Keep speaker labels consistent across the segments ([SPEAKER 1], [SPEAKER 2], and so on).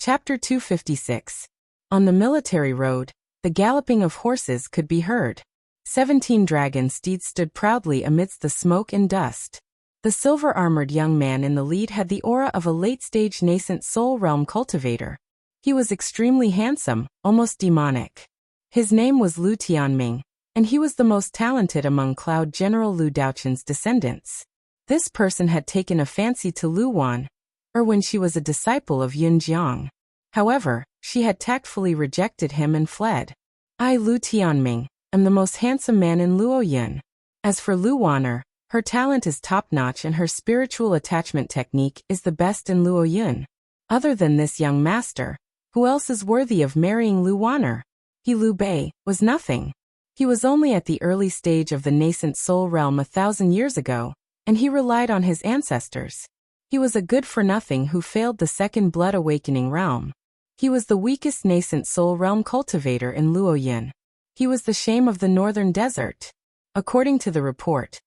[SPEAKER 1] Chapter 256. On the military road, the galloping of horses could be heard. 17 dragon steeds stood proudly amidst the smoke and dust. The silver-armored young man in the lead had the aura of a late-stage nascent soul realm cultivator. He was extremely handsome, almost demonic. His name was Lu Tianming, and he was the most talented among Cloud General Lu Daochun's descendants. This person had taken a fancy to Lu Wan, when she was a disciple of Yun Jiang. However, she had tactfully rejected him and fled. I, Lu Tianming, am the most handsome man in Luoyun. As for Lu Waner, her talent is top-notch and her spiritual attachment technique is the best in Luoyun. Other than this young master, who else is worthy of marrying Lu Waner? He, Liu Bei, was nothing. He was only at the early stage of the nascent soul realm 1,000 years ago, and he relied on his ancestors. He was a good-for-nothing who failed the second blood awakening realm. He was the weakest nascent soul realm cultivator in Luoyun. He was the shame of the northern desert. According to the report,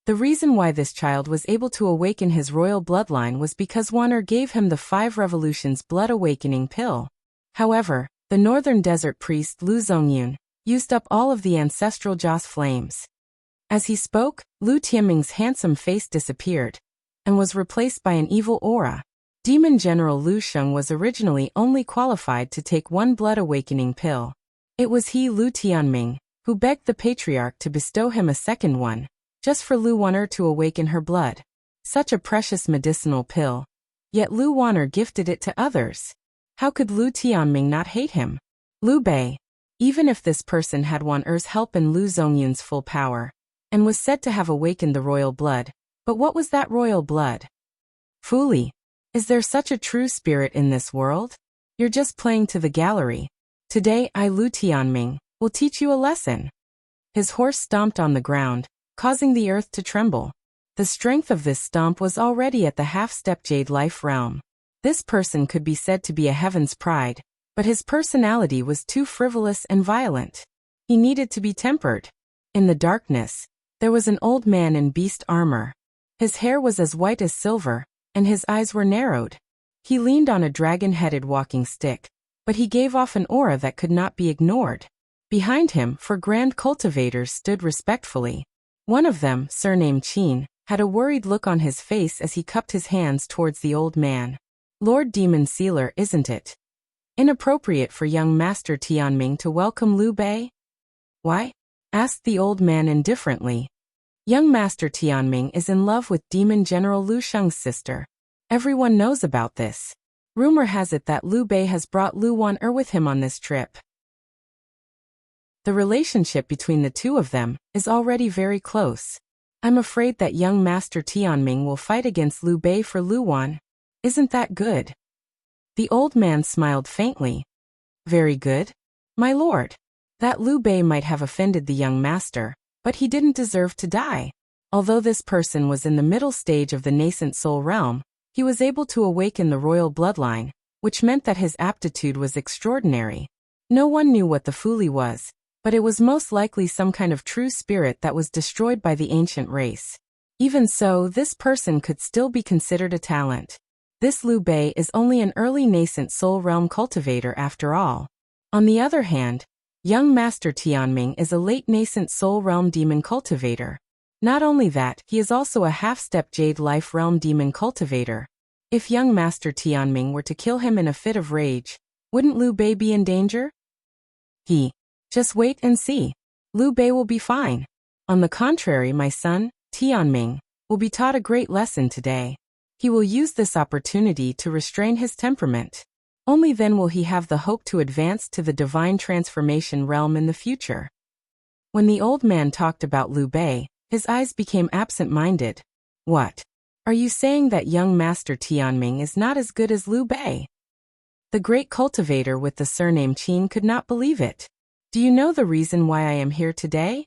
[SPEAKER 1] the reason why this child was able to awaken his royal bloodline was because Waner gave him the 5 revolutions blood awakening pill. However, the northern desert priest Lu Zongyun used up all of the ancestral Joss flames. As he spoke, Lu Tianming's handsome face disappeared and was replaced by an evil aura. Demon General Lu Sheng was originally only qualified to take 1 blood awakening pill. It was he, Lu Tianming, who begged the patriarch to bestow him a second one, just for Lu Waner to awaken her blood. Such a precious medicinal pill. Yet Lu Waner gifted it to others. How could Lu Tianming not hate him? Liu Bei. Even if this person had Waner's help and Lu Zongyun's full power, and was said to have awakened the royal blood, but what was that royal blood? Foolie. Is there such a true spirit in this world? You're just playing to the gallery. Today I, Lu Tianming, will teach you a lesson. His horse stomped on the ground, causing the earth to tremble. The strength of this stomp was already at the half-step jade life realm. This person could be said to be a heaven's pride, but his personality was too frivolous and violent. He needed to be tempered. In the darkness, there was an old man in beast armor. His hair was as white as silver, and his eyes were narrowed. He leaned on a dragon-headed walking stick, but he gave off an aura that could not be ignored. Behind him, 4 grand cultivators stood respectfully. One of them, surnamed Qin, had a worried look on his face as he cupped his hands towards the old man. Lord Demon Sealer, isn't it inappropriate for young Master Tianming to welcome Liu Bei? Why? Asked the old man indifferently. Young Master Tianming is in love with Demon General Lu Sheng's sister. Everyone knows about this. Rumor has it that Liu Bei has brought Lu Waner with him on this trip. The relationship between the two of them is already very close. I'm afraid that young Master Tianming will fight against Liu Bei for Lu Wan. Isn't that good? The old man smiled faintly. Very good, my lord. That Liu Bei might have offended the young master, but he didn't deserve to die. Although this person was in the middle stage of the nascent soul realm, he was able to awaken the royal bloodline, which meant that his aptitude was extraordinary. No one knew what the foolie was, but it was most likely some kind of true spirit that was destroyed by the ancient race. Even so, this person could still be considered a talent. This Liu Bei is only an early nascent soul realm cultivator after all. On the other hand, young Master Tianming is a late nascent soul realm demon cultivator. Not only that, he is also a half-step jade life realm demon cultivator. If young Master Tianming were to kill him in a fit of rage, wouldn't Liu Bei be in danger? Just wait and see. Liu Bei will be fine. On the contrary, my son, Tianming, will be taught a great lesson today. He will use this opportunity to restrain his temperament. Only then will he have the hope to advance to the divine transformation realm in the future. When the old man talked about Liu Bei, his eyes became absent-minded. What? Are you saying that young Master Tianming is not as good as Liu Bei? The great cultivator with the surname Qin could not believe it. Do you know the reason why I am here today?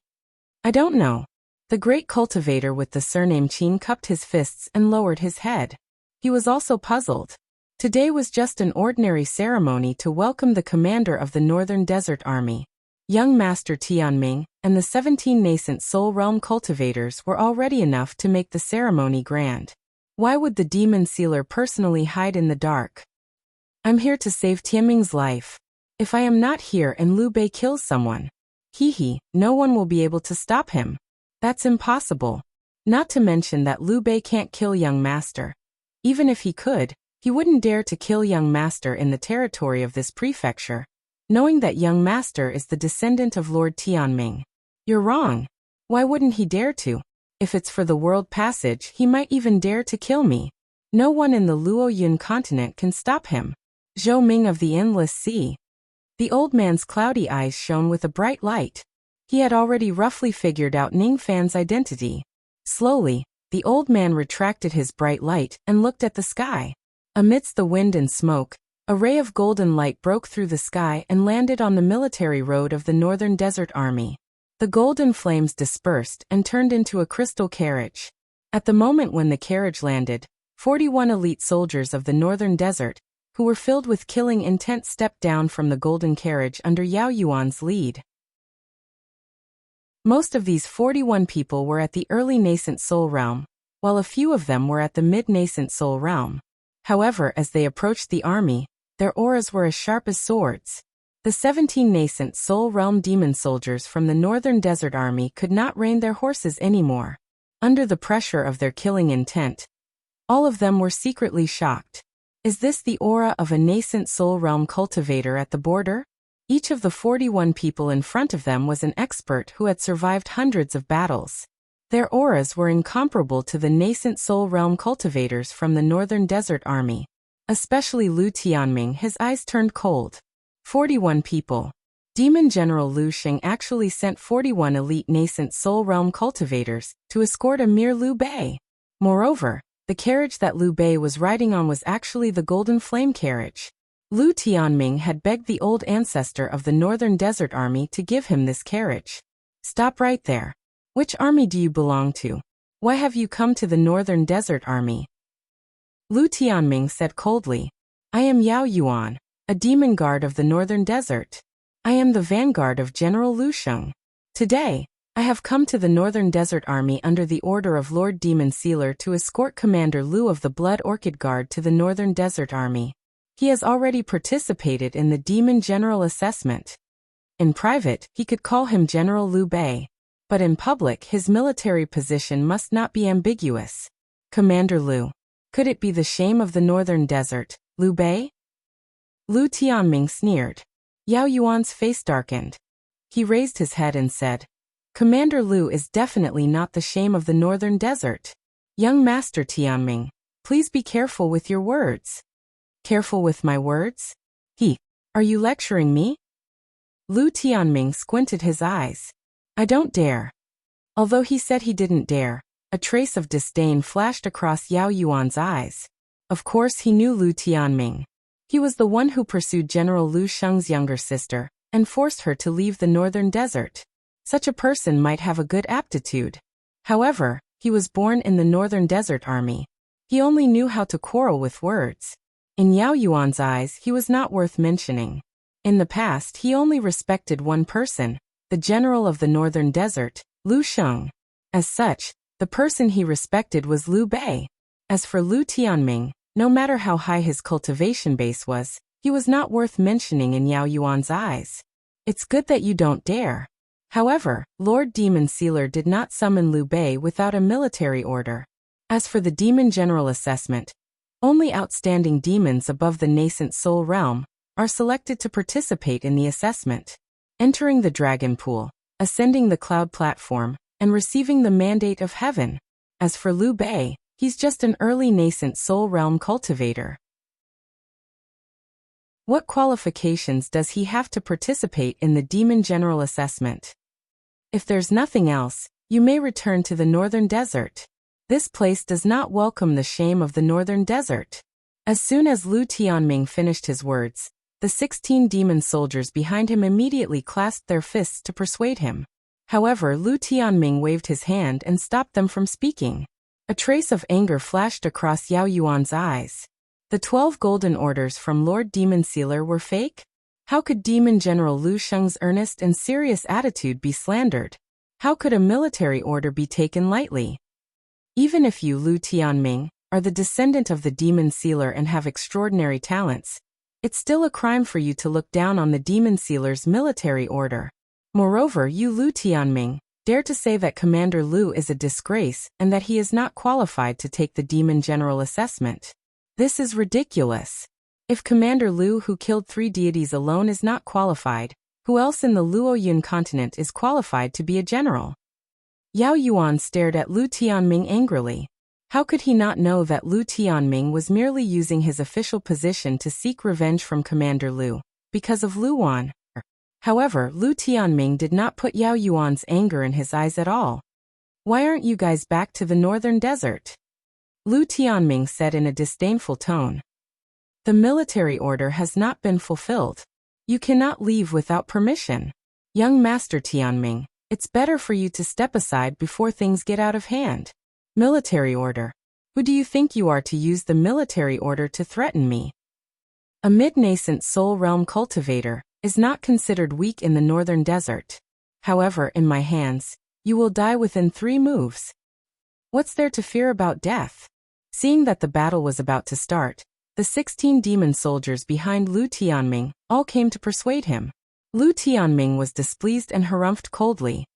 [SPEAKER 1] I don't know. The great cultivator with the surname Qin cupped his fists and lowered his head. He was also puzzled. Today was just an ordinary ceremony to welcome the commander of the Northern Desert Army. Young Master Tianming and the 17 nascent soul realm cultivators were already enough to make the ceremony grand. Why would the demon sealer personally hide in the dark? I'm here to save Tianming's life. If I am not here and Liu Bei kills someone, no one will be able to stop him. That's impossible. Not to mention that Liu Bei can't kill young master. Even if he could, he wouldn't dare to kill young master in the territory of this prefecture, knowing that young master is the descendant of Lord Tianming. You're wrong. Why wouldn't he dare to? If it's for the world passage, he might even dare to kill me. No one in the Luoyun continent can stop him. Zhou Ming of the Endless Sea. The old man's cloudy eyes shone with a bright light. He had already roughly figured out Ning Fan's identity. Slowly, the old man retracted his bright light and looked at the sky. Amidst the wind and smoke, a ray of golden light broke through the sky and landed on the military road of the Northern Desert Army. The golden flames dispersed and turned into a crystal carriage. At the moment when the carriage landed, 41 elite soldiers of the Northern Desert, who were filled with killing intent, stepped down from the golden carriage under Yao Yuan's lead. Most of these 41 people were at the early nascent soul realm, while a few of them were at the mid-nascent soul realm. However, as they approached the army, their auras were as sharp as swords. The 17 nascent soul realm demon soldiers from the Northern Desert Army could not rein their horses anymore. Under the pressure of their killing intent, all of them were secretly shocked. Is this the aura of a nascent soul realm cultivator at the border? Each of the 41 people in front of them was an expert who had survived hundreds of battles. Their auras were incomparable to the nascent soul realm cultivators from the Northern Desert Army. Especially Liu Tianming, his eyes turned cold. 41 people. Demon General Liu Sheng actually sent 41 elite nascent soul realm cultivators to escort a mere Liu Bei. Moreover, the carriage that Liu Bei was riding on was actually the Golden Flame carriage. Liu Tianming had begged the old ancestor of the Northern Desert Army to give him this carriage. Stop right there. Which army do you belong to? Why have you come to the Northern Desert Army? Liu Tianming said coldly. I am Yao Yuan, a demon guard of the Northern Desert. I am the vanguard of General Liu Sheng. Today, I have come to the Northern Desert Army under the order of Lord Demon Sealer to escort Commander Liu of the Blood Orchid Guard to the Northern Desert Army. He has already participated in the Demon General Assessment. In private, he could call him General Liu Bei. But in public, his military position must not be ambiguous. Commander Liu. Could it be the shame of the Northern Desert, Liu Bei? Liu Tianming sneered. Yao Yuan's face darkened. He raised his head and said, Commander Liu is definitely not the shame of the Northern Desert. Young Master Tianming, please be careful with your words. Careful with my words? Are you lecturing me? Liu Tianming squinted his eyes. I don't dare. Although he said he didn't dare, a trace of disdain flashed across Yao Yuan's eyes. Of course he knew Liu Tianming. He was the one who pursued General Liu Sheng's younger sister, and forced her to leave the Northern Desert. Such a person might have a good aptitude. However, he was born in the Northern Desert Army. He only knew how to quarrel with words. In Yao Yuan's eyes, he was not worth mentioning. In the past, he only respected one person, the general of the Northern Desert, Liu Sheng. As such, the person he respected was Liu Bei. As for Liu Tianming, no matter how high his cultivation base was, he was not worth mentioning in Yao Yuan's eyes. It's good that you don't dare. However, Lord Demon Sealer did not summon Liu Bei without a military order. As for the Demon General Assessment, only outstanding demons above the nascent soul realm are selected to participate in the assessment. Entering the dragon pool, ascending the cloud platform, and receiving the mandate of heaven. As for Liu Bei, he's just an early nascent soul realm cultivator. What qualifications does he have to participate in the Demon General Assessment? If there's nothing else, you may return to the Northern Desert. This place does not welcome the shame of the Northern Desert. As soon as Liu Tianming finished his words, the 16 demon soldiers behind him immediately clasped their fists to persuade him. However, Liu Tianming waved his hand and stopped them from speaking. A trace of anger flashed across Yao Yuan's eyes. The 12 golden orders from Lord Demon Sealer were fake? How could Demon General Liu Sheng's earnest and serious attitude be slandered? How could a military order be taken lightly? Even if you, Liu Tianming, are the descendant of the Demon Sealer and have extraordinary talents, It's still a crime for you to look down on the demon sealer's military order. Moreover, you Lu Tianming dare to say that Commander Lu is a disgrace and that he is not qualified to take the demon general assessment. This is ridiculous. If Commander Lu, who killed 3 deities alone, is not qualified, who else in the Luoyun continent is qualified to be a general? Yao Yuan stared at Lu Tianming angrily. How could he not know that Lu Tianming was merely using his official position to seek revenge from Commander Lu, because of Lu Wan? However, Lu Tianming did not put Yao Yuan's anger in his eyes at all. Why aren't you guys back to the northern desert? Lu Tianming said in a disdainful tone. The military order has not been fulfilled. You cannot leave without permission. Young Master Tianming, it's better for you to step aside before things get out of hand. Military order. Who do you think you are to use the military order to threaten me? A mid-nascent soul realm cultivator is not considered weak in the northern desert. However, in my hands, you will die within 3 moves. What's there to fear about death? Seeing that the battle was about to start, the 16 demon soldiers behind Lu Tianming all came to persuade him. Lu Tianming was displeased and harumphed coldly.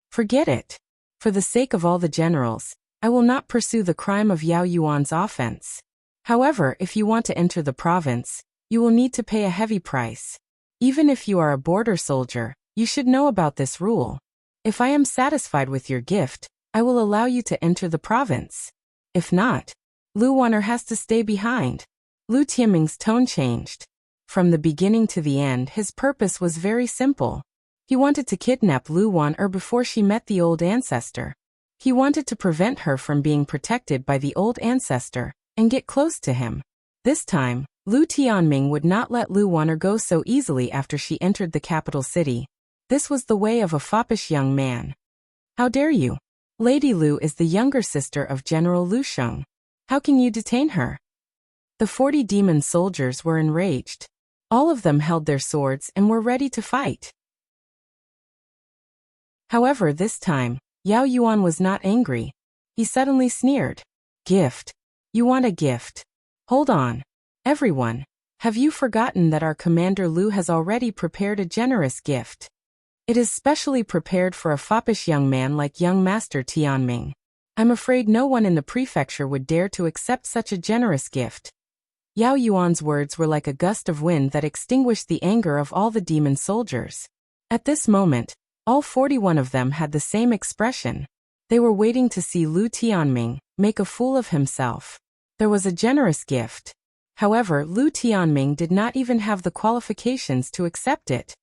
[SPEAKER 1] Forget it. For the sake of all the generals, I will not pursue the crime of Yao Yuan's offense. However, if you want to enter the province, you will need to pay a heavy price. Even if you are a border soldier, you should know about this rule. If I am satisfied with your gift, I will allow you to enter the province. If not, Lu Waner has to stay behind. Lu Tianming's tone changed. From the beginning to the end, his purpose was very simple. He wanted to kidnap Lu Waner before she met the old ancestor. He wanted to prevent her from being protected by the old ancestor and get close to him. This time, Lu Tianming would not let Lu Waner go so easily after she entered the capital city. This was the way of a foppish young man. How dare you? Lady Lu is the younger sister of General Lu Sheng. How can you detain her? The 40 demon soldiers were enraged. All of them held their swords and were ready to fight. However, this time, Yao Yuan was not angry. He suddenly sneered. Gift. You want a gift? Hold on. Everyone, have you forgotten that our Commander Lu has already prepared a generous gift? It is specially prepared for a foppish young man like young Master Tianming. I'm afraid no one in the prefecture would dare to accept such a generous gift. Yao Yuan's words were like a gust of wind that extinguished the anger of all the demon soldiers. At this moment, all 41 of them had the same expression. They were waiting to see Lu Tianming make a fool of himself. There was a generous gift. However, Lu Tianming did not even have the qualifications to accept it.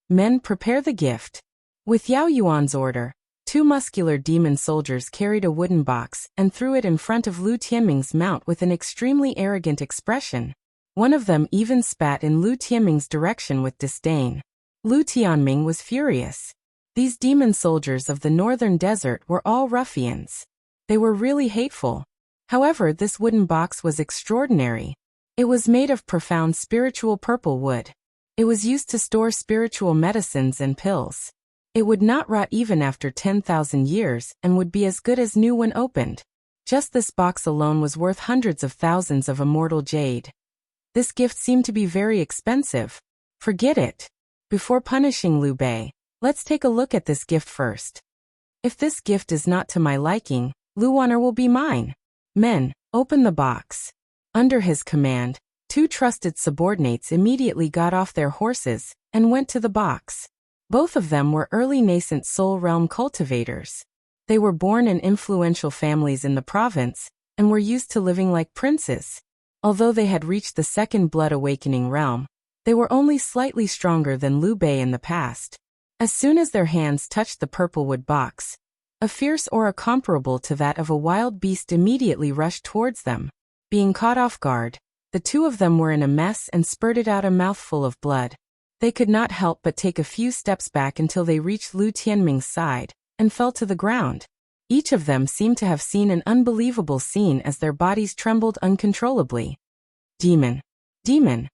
[SPEAKER 1] Men, prepare the gift. With Yao Yuan's order, 2 muscular demon soldiers carried a wooden box and threw it in front of Lu Tianming's mount with an extremely arrogant expression. One of them even spat in Lu Tianming's direction with disdain. Lu Tianming was furious. These demon soldiers of the northern desert were all ruffians. They were really hateful. However, this wooden box was extraordinary. It was made of profound spiritual purple wood. It was used to store spiritual medicines and pills. It would not rot even after 10,000 years and would be as good as new when opened. Just this box alone was worth hundreds of thousands of immortal jade. This gift seemed to be very expensive. Forget it. Before punishing Liu Bei, let's take a look at this gift first. If this gift is not to my liking, Lu Waner will be mine. Men, open the box. Under his command, 2 trusted subordinates immediately got off their horses and went to the box. Both of them were early nascent soul realm cultivators. They were born in influential families in the province and were used to living like princes. Although they had reached the second blood awakening realm, they were only slightly stronger than Liu Bei in the past. As soon as their hands touched the purple-wood box, a fierce aura comparable to that of a wild beast immediately rushed towards them. Being caught off guard, the 2 of them were in a mess and spurted out a mouthful of blood. They could not help but take a few steps back until they reached Lu Tianming's side and fell to the ground. Each of them seemed to have seen an unbelievable scene as their bodies trembled uncontrollably. Demon. Demon.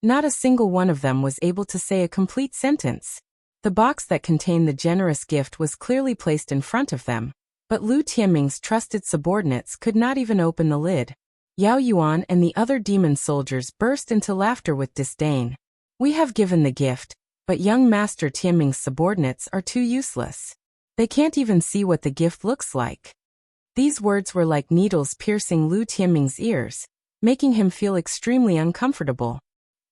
[SPEAKER 1] Not a single one of them was able to say a complete sentence. The box that contained the generous gift was clearly placed in front of them, but Lu Tianming's trusted subordinates could not even open the lid. Yao Yuan and the other demon soldiers burst into laughter with disdain. We have given the gift, but young Master Tianming's subordinates are too useless. They can't even see what the gift looks like. These words were like needles piercing Lu Tianming's ears, making him feel extremely uncomfortable.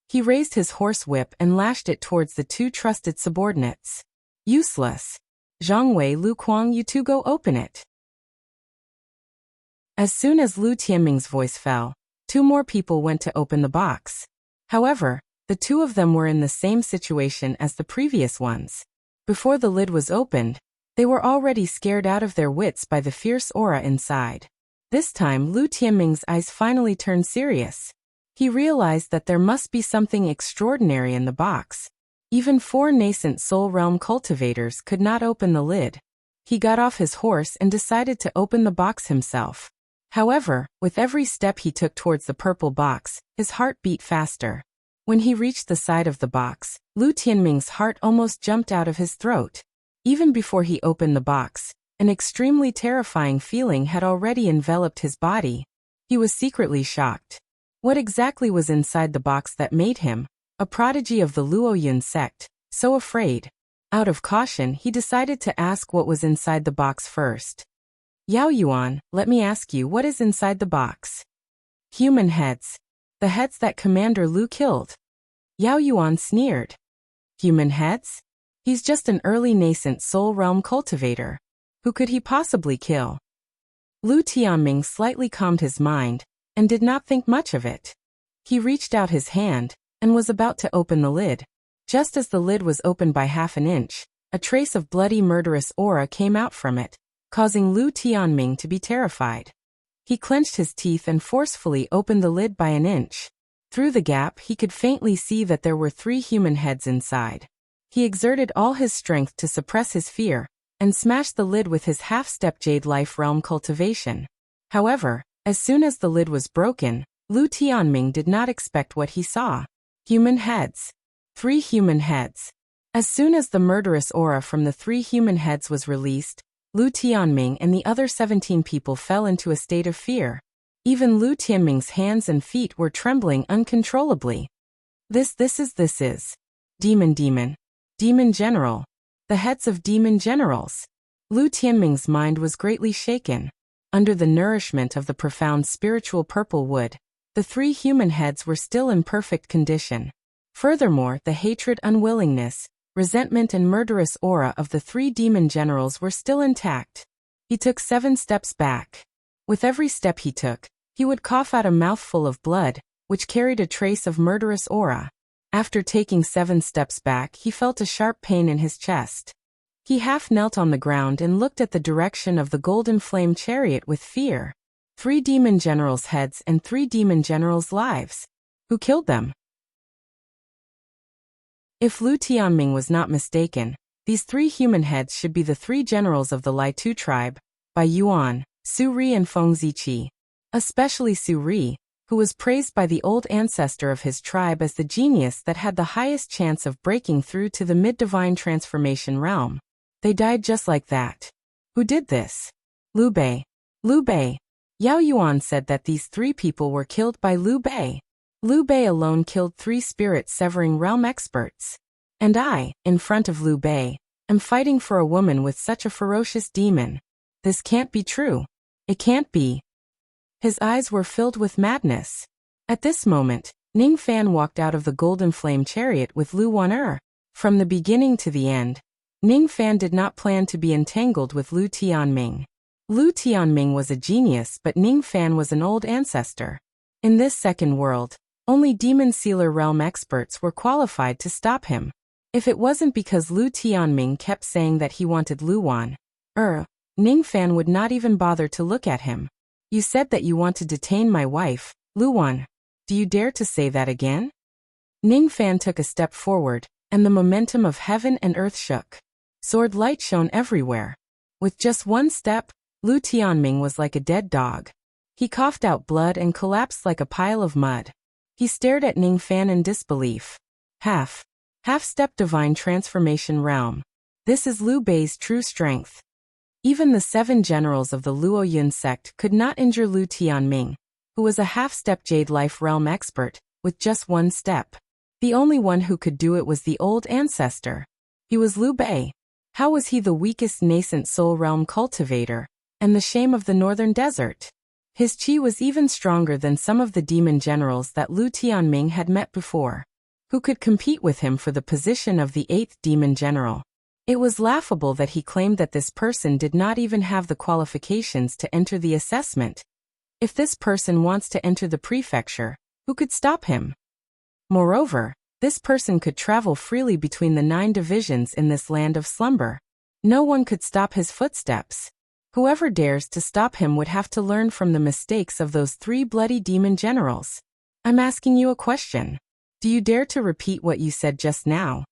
[SPEAKER 1] He raised his horse whip and lashed it towards the two trusted subordinates. Useless. Zhang Wei, Lu Kuang, you two go open it. As soon as Lu Tianming's voice fell, two more people went to open the box. However, the two of them were in the same situation as the previous ones. Before the lid was opened, they were already scared out of their wits by the fierce aura inside. This time Lu Tianming's eyes finally turned serious. He realized that there must be something extraordinary in the box. Even 4 nascent soul realm cultivators could not open the lid. He got off his horse and decided to open the box himself. However, with every step he took towards the purple box, his heart beat faster. When he reached the side of the box, Lu Tianming's heart almost jumped out of his throat. Even before he opened the box, an extremely terrifying feeling had already enveloped his body. He was secretly shocked. What exactly was inside the box that made him, a prodigy of the Luoyun sect, so afraid? Out of caution, he decided to ask what was inside the box first. Yao Yuan, let me ask you, what is inside the box? Human heads. The heads that Commander Lu killed. Yao Yuan sneered. Human heads? He's just an early nascent soul realm cultivator. Who could he possibly kill? Lu Tianming slightly calmed his mind, and did not think much of it. He reached out his hand, and was about to open the lid. Just as the lid was opened by half an inch, a trace of bloody murderous aura came out from it, causing Lu Tianming to be terrified. He clenched his teeth and forcefully opened the lid by an inch. Through the gap he could faintly see that there were 3 human heads inside. He exerted all his strength to suppress his fear, and smashed the lid with his half-step Jade Life Realm cultivation. However, as soon as the lid was broken, Lu Tianming did not expect what he saw. Human heads. 3 human heads. As soon as the murderous aura from the 3 human heads was released, Lu Tianming and the other 17 people fell into a state of fear. Even Lu Tianming's hands and feet were trembling uncontrollably. This is. Demon General. The heads of demon generals. Lu Tianming's mind was greatly shaken. Under the nourishment of the profound spiritual purple wood, the 3 human heads were still in perfect condition. Furthermore, the hatred, unwillingness, resentment and murderous aura of the 3 demon generals were still intact. He took 7 steps back. With every step he took, he would cough out a mouthful of blood, which carried a trace of murderous aura. After taking 7 steps back, he felt a sharp pain in his chest. He half knelt on the ground and looked at the direction of the golden flame chariot with fear. 3 demon generals' heads and 3 demon generals' lives. Who killed them? If Lu Tianming was not mistaken, these 3 human heads should be the 3 generals of the Lai Tu tribe, Bai Yuan, Su Ri and Feng Ziqi. Especially Su Ri, who was praised by the old ancestor of his tribe as the genius that had the highest chance of breaking through to the mid-divine transformation realm. They died just like that. Who did this? Liu Bei. Liu Bei. Yao Yuan said that these 3 people were killed by Liu Bei. Liu Bei alone killed 3 spirit-severing realm experts. And I, in front of Liu Bei, am fighting for a woman with such a ferocious demon. This can't be true. It can't be. His eyes were filled with madness. At this moment, Ning Fan walked out of the golden flame chariot with Lu Wan'er. From the beginning to the end, Ning Fan did not plan to be entangled with Lu Tianming. Lu Tianming was a genius, but Ning Fan was an old ancestor. In this second world, only demon sealer realm experts were qualified to stop him. If it wasn't because Lu Tianming kept saying that he wanted Lu Wan'er, Ning Fan would not even bother to look at him. You said that you want to detain my wife, Lu Wan'er. Do you dare to say that again? Ning Fan took a step forward, and the momentum of heaven and earth shook. Sword light shone everywhere. With just 1 step, Lu Tianming was like a dead dog. He coughed out blood and collapsed like a pile of mud. He stared at Ning Fan in disbelief. Half-step divine transformation realm. This is Liu Bei's true strength. Even the 7 generals of the Luoyun sect could not injure Lu Tianming, who was a half-step Jade Life Realm expert, with just one step. The only one who could do it was the old ancestor. He was Liu Bei. How was he the weakest nascent soul realm cultivator, and the shame of the northern desert? His qi was even stronger than some of the demon generals that Lu Tianming had met before. Who could compete with him for the position of the 8th demon general? It was laughable that he claimed that this person did not even have the qualifications to enter the assessment. If this person wants to enter the prefecture, who could stop him? Moreover, this person could travel freely between the 9 divisions in this land of slumber. No one could stop his footsteps. Whoever dares to stop him would have to learn from the mistakes of those 3 bloody demon generals. I'm asking you a question. Do you dare to repeat what you said just now?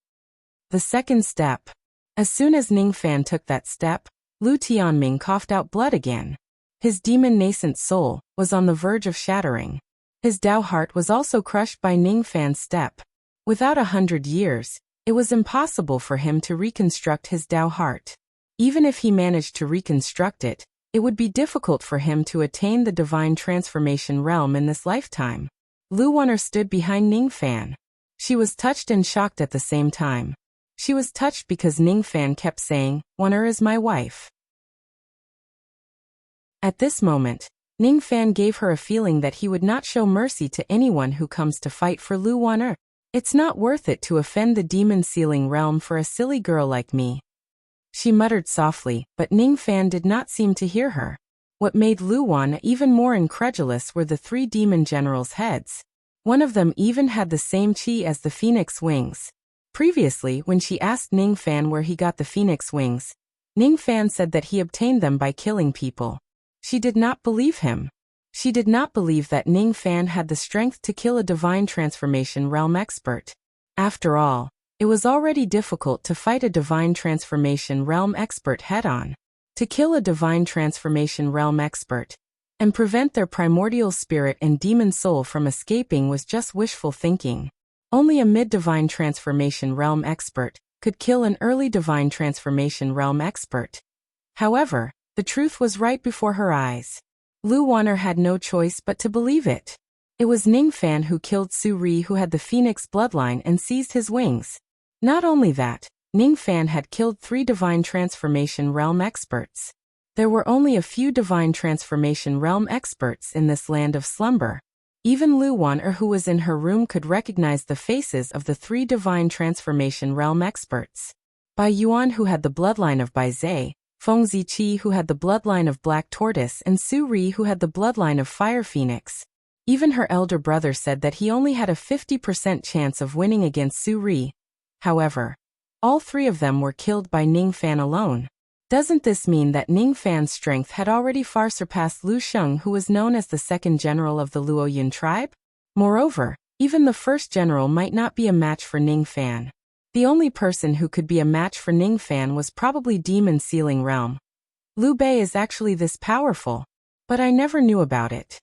[SPEAKER 1] The second step. As soon as Ning Fan took that step, Lu Tianming coughed out blood again. His demon nascent soul was on the verge of shattering. His Dao heart was also crushed by Ning Fan's step. Without 100 years, it was impossible for him to reconstruct his Dao heart. Even if he managed to reconstruct it, it would be difficult for him to attain the divine transformation realm in this lifetime. Lu Wan'er stood behind Ning Fan. She was touched and shocked at the same time. She was touched because Ning Fan kept saying, "Wan'er is my wife." At this moment, Ning Fan gave her a feeling that he would not show mercy to anyone who comes to fight for Lu Wan'er. It's not worth it to offend the demon sealing realm for a silly girl like me. She muttered softly, but Ning Fan did not seem to hear her. What made Lu Wan'er even more incredulous were the 3 demon generals' heads. One of them even had the same qi as the phoenix wings. Previously, when she asked Ning Fan where he got the phoenix wings, Ning Fan said that he obtained them by killing people. She did not believe him. She did not believe that Ning Fan had the strength to kill a divine transformation realm expert. After all, it was already difficult to fight a divine transformation realm expert head-on. To kill a divine transformation realm expert and prevent their primordial spirit and demon soul from escaping was just wishful thinking. Only a mid-divine transformation realm expert could kill an early divine transformation realm expert. However, the truth was right before her eyes. Lu Wan'er had no choice but to believe it. It was Ning Fan who killed Su Ri, who had the phoenix bloodline and seized his wings. Not only that, Ning Fan had killed 3 divine transformation realm experts. There were only a few divine transformation realm experts in this land of slumber. Even Lu Wan'er, who was in her room, could recognize the faces of the 3 divine transformation realm experts. Bai Yuan, who had the bloodline of Bai Zhe, Feng Ziqi, who had the bloodline of Black Tortoise, and Su Ri, who had the bloodline of Fire Phoenix. Even her elder brother said that he only had a 50% chance of winning against Su Ri. However, all 3 of them were killed by Ning Fan alone. Doesn't this mean that Ning Fan's strength had already far surpassed Lu Sheng, who was known as the 2nd general of the Luoyun tribe? Moreover, even the 1st general might not be a match for Ning Fan. The only person who could be a match for Ning Fan was probably Demon Sealing Realm. Liu Bei is actually this powerful, but I never knew about it.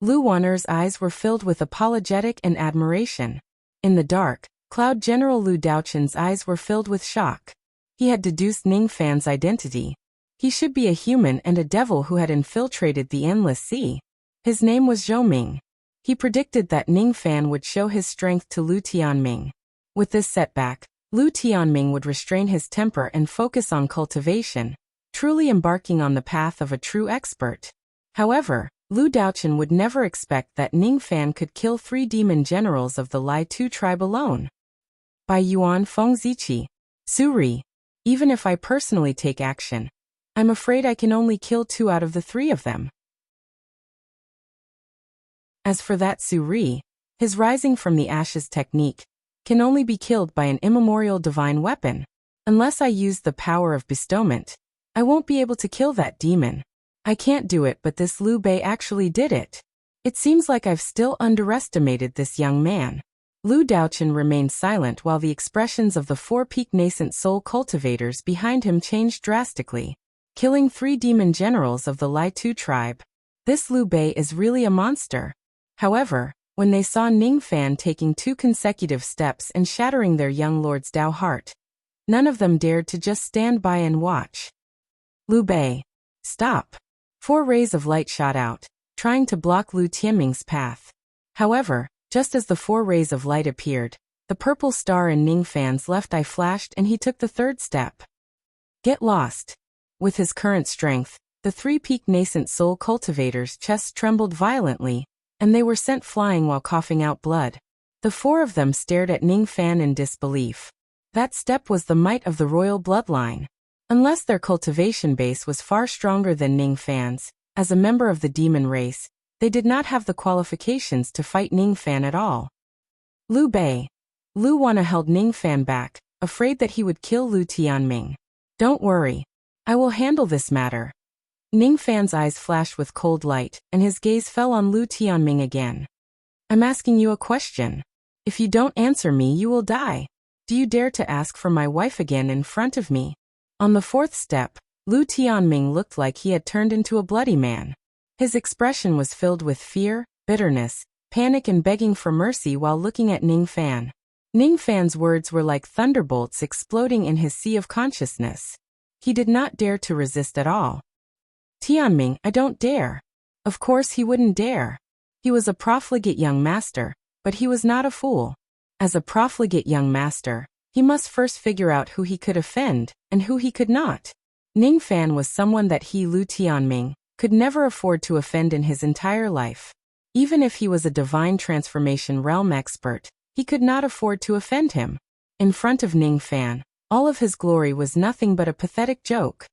[SPEAKER 1] Lu Wan'er's eyes were filled with apologetic and admiration. In the dark, Cloud General Lu Daochen's eyes were filled with shock. He had deduced Ning Fan's identity. He should be a human and a devil who had infiltrated the Endless Sea. His name was Zhou Ming. He predicted that Ning Fan would show his strength to Lu Tianming. With this setback, Lu Tianming would restrain his temper and focus on cultivation, truly embarking on the path of a true expert. However, Lu Daochen would never expect that Ning Fan could kill 3 demon generals of the Lai Tu tribe alone. Bai Yuan, Feng Ziqi, Su Ri. Even if I personally take action, I'm afraid I can only kill 2 out of the 3 of them. As for that Su Ri, his rising from the ashes technique can only be killed by an immemorial divine weapon. Unless I use the power of bestowment, I won't be able to kill that demon. I can't do it, but this Liu Bei actually did it. It seems like I've still underestimated this young man. Lu Daochen remained silent while the expressions of the 4 peak nascent soul cultivators behind him changed drastically. Killing 3 demon generals of the Lai Tu tribe. This Liu Bei is really a monster. However, when they saw Ning Fan taking 2 consecutive steps and shattering their young lord's Dao heart, none of them dared to just stand by and watch. Liu Bei, stop. 4 rays of light shot out, trying to block Lu Tianming's path. However, just as the 4 rays of light appeared, the purple star in Ning Fan's left eye flashed and he took the 3rd step. Get lost. With his current strength, the 3-peak nascent soul cultivator's chests trembled violently, and they were sent flying while coughing out blood. The 4 of them stared at Ning Fan in disbelief. That step was the might of the royal bloodline. Unless their cultivation base was far stronger than Ning Fan's, as a member of the demon race, they did not have the qualifications to fight Ning Fan at all. Liu Bei. Lu Wana held Ning Fan back, afraid that he would kill Lu Tianming. Don't worry. I will handle this matter. Ning Fan's eyes flashed with cold light, and his gaze fell on Lu Tianming again. I'm asking you a question. If you don't answer me, you will die. Do you dare to ask for my wife again in front of me? On the 4th step, Lu Tianming looked like he had turned into a bloody man. His expression was filled with fear, bitterness, panic and begging for mercy while looking at Ning Fan. Ning Fan's words were like thunderbolts exploding in his sea of consciousness. He did not dare to resist at all. Tianming, I don't dare. Of course he wouldn't dare. He was a profligate young master, but he was not a fool. As a profligate young master, he must first figure out who he could offend, and who he could not. Ning Fan was someone that he, Lu Tianming, could never afford to offend in his entire life. Even if he was a divine transformation realm expert, he could not afford to offend him. In front of Ning Fan, all of his glory was nothing but a pathetic joke.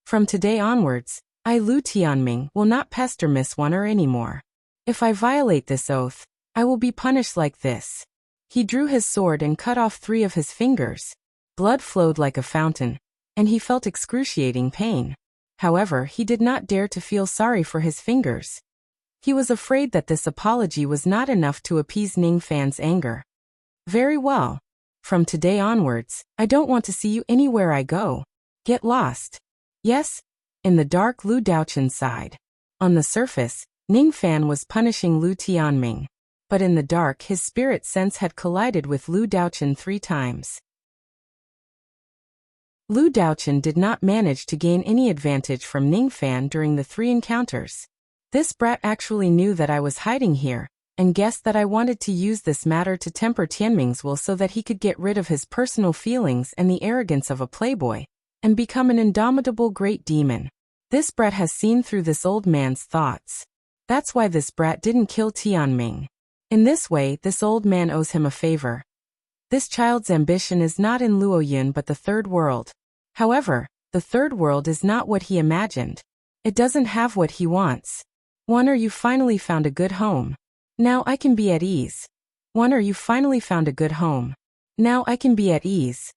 [SPEAKER 1] From today onwards, I, Lu Tianming, will not pester Miss Wana anymore. If I violate this oath, I will be punished like this. He drew his sword and cut off 3 of his fingers. Blood flowed like a fountain, and he felt excruciating pain. However, he did not dare to feel sorry for his fingers. He was afraid that this apology was not enough to appease Ning Fan's anger. Very well. From today onwards, I don't want to see you anywhere I go. Get lost. Yes? In the dark, Lu Daochen sighed. On the surface, Ning Fan was punishing Lu Tianming. But in the dark, his spirit sense had collided with Lu Daochen 3 times. Lu Daochen did not manage to gain any advantage from Ning Fan during the 3 encounters. This brat actually knew that I was hiding here, and guessed that I wanted to use this matter to temper Tianming's will so that he could get rid of his personal feelings and the arrogance of a playboy, and become an indomitable great demon. This brat has seen through this old man's thoughts. That's why this brat didn't kill Tianming. In this way, this old man owes him a favor. This child's ambition is not in Luoyun but the 3rd world. However, the 3rd world is not what he imagined. It doesn't have what he wants. Wana, you finally found a good home. Now I can be at ease. Wana, you finally found a good home. Now I can be at ease.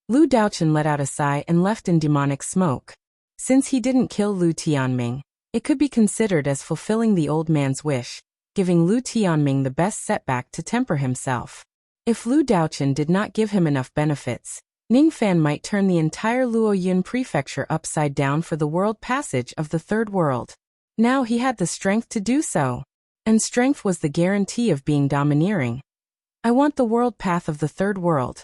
[SPEAKER 1] Lu Daochen let out a sigh and left in demonic smoke. Since he didn't kill Lu Tianming, it could be considered as fulfilling the old man's wish, giving Lu Tianming the best setback to temper himself. If Lu Daochen did not give him enough benefits, Ning Fan might turn the entire Luoyun prefecture upside down for the world passage of the 3rd world. Now he had the strength to do so. And strength was the guarantee of being domineering. I want the world path of the 3rd world.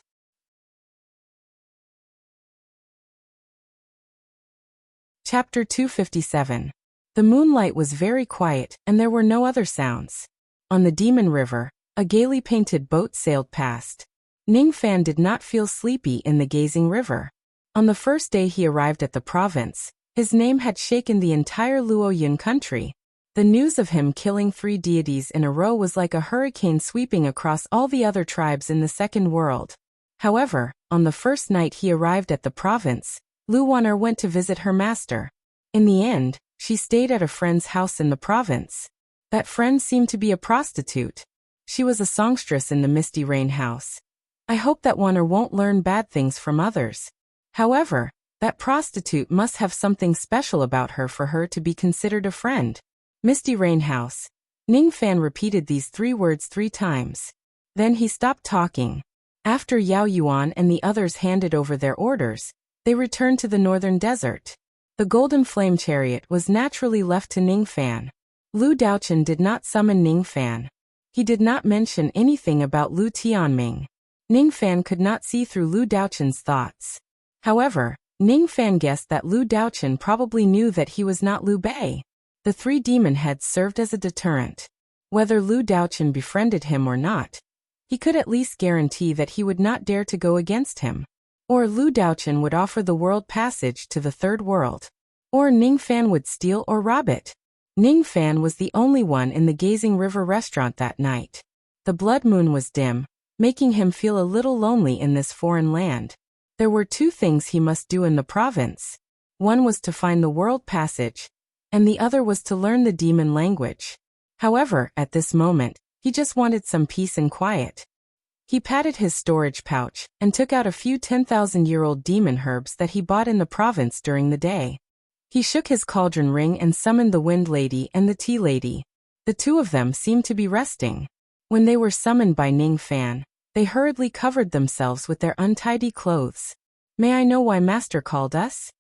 [SPEAKER 1] Chapter 257. The moonlight was very quiet, and there were no other sounds. On the Demon River, a gaily painted boat sailed past. Ning Fan did not feel sleepy in the gazing river. On the first day he arrived at the province, his name had shaken the entire Luoyun country. The news of him killing 3 deities in a row was like a hurricane sweeping across all the other tribes in the 2nd world. However, on the first night he arrived at the province, Lu Wana went to visit her master. In the end, she stayed at a friend's house in the province. That friend seemed to be a prostitute. She was a songstress in the Misty Rain house. I hope that Wana won't learn bad things from others. However, that prostitute must have something special about her for her to be considered a friend. Misty Rain house. Ning Fan repeated these 3 words 3 times. Then he stopped talking. After Yao Yuan and the others handed over their orders, they returned to the northern desert. The golden flame chariot was naturally left to Ning Fan. Lu Daochen did not summon Ning Fan. He did not mention anything about Lu Tianming. Ning Fan could not see through Lu Daochen's thoughts. However, Ning Fan guessed that Lu Daochen probably knew that he was not Liu Bei. The 3 demon heads served as a deterrent. Whether Lu Daochen befriended him or not, he could at least guarantee that he would not dare to go against him. Or Lu Daochen would offer the world passage to the third world. Or Ning Fan would steal or rob it. Ning Fan was the only one in the Gazing River restaurant that night. The blood moon was dim, making him feel a little lonely in this foreign land. There were 2 things he must do in the province. One was to find the world passage, and the other was to learn the demon language. However, at this moment, he just wanted some peace and quiet. He patted his storage pouch and took out a few 10,000-year-old demon herbs that he bought in the province during the day. He shook his cauldron ring and summoned the Wind Lady and the Tea Lady. The 2 of them seemed to be resting. When they were summoned by Ning Fan, they hurriedly covered themselves with their untidy clothes. "May I know why Master called us?"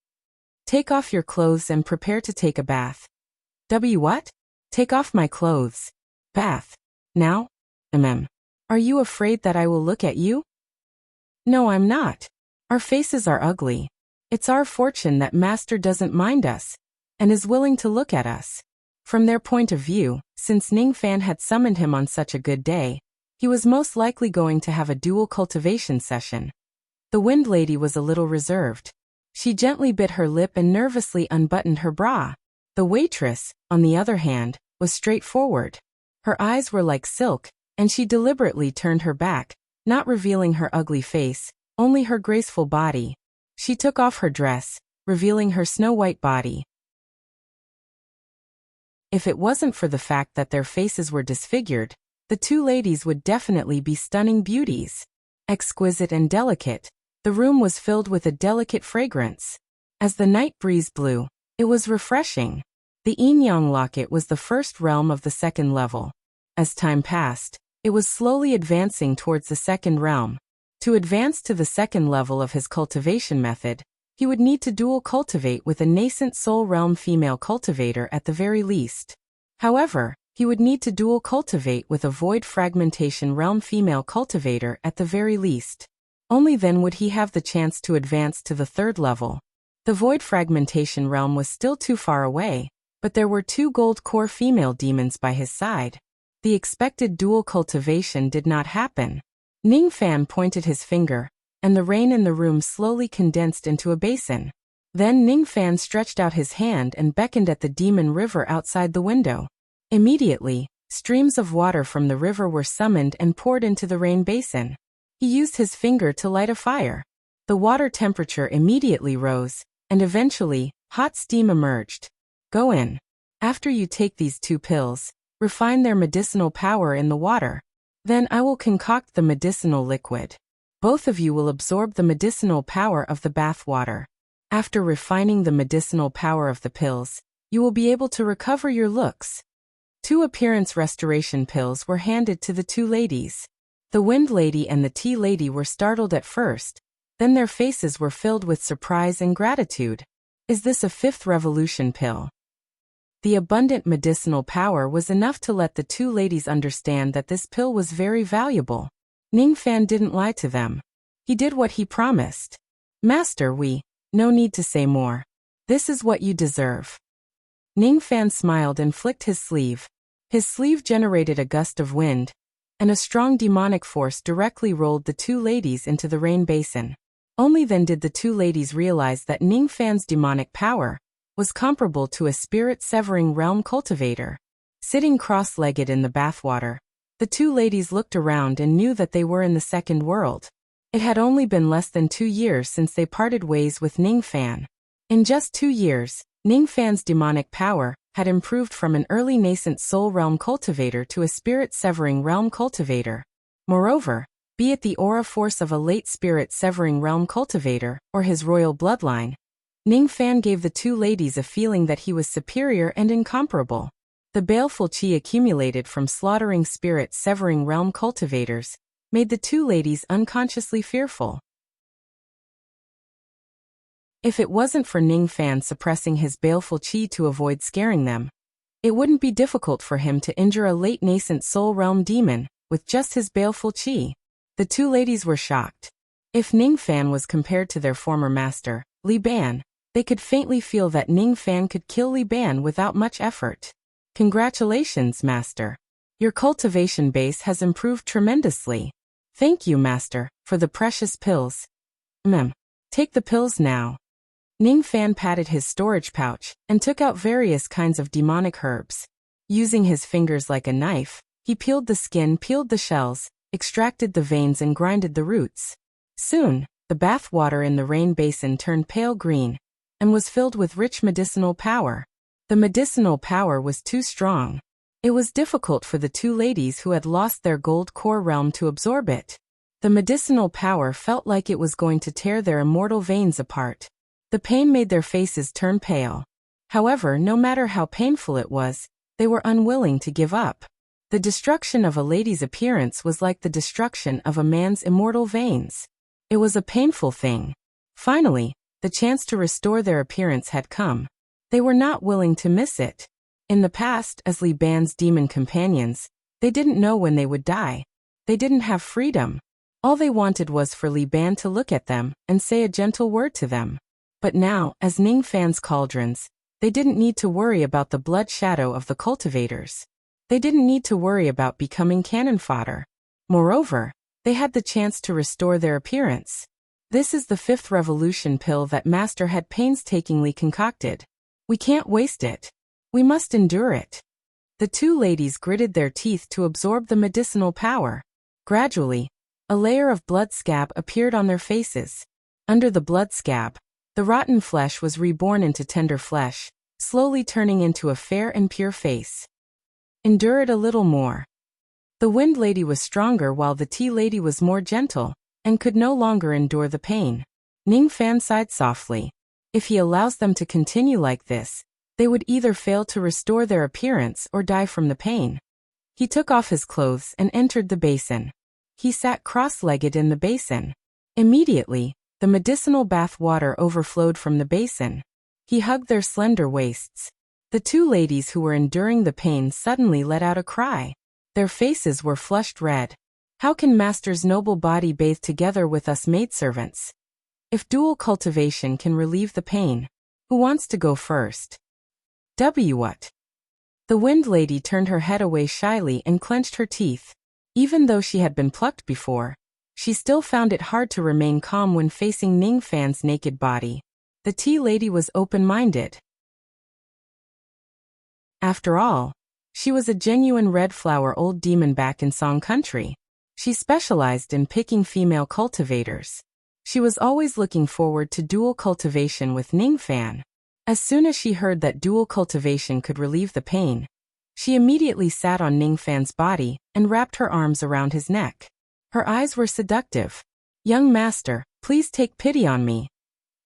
[SPEAKER 1] "Take off your clothes and prepare to take a bath." What? "Take off my clothes." "Bath? Now? Are you afraid that I will look at you?" "No, I'm not. Our faces are ugly. It's our fortune that Master doesn't mind us, and is willing to look at us." From their point of view, since Ning Fan had summoned him on such a good day, he was most likely going to have a dual cultivation session. The Wind Lady was a little reserved. She gently bit her lip and nervously unbuttoned her bra. The waitress, on the other hand, was straightforward. Her eyes were like silk, and she deliberately turned her back, not revealing her ugly face, only her graceful body. She took off her dress, revealing her snow-white body. If it wasn't for the fact that their faces were disfigured, the 2 ladies would definitely be stunning beauties. Exquisite and delicate, the room was filled with a delicate fragrance. As the night breeze blew, it was refreshing. The yin-yang locket was the first realm of the 2nd level. As time passed, it was slowly advancing towards the 2nd realm. To advance to the 2nd level of his cultivation method, he would need to dual cultivate with a nascent soul realm female cultivator at the very least. However, he would need to dual cultivate with a void fragmentation realm female cultivator at the very least. Only then would he have the chance to advance to the 3rd level. The void fragmentation realm was still too far away, but there were 2 gold core female demons by his side. The expected dual cultivation did not happen. Ning Fan pointed his finger, and the rain in the room slowly condensed into a basin. Then Ning Fan stretched out his hand and beckoned at the demon river outside the window. Immediately, streams of water from the river were summoned and poured into the rain basin. He used his finger to light a fire. The water temperature immediately rose, and eventually, hot steam emerged. "Go in. After you take these 2 pills, refine their medicinal power in the water. Then I will concoct the medicinal liquid. Both of you will absorb the medicinal power of the bath water. After refining the medicinal power of the pills, you will be able to recover your looks." 2 appearance restoration pills were handed to the 2 ladies. The Wind Lady and the Tea Lady were startled at first, then their faces were filled with surprise and gratitude. "Is this a 5th revolution pill?" The abundant medicinal power was enough to let the 2 ladies understand that this pill was very valuable. Ning Fan didn't lie to them. He did what he promised. "Master, no need to say more. This is what you deserve." Ning Fan smiled and flicked his sleeve. His sleeve generated a gust of wind, and a strong demonic force directly rolled the 2 ladies into the rain basin. Only then did the 2 ladies realize that Ning Fan's demonic power was comparable to a spirit-severing realm cultivator. Sitting cross-legged in the bathwater, the 2 ladies looked around and knew that they were in the 2nd world. It had only been less than 2 years since they parted ways with Ning Fan. In just 2 years, Ning Fan's demonic power had improved from an early nascent soul realm cultivator to a spirit-severing realm cultivator. Moreover, be it the aura force of a late spirit-severing realm cultivator or his royal bloodline, Ning Fan gave the 2 ladies a feeling that he was superior and incomparable. The baleful qi accumulated from slaughtering spirit-severing realm cultivators made the 2 ladies unconsciously fearful. If it wasn't for Ning Fan suppressing his baleful qi to avoid scaring them, it wouldn't be difficult for him to injure a late nascent soul realm demon with just his baleful qi. The 2 ladies were shocked. If Ning Fan was compared to their former master, Li Ban, They could faintly feel that Ning Fan could kill Li Ban without much effort. Congratulations, Master. Your cultivation base has improved tremendously. Thank you, Master, for the precious pills. Take the pills now. Ning Fan patted his storage pouch and took out various kinds of demonic herbs. Using his fingers like a knife, he peeled the skin, peeled the shells, extracted the veins and grinded the roots. Soon, the bath water in the rain basin turned pale green and was filled with rich medicinal power. The medicinal power was too strong. It was difficult for the two ladies who had lost their gold core realm to absorb it. The medicinal power felt like it was going to tear their immortal veins apart. The pain made their faces turn pale. However, no matter how painful it was, they were unwilling to give up. The destruction of a lady's appearance was like the destruction of a man's immortal veins. It was a painful thing. Finally, the chance to restore their appearance had come. They were not willing to miss it. In the past, as Li Ban's demon companions, they didn't know when they would die. They didn't have freedom. All they wanted was for Li Ban to look at them and say a gentle word to them. But now, as Ning Fan's cauldrons, they didn't need to worry about the blood shadow of the cultivators. They didn't need to worry about becoming cannon fodder. Moreover, they had the chance to restore their appearance. This is the 5th revolution pill that Master had painstakingly concocted. We can't waste it. We must endure it. The two ladies gritted their teeth to absorb the medicinal power. Gradually, a layer of blood scab appeared on their faces. Under the blood scab, the rotten flesh was reborn into tender flesh, slowly turning into a fair and pure face. Endure it a little more. The Wind Lady was stronger while the Tea Lady was more gentle, and could no longer endure the pain. Ning Fan sighed softly. If he allows them to continue like this, they would either fail to restore their appearance or die from the pain. He took off his clothes and entered the basin. He sat cross-legged in the basin. Immediately, the medicinal bath water overflowed from the basin. He hugged their slender waists. The two ladies who were enduring the pain suddenly let out a cry. Their faces were flushed red. How can Master's noble body bathe together with us maidservants? If dual cultivation can relieve the pain, who wants to go first? What? The Wind Lady turned her head away shyly and clenched her teeth. Even though she had been plucked before, she still found it hard to remain calm when facing Ning Fan's naked body. The Tea Lady was open-minded. After all, she was a genuine red flower old demon back in Song Country. She specialized in picking female cultivators. She was always looking forward to dual cultivation with Ning Fan. As soon as she heard that dual cultivation could relieve the pain, she immediately sat on Ning Fan's body and wrapped her arms around his neck. Her eyes were seductive. "Young Master, please take pity on me."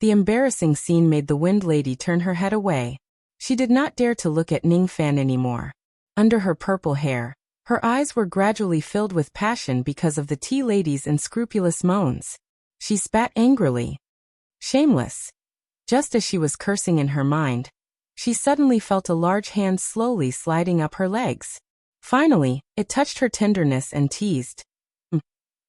[SPEAKER 1] The embarrassing scene made the Wind Lady turn her head away. She did not dare to look at Ning Fan anymore. Under her purple hair, her eyes were gradually filled with passion because of the Tea Lady's unscrupulous moans. She spat angrily. Shameless. Just as she was cursing in her mind, she suddenly felt a large hand slowly sliding up her legs. Finally, it touched her tenderness and teased.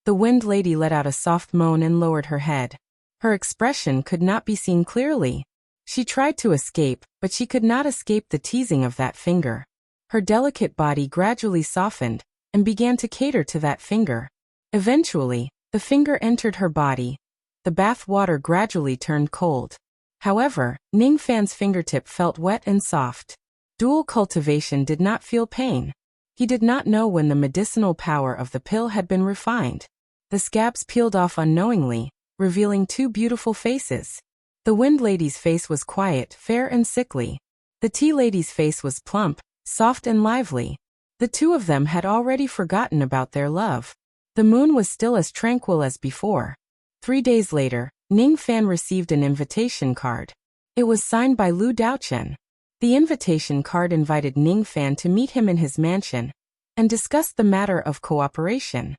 [SPEAKER 1] The Wind Lady let out a soft moan and lowered her head. Her expression could not be seen clearly. She tried to escape, but she could not escape the teasing of that finger. Her delicate body gradually softened and began to cater to that finger. Eventually, the finger entered her body. The bath water gradually turned cold. However, Ning Fan's fingertip felt wet and soft. Dual cultivation did not feel pain. He did not know when the medicinal power of the pill had been refined. The scabs peeled off unknowingly, revealing two beautiful faces. The Wind Lady's face was quiet, fair and sickly. The Tea Lady's face was plump, soft and lively. The two of them had already forgotten about their love. The moon was still as tranquil as before. 3 days later, Ning Fan received an invitation card. It was signed by Lu Daochen. The invitation card invited Ning Fan to meet him in his mansion and discuss the matter of cooperation.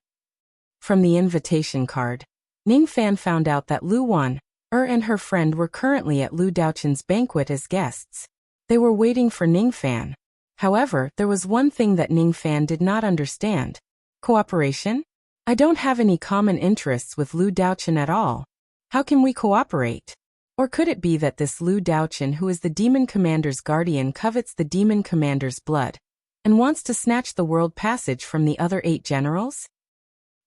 [SPEAKER 1] From the invitation card, Ning Fan found out that Lu Wan, and her friend were currently at Lu Daochen's banquet as guests. They were waiting for Ning Fan. However, there was one thing that Ning Fan did not understand. Cooperation? I don't have any common interests with Lu Daochen at all. How can we cooperate? Or could it be that this Lu Daochen, who is the demon commander's guardian, covets the demon commander's blood and wants to snatch the world passage from the other 8 generals?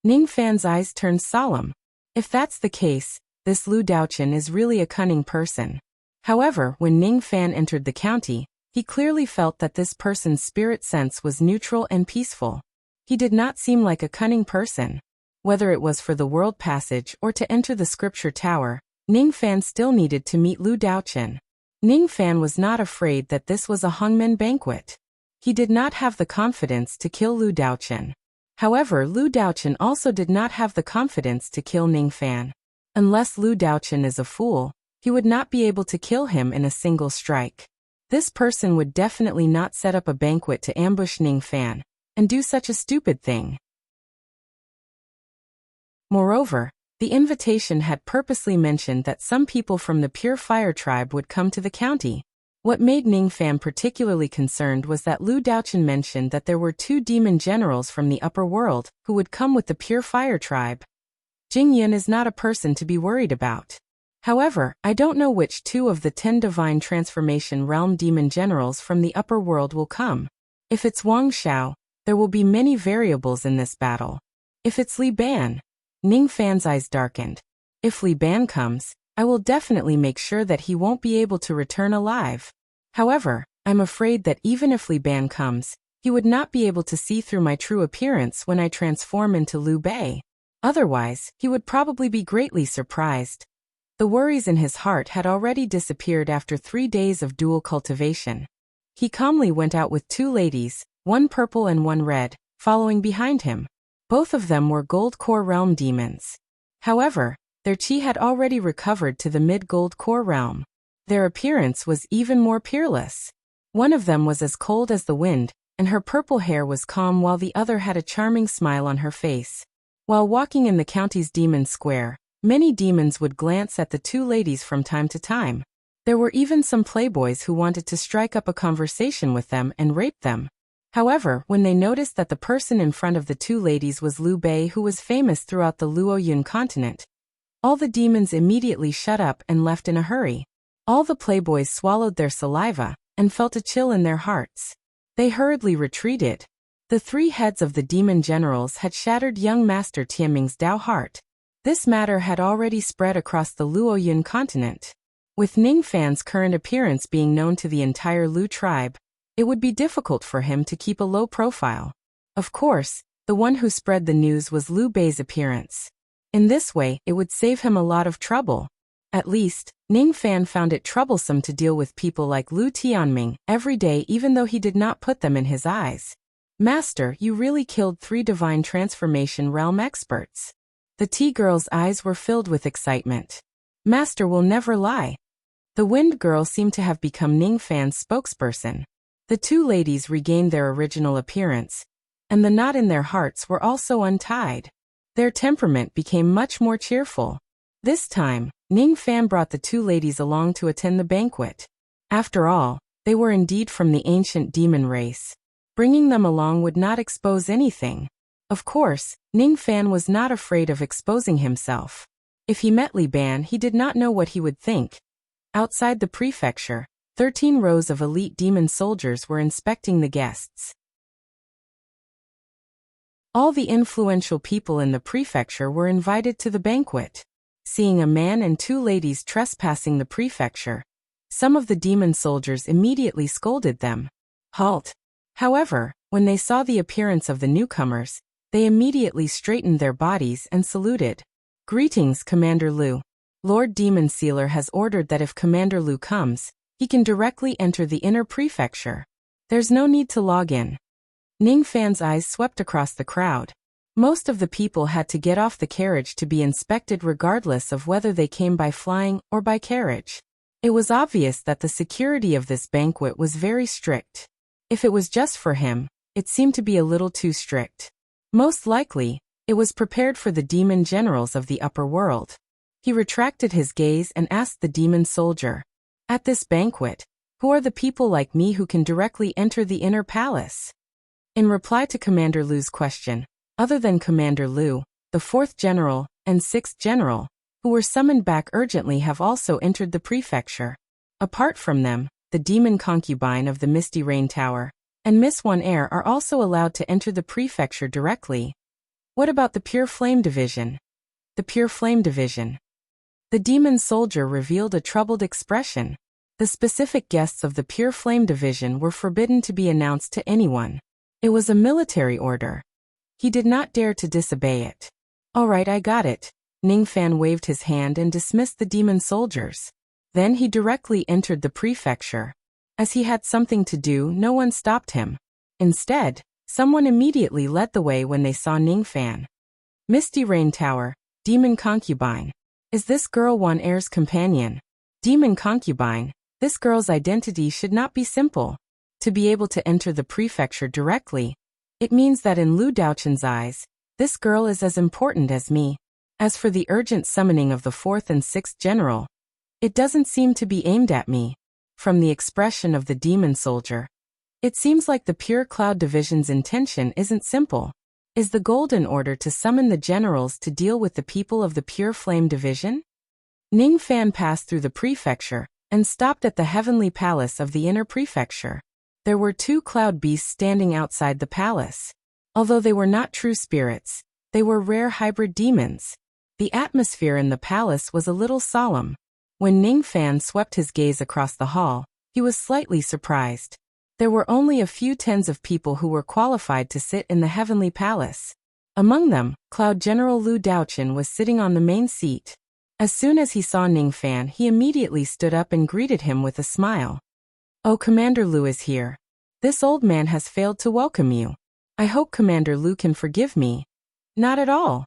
[SPEAKER 1] Ning Fan's eyes turned solemn. If that's the case, this Lu Daochen is really a cunning person. However, when Ning Fan entered the county, he clearly felt that this person's spirit sense was neutral and peaceful. He did not seem like a cunning person. Whether it was for the world passage or to enter the scripture tower, Ning Fan still needed to meet Lu Daochen. Ning Fan was not afraid that this was a hangmen banquet. He did not have the confidence to kill Lu Daochen. However, Lu Daochen also did not have the confidence to kill Ning Fan. Unless Lu Daochen is a fool, he would not be able to kill him in a single strike. This person would definitely not set up a banquet to ambush Ning Fan and do such a stupid thing. Moreover, the invitation had purposely mentioned that some people from the Pure Fire tribe would come to the county. What made Ning Fan particularly concerned was that Lu Daochen mentioned that there were 2 demon generals from the upper world who would come with the Pure Fire tribe. Jing Yun is not a person to be worried about. However, I don't know which 2 of the 10 divine transformation realm demon generals from the upper world will come. If it's Wang Xiao, there will be many variables in this battle. If it's Li Ban, Ning Fan's eyes darkened. If Li Ban comes, I will definitely make sure that he won't be able to return alive. However, I'm afraid that even if Li Ban comes, he would not be able to see through my true appearance when I transform into Liu Bei. Otherwise, he would probably be greatly surprised. The worries in his heart had already disappeared after 3 days of dual cultivation. He calmly went out with 2 ladies, one purple and one red, following behind him. Both of them were gold core realm demons. However, their chi had already recovered to the mid-gold core realm. Their appearance was even more peerless. One of them was as cold as the wind, and her purple hair was calm while the other had a charming smile on her face. While walking in the county's demon square, many demons would glance at the 2 ladies from time to time. There were even some playboys who wanted to strike up a conversation with them and rape them. However, when they noticed that the person in front of the 2 ladies was Liu Bei, who was famous throughout the Luoyun continent, all the demons immediately shut up and left in a hurry. All the playboys swallowed their saliva and felt a chill in their hearts. They hurriedly retreated. The 3 heads of the demon generals had shattered young Master Tianming's Dao heart. This matter had already spread across the Luoyun continent. With Ning Fan's current appearance being known to the entire Lu tribe, it would be difficult for him to keep a low profile. Of course, the one who spread the news was Liu Bei's appearance. In this way, it would save him a lot of trouble. At least, Ning Fan found it troublesome to deal with people like Lu Tianming every day, even though he did not put them in his eyes. Master, you really killed 3 divine transformation realm experts. The T-girl's eyes were filled with excitement. Master will never lie. The Wind Girl seemed to have become Ning Fan's spokesperson. The 2 ladies regained their original appearance, and the knot in their hearts were also untied. Their temperament became much more cheerful. This time, Ning Fan brought the 2 ladies along to attend the banquet. After all, they were indeed from the ancient demon race. Bringing them along would not expose anything. Of course, Ning Fan was not afraid of exposing himself. If he met Li Ban, he did not know what he would think. Outside the prefecture, 13 rows of elite demon soldiers were inspecting the guests. All the influential people in the prefecture were invited to the banquet. Seeing a man and 2 ladies trespassing the prefecture, some of the demon soldiers immediately scolded them. Halt! However, when they saw the appearance of the newcomers, they immediately straightened their bodies and saluted. Greetings, Commander Liu. Lord Demon Sealer has ordered that if Commander Liu comes, he can directly enter the inner prefecture. There's no need to log in. Ning Fan's eyes swept across the crowd. Most of the people had to get off the carriage to be inspected regardless of whether they came by flying or by carriage. It was obvious that the security of this banquet was very strict. If it was just for him, it seemed to be a little too strict. Most likely, it was prepared for the demon generals of the upper world. He retracted his gaze and asked the demon soldier, "At this banquet, who are the people like me who can directly enter the inner palace?" In reply to Commander Liu's question, other than Commander Liu, the 4th general, and 6th general, who were summoned back urgently have also entered the prefecture. Apart from them, the demon concubine of the Misty Rain Tower and Miss One Air are also allowed to enter the prefecture directly. What about the Pure Flame Division? The Pure Flame Division. The demon soldier revealed a troubled expression. The specific guests of the Pure Flame Division were forbidden to be announced to anyone. It was a military order. He did not dare to disobey it. All right, I got it. Ning Fan waved his hand and dismissed the demon soldiers. Then he directly entered the prefecture. As he had something to do, no one stopped him. Instead, someone immediately led the way when they saw Ning Fan. Misty Rain Tower, demon concubine. Is this girl One Air's companion? Demon concubine, this girl's identity should not be simple. To be able to enter the prefecture directly, it means that in Lu Daochun's eyes, this girl is as important as me. As for the urgent summoning of the 4th and 6th general, it doesn't seem to be aimed at me. From the expression of the demon soldier, it seems like the Pure Cloud Division's intention isn't simple. Is the Golden Order to summon the generals to deal with the people of the Pure Flame Division? Ning Fan passed through the prefecture and stopped at the Heavenly Palace of the Inner Prefecture. There were 2 cloud beasts standing outside the palace. Although they were not true spirits, they were rare hybrid demons. The atmosphere in the palace was a little solemn. When Ning Fan swept his gaze across the hall, he was slightly surprised. There were only a few tens of people who were qualified to sit in the Heavenly Palace. Among them, Cloud General Lu Daochun was sitting on the main seat. As soon as he saw Ning Fan, he immediately stood up and greeted him with a smile. Oh, Commander Lu is here. This old man has failed to welcome you. I hope Commander Lu can forgive me. Not at all.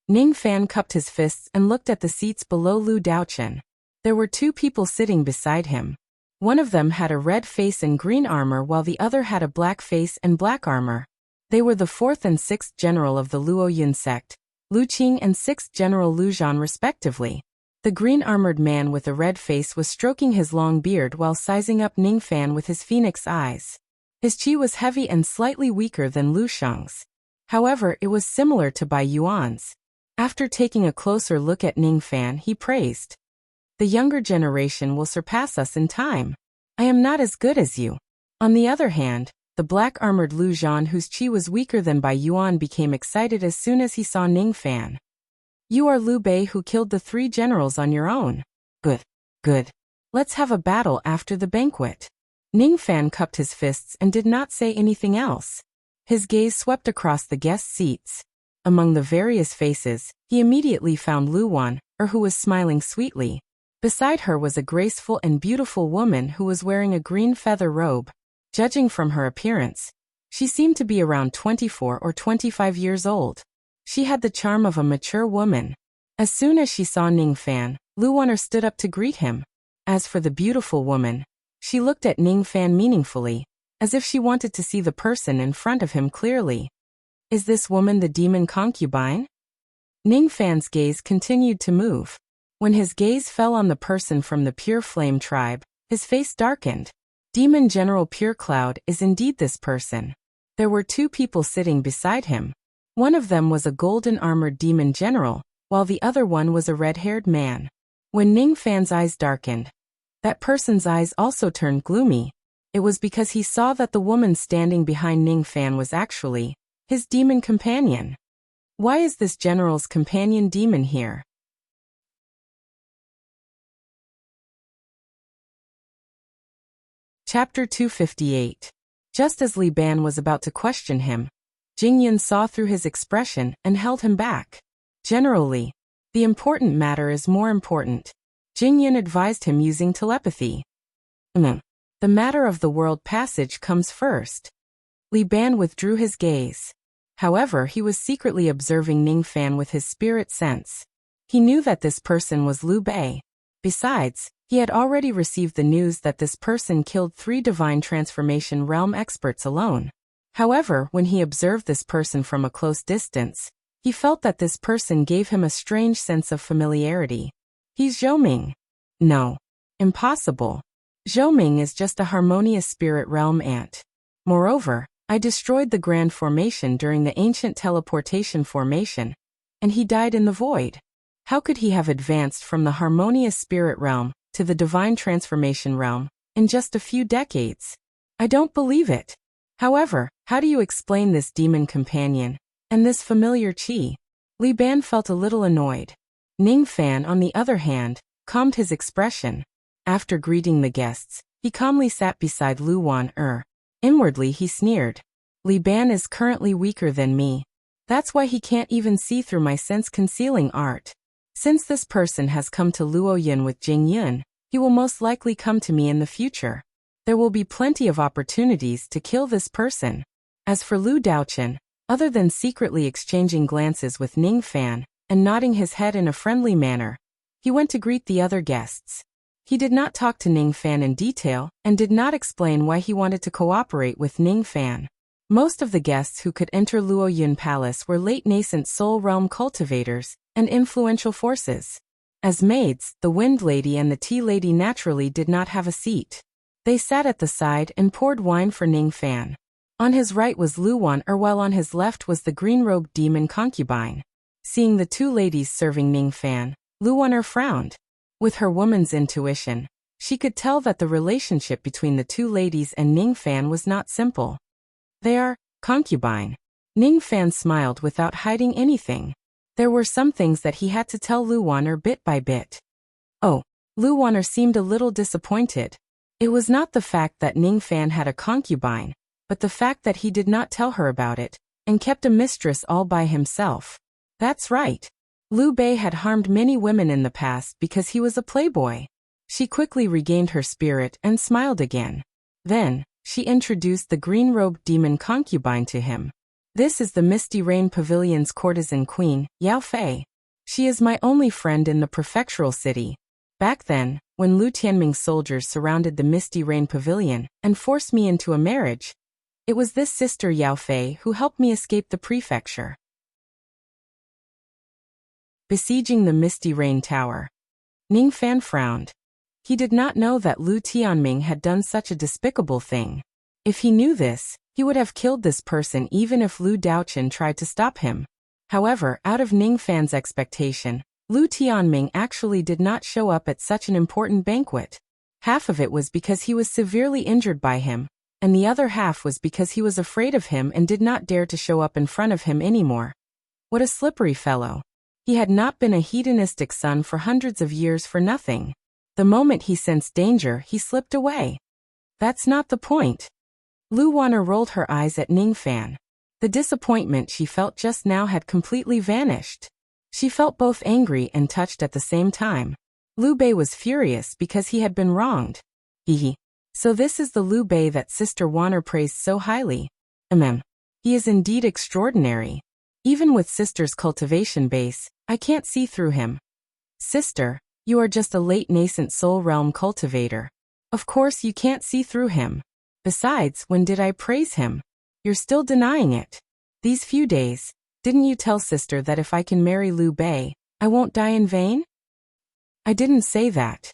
[SPEAKER 1] Ning Fan cupped his fists and looked at the seats below Lu Daochun. There were 2 people sitting beside him. One of them had a red face and green armor while the other had a black face and black armor. They were the 4th and 6th general of the Luo Yun sect, Lu Qing and 6th general Lu Zhan respectively. The green-armored man with a red face was stroking his long beard while sizing up Ning Fan with his phoenix eyes. His qi was heavy and slightly weaker than Lu Sheng's. However, it was similar to Bai Yuan's. After taking a closer look at Ning Fan, he praised. The younger generation will surpass us in time. I am not as good as you. On the other hand, the black-armored Lu Zhan, whose qi was weaker than Bai Yuan, became excited as soon as he saw Ning Fan. You are Liu Bei who killed the 3 generals on your own. Good. Good. Let's have a battle after the banquet. Ning Fan cupped his fists and did not say anything else. His gaze swept across the guest seats. Among the various faces, he immediately found Lu Wan, who was smiling sweetly. Beside her was a graceful and beautiful woman who was wearing a green feather robe. Judging from her appearance, she seemed to be around 24 or 25 years old. She had the charm of a mature woman. As soon as she saw Ning Fan, Lu Wan stood up to greet him. As for the beautiful woman, she looked at Ning Fan meaningfully, as if she wanted to see the person in front of him clearly. Is this woman the demon concubine? Ning Fan's gaze continued to move. When his gaze fell on the person from the Pure Flame tribe, his face darkened. Demon General Pure Cloud is indeed this person. There were 2 people sitting beside him. One of them was a golden-armored demon general, while the other one was a red-haired man. When Ning Fan's eyes darkened, that person's eyes also turned gloomy. It was because he saw that the woman standing behind Ning Fan was actually his demon companion. Why is this general's companion demon here? Chapter 258. Just as Li Ban was about to question him, Jing Yun saw through his expression and held him back. Generally, the important matter is more important. Jing Yun advised him using telepathy. The matter of the world passage comes first. Li Ban withdrew his gaze. However, he was secretly observing Ning Fan with his spirit sense. He knew that this person was Liu Bei. Besides, he had already received the news that this person killed 3 divine transformation realm experts alone. However, when he observed this person from a close distance, he felt that this person gave him a strange sense of familiarity. He's Zhou Ming. No. Impossible. Zhou Ming is just a harmonious spirit realm ant. Moreover, I destroyed the Grand Formation during the ancient teleportation formation. and he died in the void. How could he have advanced from the harmonious spirit realm to the divine transformation realm in just a few decades? I don't believe it. However, how do you explain this demon companion and this familiar qi? Li Ban felt a little annoyed. Ning Fan, on the other hand, calmed his expression. After greeting the guests, he calmly sat beside Lu Wan. Inwardly he sneered. Li Ban is currently weaker than me. That's why he can't even see through my sense-concealing art. Since this person has come to Luoyun with Jing Yun, he will most likely come to me in the future. There will be plenty of opportunities to kill this person. As for Lu Daochen, other than secretly exchanging glances with Ning Fan and nodding his head in a friendly manner, he went to greet the other guests. He did not talk to Ning Fan in detail and did not explain why he wanted to cooperate with Ning Fan. Most of the guests who could enter Luoyun Palace were late nascent soul realm cultivators and influential forces. As maids, the Wind Lady and the Tea Lady naturally did not have a seat. They sat at the side and poured wine for Ning Fan. On his right was Lu Wan, while on his left was the green-robed demon concubine. Seeing the two ladies serving Ning Fan, Lu Wan frowned. With her woman's intuition, she could tell that the relationship between the two ladies and Ning Fan was not simple. They are concubine. Ning Fan smiled without hiding anything. There were some things that he had to tell Lu Wan bit by bit. Oh, Lu Wan seemed a little disappointed. It was not the fact that Ning Fan had a concubine, but the fact that he did not tell her about it, and kept a mistress all by himself. That's right. Liu Bei had harmed many women in the past because he was a playboy. She quickly regained her spirit and smiled again. Then, she introduced the green-robed demon concubine to him. This is the Misty Rain Pavilion's courtesan queen, Yao Fei. She is my only friend in the prefectural city. Back then, when Lu Tianming's soldiers surrounded the Misty Rain Pavilion and forced me into a marriage, it was this sister Yao Fei who helped me escape the prefecture. Besieging the Misty Rain Tower. Ning Fan frowned. He did not know that Lu Tianming had done such a despicable thing. If he knew this, he would have killed this person even if Lu Daochen tried to stop him. However, out of Ning Fan's expectation, Lu Tianming actually did not show up at such an important banquet. Half of it was because he was severely injured by him, and the other half was because he was afraid of him and did not dare to show up in front of him anymore. What a slippery fellow. He had not been a hedonistic son for hundreds of years for nothing. The moment he sensed danger, he slipped away. That's not the point. Lu Wanner rolled her eyes at Ning Fan. The disappointment she felt just now had completely vanished. She felt both angry and touched at the same time. Liu Bei was furious because he had been wronged. So this is the Liu Bei that Sister Wanner praised so highly. He is indeed extraordinary. Even with Sister's cultivation base, I can't see through him. Sister, you are just a late nascent soul realm cultivator. Of course you can't see through him. Besides, when did I praise him? You're still denying it. These few days, didn't you tell Sister that if I can marry Liu Bei, I won't die in vain? I didn't say that.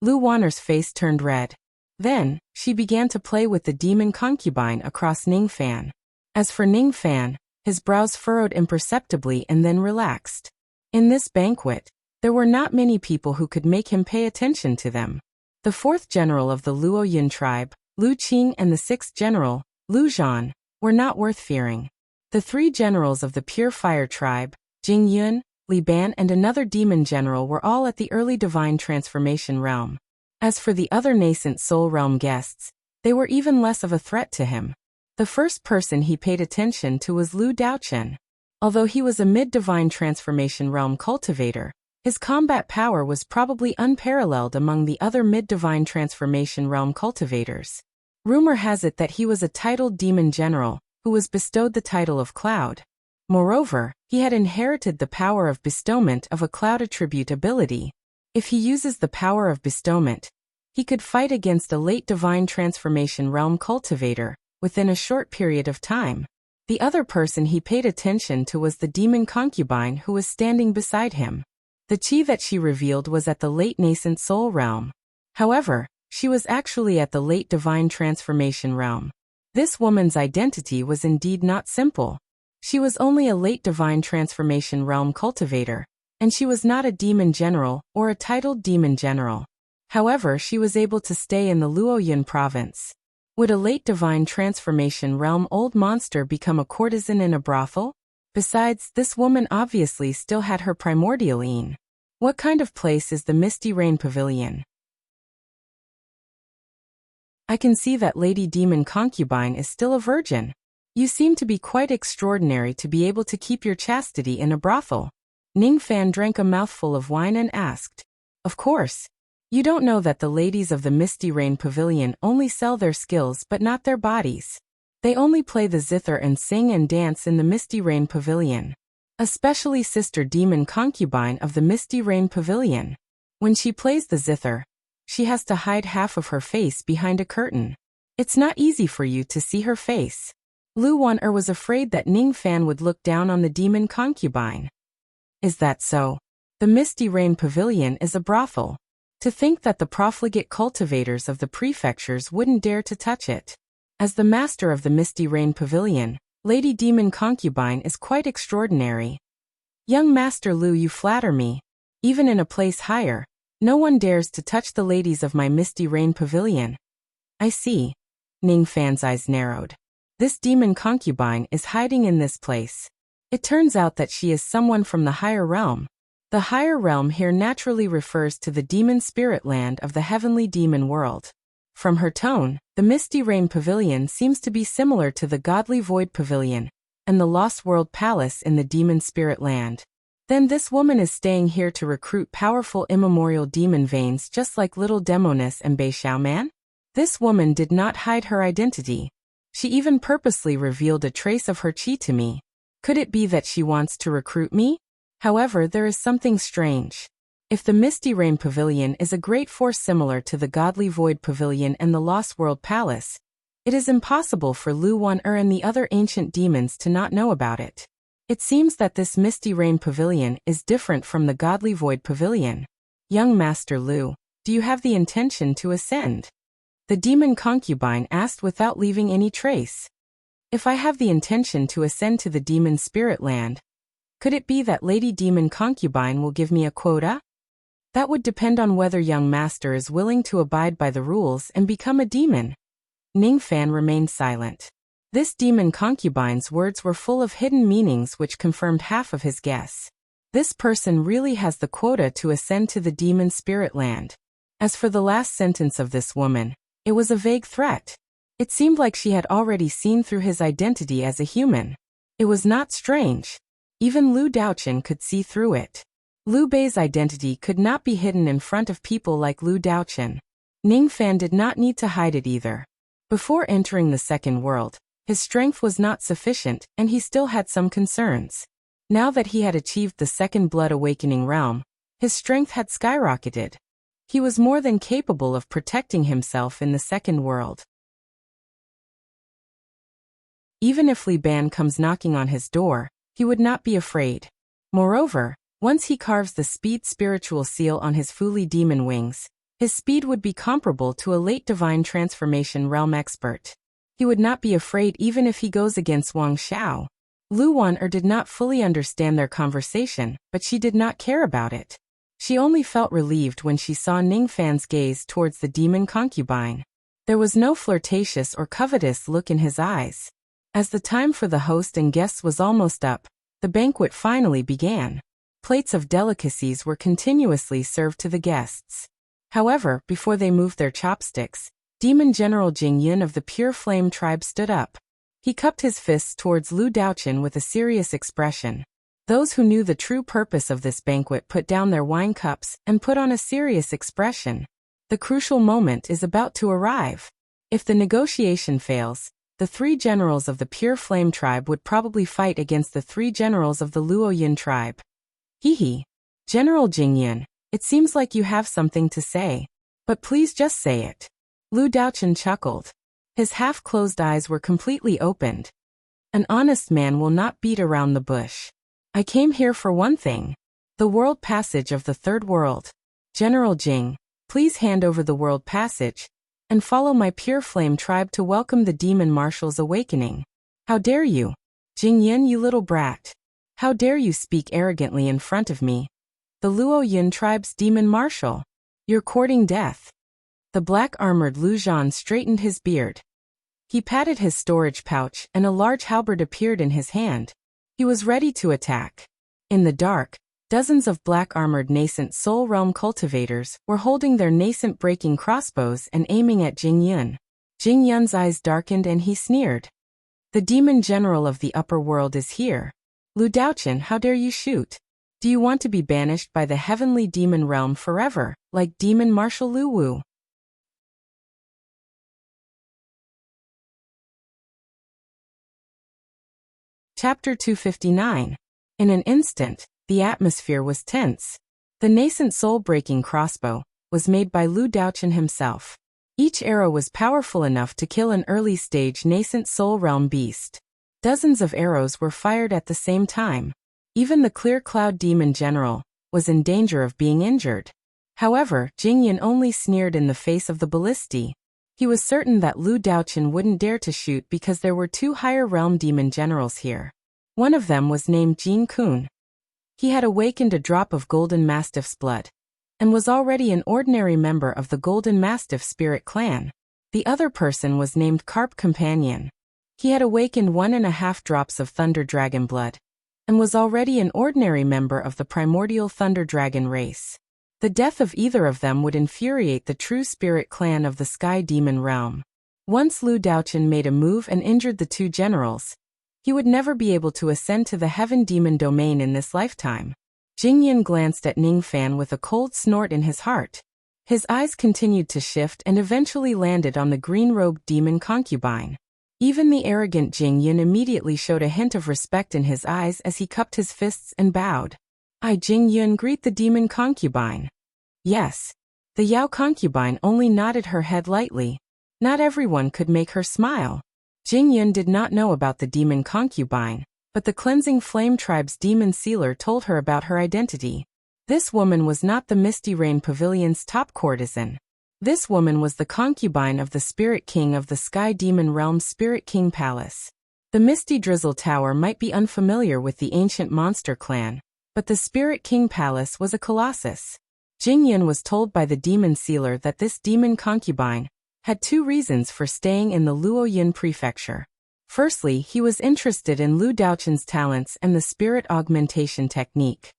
[SPEAKER 1] Lu Wanner's face turned red. Then, she began to play with the demon concubine across Ning Fan. As for Ning Fan, his brows furrowed imperceptibly and then relaxed. In this banquet, there were not many people who could make him pay attention to them. The fourth general of the Luoyun tribe, Lu Qing, and the sixth general, Lu Zhan, were not worth fearing. The three generals of the Pure Fire tribe, Jing Yun, Li Ban, and another demon general were all at the early divine transformation realm. As for the other nascent soul realm guests, they were even less of a threat to him. The first person he paid attention to was Lu Daochen. Although he was a mid-divine transformation realm cultivator, his combat power was probably unparalleled among the other mid-divine transformation realm cultivators. Rumor has it that he was a titled demon general, who was bestowed the title of Cloud. Moreover, he had inherited the power of bestowment of a cloud attribute ability. If he uses the power of bestowment, he could fight against a late divine transformation realm cultivator within a short period of time. The other person he paid attention to was the demon concubine who was standing beside him. The chi that she revealed was at the late nascent soul realm. However, she was actually at the late divine transformation realm. This woman's identity was indeed not simple. She was only a late divine transformation realm cultivator, and she was not a demon general or a titled demon general. However, she was able to stay in the Luoyun province. Would a late divine transformation realm old monster become a courtesan in a brothel? Besides, this woman obviously still had her primordial Een. What kind of place is the Misty Rain Pavilion? I can see that Lady Demon Concubine is still a virgin. You seem to be quite extraordinary to be able to keep your chastity in a brothel. Ning Fan drank a mouthful of wine and asked, "Of course. You don't know that the ladies of the Misty Rain Pavilion only sell their skills but not their bodies. They only play the zither and sing and dance in the Misty Rain Pavilion. Especially Sister Demon Concubine of the Misty Rain Pavilion. When she plays the zither, she has to hide half of her face behind a curtain. It's not easy for you to see her face." Lu Wan'er was afraid that Ning Fan would look down on the Demon Concubine. Is that so? The Misty Rain Pavilion is a brothel. To think that the profligate cultivators of the prefectures wouldn't dare to touch it. As the master of the Misty Rain Pavilion, Lady Demon Concubine is quite extraordinary. Young Master Lu, you flatter me. Even in a place higher, no one dares to touch the ladies of my Misty Rain Pavilion. I see. Ning Fan's eyes narrowed. This demon concubine is hiding in this place. It turns out that she is someone from the higher realm. The higher realm here naturally refers to the demon spirit land of the heavenly demon world. From her tone, the Misty Rain Pavilion seems to be similar to the Godly Void Pavilion and the Lost World Palace in the demon spirit land. Then this woman is staying here to recruit powerful immemorial demon veins just like Little Demoness and Bei Xiaoman? This woman did not hide her identity. She even purposely revealed a trace of her chi to me. Could it be that she wants to recruit me? However, there is something strange. If the Misty Rain Pavilion is a great force similar to the Godly Void Pavilion and the Lost World Palace, it is impossible for Lu Wan'er and the other ancient demons to not know about it. It seems that this Misty Rain Pavilion is different from the Godly Void Pavilion. Young Master Lu, do you have the intention to ascend? The demon concubine asked without leaving any trace. If I have the intention to ascend to the demon spirit land, could it be that Lady Demon Concubine will give me a quota? That would depend on whether young master is willing to abide by the rules and become a demon. Ning Fan remained silent. This demon concubine's words were full of hidden meanings which confirmed half of his guess. This person really has the quota to ascend to the demon spirit land. As for the last sentence of this woman, it was a vague threat. It seemed like she had already seen through his identity as a human. It was not strange. Even Lu Daochen could see through it. Liu Bei's identity could not be hidden in front of people like Lu Daochen. Ning Fan did not need to hide it either. Before entering the second world, his strength was not sufficient and he still had some concerns. Now that he had achieved the second blood awakening realm, his strength had skyrocketed. He was more than capable of protecting himself in the second world. Even if Li Ban comes knocking on his door, he would not be afraid. Moreover, once he carves the speed spiritual seal on his Fuli demon wings, his speed would be comparable to a late divine transformation realm expert. He would not be afraid even if he goes against Wang Xiao. Lu Wan'er did not fully understand their conversation, but she did not care about it. She only felt relieved when she saw Ning Fan's gaze towards the demon concubine. There was no flirtatious or covetous look in his eyes. As the time for the host and guests was almost up, the banquet finally began. Plates of delicacies were continuously served to the guests. However, before they moved their chopsticks, Demon General Jing Yun of the Pure Flame tribe stood up. He cupped his fists towards Lu Daochen with a serious expression. Those who knew the true purpose of this banquet put down their wine cups and put on a serious expression. The crucial moment is about to arrive. If the negotiation fails, the three generals of the Pure Flame tribe would probably fight against the three generals of the Luoyun tribe. Hee. General Jingyun, it seems like you have something to say. But please just say it. Lu Daochen chuckled. His half-closed eyes were completely opened. An honest man will not beat around the bush. I came here for one thing. The world passage of the third world. General Jing, please hand over the world passage, and follow my Pure Flame tribe to welcome the Demon Marshal's awakening. How dare you? Jing Yun, you little brat. How dare you speak arrogantly in front of me? The Luo Yun tribe's demon marshal. You're courting death. The black-armored Lu Zhan straightened his beard. He patted his storage pouch and a large halberd appeared in his hand. He was ready to attack. In the dark, dozens of black-armored nascent soul realm cultivators were holding their nascent breaking crossbows and aiming at Jing Yun. Jing Yun's eyes darkened and he sneered. The demon general of the upper world is here. Lu Daochen, how dare you shoot? Do you want to be banished by the heavenly demon realm forever, like demon marshal Lu Wu? Chapter 259. In an instant, the atmosphere was tense. The nascent soul-breaking crossbow was made by Lu Daochen himself. Each arrow was powerful enough to kill an early-stage nascent soul realm beast. Dozens of arrows were fired at the same time. Even the clear cloud demon general was in danger of being injured. However, Jing Yun only sneered in the face of the ballisti. He was certain that Lu Daochen wouldn't dare to shoot because there were two higher realm demon generals here. One of them was named Jin Kun. He had awakened a drop of Golden Mastiff's blood, and was already an ordinary member of the Golden Mastiff spirit clan. The other person was named Carp Companion. He had awakened 1.5 drops of Thunder Dragon blood, and was already an ordinary member of the primordial Thunder Dragon race. The death of either of them would infuriate the true spirit clan of the Sky Demon realm. Once Lu Daochen made a move and injured the two generals, he would never be able to ascend to the Heaven Demon domain in this lifetime. Jing Yun glanced at Ning Fan with a cold snort in his heart. His eyes continued to shift and eventually landed on the green-robed demon concubine. Even the arrogant Jing Yun immediately showed a hint of respect in his eyes as he cupped his fists and bowed. I, Jing Yun, greet the demon concubine. Yes. The Yao concubine only nodded her head lightly. Not everyone could make her smile. Jing Yun did not know about the demon concubine, but the Cleansing Flame Tribe's demon sealer told her about her identity. This woman was not the Misty Rain Pavilion's top courtesan. This woman was the concubine of the Spirit King of the Sky Demon Realm's Spirit King Palace. The Misty Drizzle Tower might be unfamiliar with the ancient monster clan, but the Spirit King Palace was a colossus. Jing Yun was told by the demon sealer that this demon concubine had two reasons for staying in the Luoyun prefecture. Firstly, he was interested in Lu Daochen's talents and the spirit augmentation technique.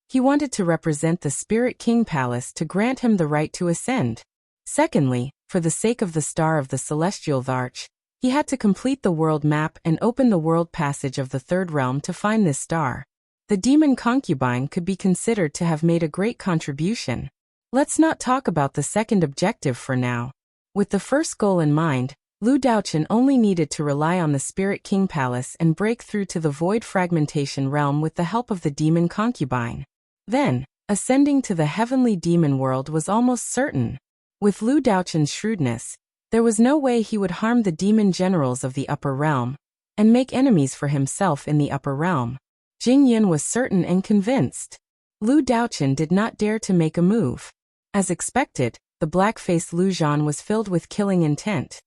[SPEAKER 1] He wanted to represent the Spirit King Palace to grant him the right to ascend. Secondly, for the sake of the Star of the Celestial Arch, he had to complete the world map and open the world passage of the Third Realm to find this star. The demon concubine could be considered to have made a great contribution. Let's not talk about the second objective for now. With the first goal in mind, Lu Daochen only needed to rely on the Spirit King Palace and break through to the Void Fragmentation Realm with the help of the demon concubine. Then, ascending to the heavenly demon world was almost certain. With Lu Daochen's shrewdness, there was no way he would harm the demon generals of the upper realm, and make enemies for himself in the upper realm. Jing Yun was certain and convinced. Lu Daochen did not dare to make a move. As expected, the black-faced Lu Zhan was filled with killing intent.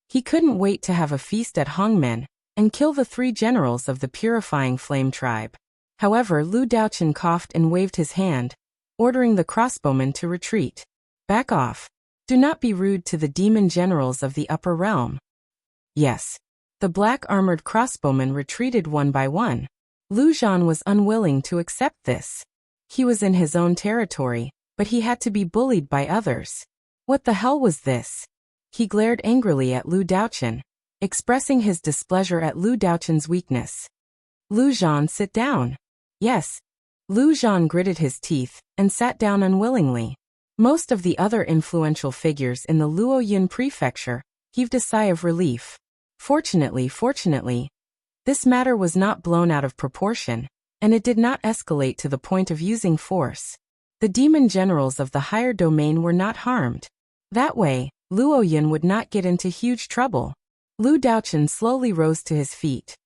[SPEAKER 1] He couldn't wait to have a feast at Hongmen and kill the 3 generals of the Purifying Flame Tribe. However, Lu Daochen coughed and waved his hand, ordering the crossbowmen to retreat. Back off. Do not be rude to the demon generals of the upper realm. Yes. The black-armored crossbowmen retreated one by one. Lu Zhan was unwilling to accept this. He was in his own territory, but he had to be bullied by others. What the hell was this? He glared angrily at Lu Daochen, expressing his displeasure at Lu Daochen's weakness. Lu Zhan, sit down. Yes. Lu Zhan gritted his teeth and sat down unwillingly. Most of the other influential figures in the Luoyun prefecture heaved a sigh of relief. Fortunately, this matter was not blown out of proportion, and it did not escalate to the point of using force. The demon generals of the higher domain were not harmed. That way, Luoyun would not get into huge trouble. Lu Daochen slowly rose to his feet.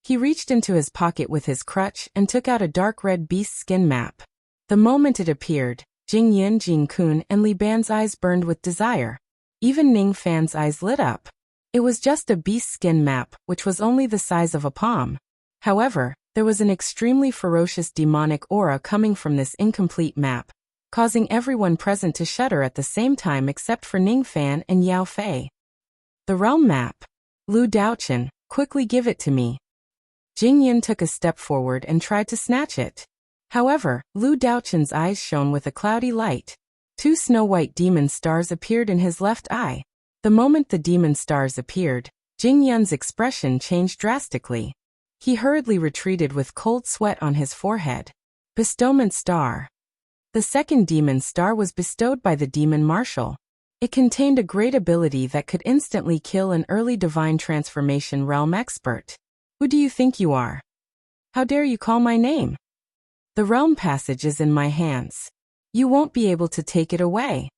[SPEAKER 1] He reached into his pocket with his crutch and took out a dark red beast skin map. The moment it appeared, Jing Yun, Jing Kun, and Li Ban's eyes burned with desire. Even Ning Fan's eyes lit up. It was just a beast skin map, which was only the size of a palm. However, there was an extremely ferocious demonic aura coming from this incomplete map, causing everyone present to shudder at the same time except for Ningfan and Yao Fei. The realm map. Lu Daochen, quickly give it to me. Jingyan took a step forward and tried to snatch it. However, Lu Daochen's eyes shone with a cloudy light. 2 snow-white demon stars appeared in his left eye. The moment the demon stars appeared, Jingyan's expression changed drastically. He hurriedly retreated with cold sweat on his forehead. Bestowment Star. The second demon star was bestowed by the demon marshal. It contained a great ability that could instantly kill an early divine transformation realm expert. Who do you think you are? How dare you call my name? The realm passage is in my hands. You won't be able to take it away.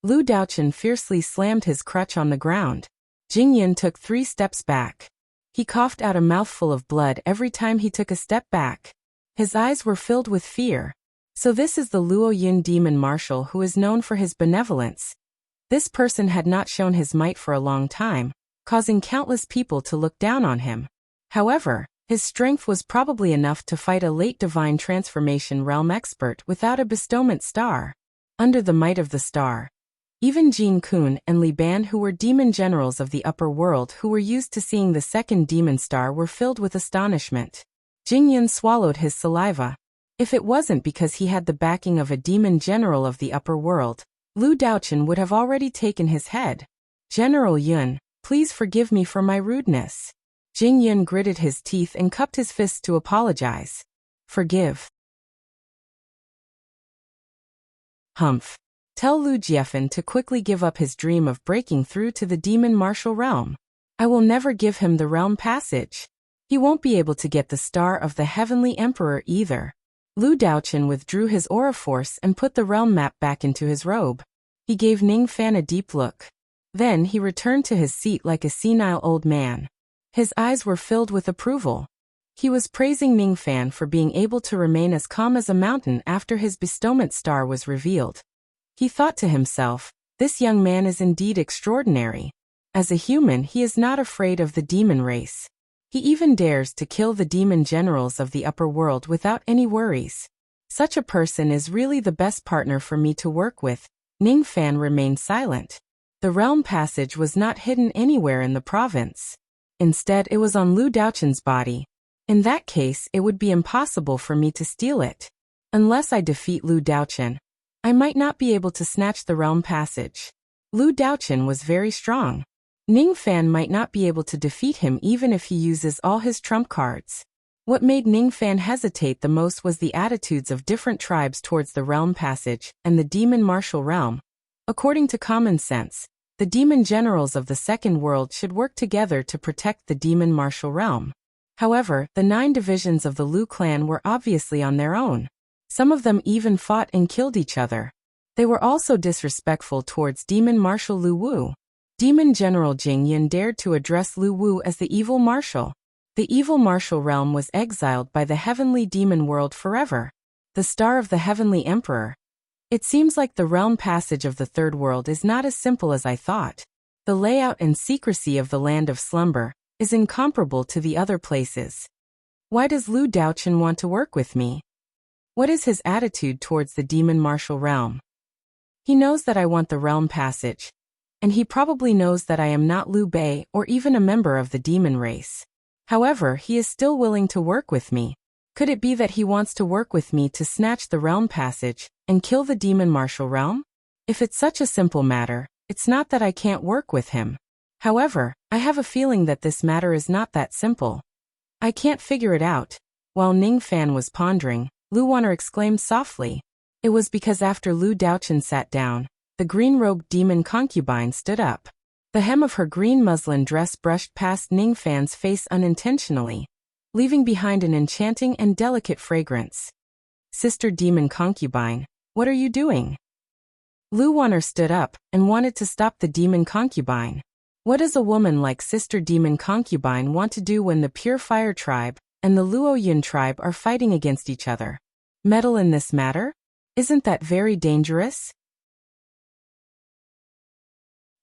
[SPEAKER 1] Lu Daochen fiercely slammed his crutch on the ground. Jingyan took 3 steps back. He coughed out a mouthful of blood every time he took a step back. His eyes were filled with fear. So this is the Luoyun demon marshal who is known for his benevolence. This person had not shown his might for a long time, causing countless people to look down on him. However, his strength was probably enough to fight a late divine transformation realm expert without a bestowment star. Under the might of the star, even Jin Kun and Li Ban, who were demon generals of the upper world who were used to seeing the second demon star, were filled with astonishment. Jingyan swallowed his saliva. If it wasn't because he had the backing of a demon general of the upper world, Lu Daochen would have already taken his head. General Yun, please forgive me for my rudeness. Jingyan gritted his teeth and cupped his fists to apologize. Forgive. Humph. Tell Lu Jiefan to quickly give up his dream of breaking through to the demon martial realm. I will never give him the realm passage. He won't be able to get the star of the heavenly emperor either. Lu Daochen withdrew his aura force and put the realm map back into his robe. He gave Ningfan a deep look. Then he returned to his seat like a senile old man. His eyes were filled with approval. He was praising Ningfan for being able to remain as calm as a mountain after his bestowment star was revealed. He thought to himself, this young man is indeed extraordinary. As a human, he is not afraid of the demon race. He even dares to kill the demon generals of the upper world without any worries. Such a person is really the best partner for me to work with. Ningfan remained silent. The realm passage was not hidden anywhere in the province. Instead, it was on Lu Daochen's body. In that case, it would be impossible for me to steal it. Unless I defeat Lu Daochen, I might not be able to snatch the realm passage. Lu Daochen was very strong. Ningfan might not be able to defeat him even if he uses all his trump cards. What made Ningfan hesitate the most was the attitudes of different tribes towards the realm passage and the demon martial realm. According to common sense, the demon generals of the second world should work together to protect the demon martial realm. However, the 9 divisions of the Lu clan were obviously on their own. Some of them even fought and killed each other. They were also disrespectful towards demon marshal Lu Wu. Demon General Jing Yin dared to address Lu Wu as the evil marshal. The evil martial realm was exiled by the heavenly demon world forever. The star of the heavenly emperor. It seems like the realm passage of the third world is not as simple as I thought. The layout and secrecy of the land of slumber is incomparable to the other places. Why does Lu Daochen want to work with me? What is his attitude towards the demon martial realm? He knows that I want the realm passage, and he probably knows that I am not Liu Bei or even a member of the demon race. However, he is still willing to work with me. Could it be that he wants to work with me to snatch the realm passage and kill the demon martial realm? If it's such a simple matter, it's not that I can't work with him. However, I have a feeling that this matter is not that simple. I can't figure it out. While Ningfan was pondering, Lu Wanner exclaimed softly. It was because after Lu Daochen sat down, the green-robed demon concubine stood up. The hem of her green muslin dress brushed past Ningfan's face unintentionally, leaving behind an enchanting and delicate fragrance. Sister demon concubine, what are you doing? Lu Wanner stood up and wanted to stop the demon concubine. What does a woman like Sister demon concubine want to do when the Pure Fire tribe and the Luoyun tribe are fighting against each other? Meddle in this matter? Isn't that very dangerous?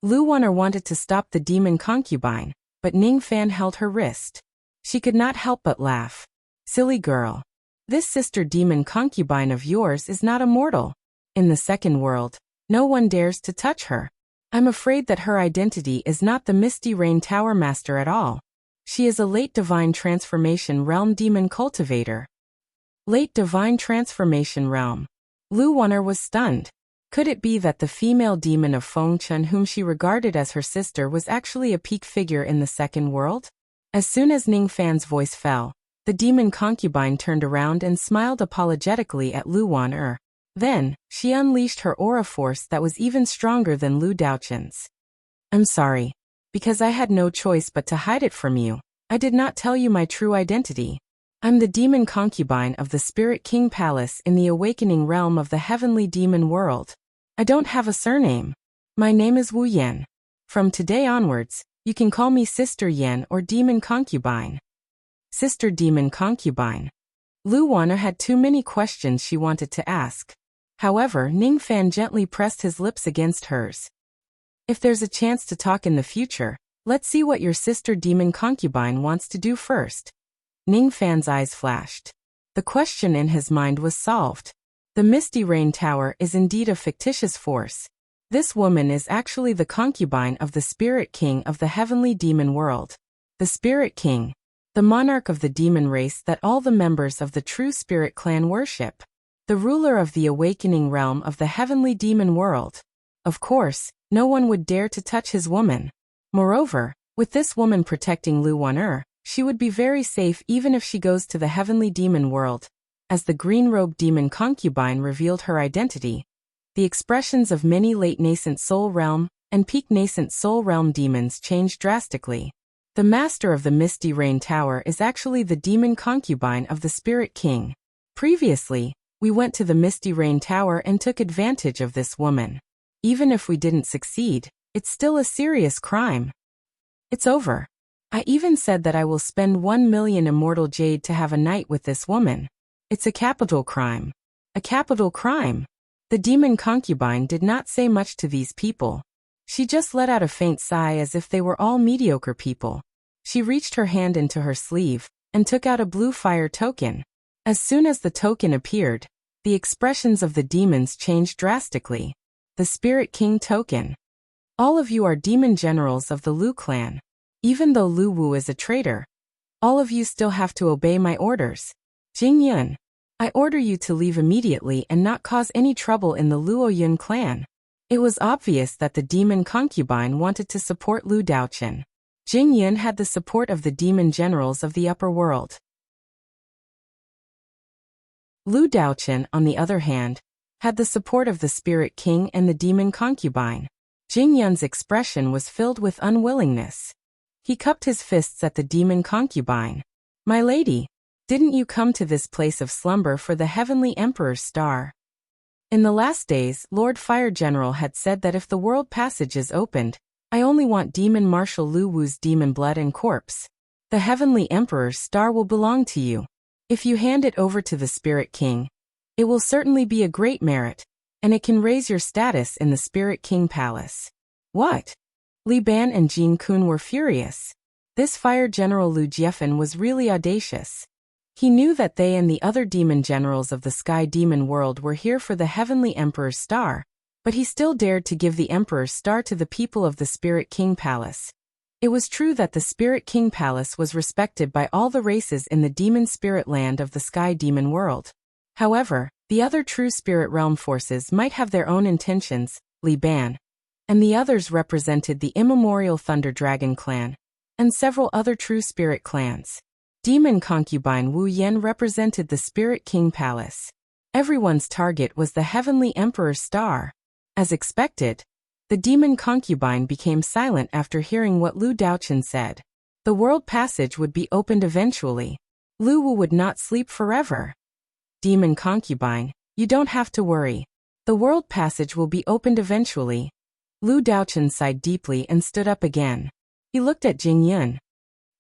[SPEAKER 1] Lu Wan'er wanted to stop the demon concubine, but Ning Fan held her wrist. She could not help but laugh. Silly girl. This sister demon concubine of yours is not a mortal. In the second world, no one dares to touch her. I'm afraid that her identity is not the Misty Rain Tower Master at all. She is a late divine transformation realm demon cultivator. Late divine transformation realm. Lu Wan'er was stunned. Could it be that the female demon of Fengchun whom she regarded as her sister was actually a peak figure in the second world? As soon as Ning Fan's voice fell, the demon concubine turned around and smiled apologetically at Lu Wan'er. Then, she unleashed her aura force that was even stronger than Lu Daochun's. I'm sorry. Because I had no choice but to hide it from you, I did not tell you my true identity. I'm the demon concubine of the Spirit King Palace in the awakening realm of the heavenly demon world. I don't have a surname. My name is Wu Yan. From today onwards, you can call me Sister Yan or Demon Concubine. Sister Demon Concubine. Lu Wan'er had too many questions she wanted to ask. However, Ning Fan gently pressed his lips against hers. If there's a chance to talk in the future, let's see what your sister demon concubine wants to do first. Ning Fan's eyes flashed. The question in his mind was solved. The Misty Rain Tower is indeed a fictitious force. This woman is actually the concubine of the Spirit King of the heavenly demon world. The Spirit King, the monarch of the demon race that all the members of the true Spirit clan worship. The ruler of the awakening realm of the heavenly demon world. Of course, no one would dare to touch his woman. Moreover, with this woman protecting Lu Wan'er, she would be very safe even if she goes to the heavenly demon world. As the green-robed demon concubine revealed her identity, the expressions of many late nascent soul realm and peak nascent soul realm demons changed drastically. The master of the Misty Rain Tower is actually the demon concubine of the Spirit King. Previously, we went to the Misty Rain Tower and took advantage of this woman. Even if we didn't succeed, it's still a serious crime. It's over. I even said that I will spend 1 million immortal jade to have a night with this woman. It's a capital crime. A capital crime. The demon concubine did not say much to these people. She just let out a faint sigh as if they were all mediocre people. She reached her hand into her sleeve and took out a blue fire token. As soon as the token appeared, the expressions of the demons changed drastically. The Spirit King token. All of you are demon generals of the Lu clan. Even though Lu Wu is a traitor, all of you still have to obey my orders. Jing Yun, I order you to leave immediately and not cause any trouble in the Luo Yun clan. It was obvious that the demon concubine wanted to support Lu Daochun. Jing Yun had the support of the demon generals of the upper world. Lu Daochun, on the other hand, had the support of the Spirit King and the demon concubine. Jing Yun's expression was filled with unwillingness. He cupped his fists at the demon concubine. My lady, didn't you come to this place of slumber for the heavenly emperor's star? In the last days, Lord Fire General had said that if the world passage is opened, I only want Demon Marshal Lu Wu's demon blood and corpse. The heavenly emperor's star will belong to you. If you hand it over to the Spirit King, it will certainly be a great merit, and it can raise your status in the Spirit King Palace. What? Li Ban and Jin Kun were furious. This Fire General Lu Jiefan was really audacious. He knew that they and the other demon generals of the Sky Demon world were here for the heavenly emperor's star, but he still dared to give the emperor's star to the people of the Spirit King Palace. It was true that the Spirit King Palace was respected by all the races in the demon spirit land of the Sky Demon world. However, the other true spirit realm forces might have their own intentions. Li Ban and the others represented the immemorial Thunder Dragon clan, and several other true spirit clans. Demon concubine Wu Yan represented the Spirit King Palace. Everyone's target was the heavenly emperor's star. As expected, the demon concubine became silent after hearing what Lu Daochun said. The world passage would be opened eventually. Lu Wu would not sleep forever. Demon concubine, you don't have to worry. The world passage will be opened eventually. Lu Daochun sighed deeply and stood up again. He looked at Jing Yun.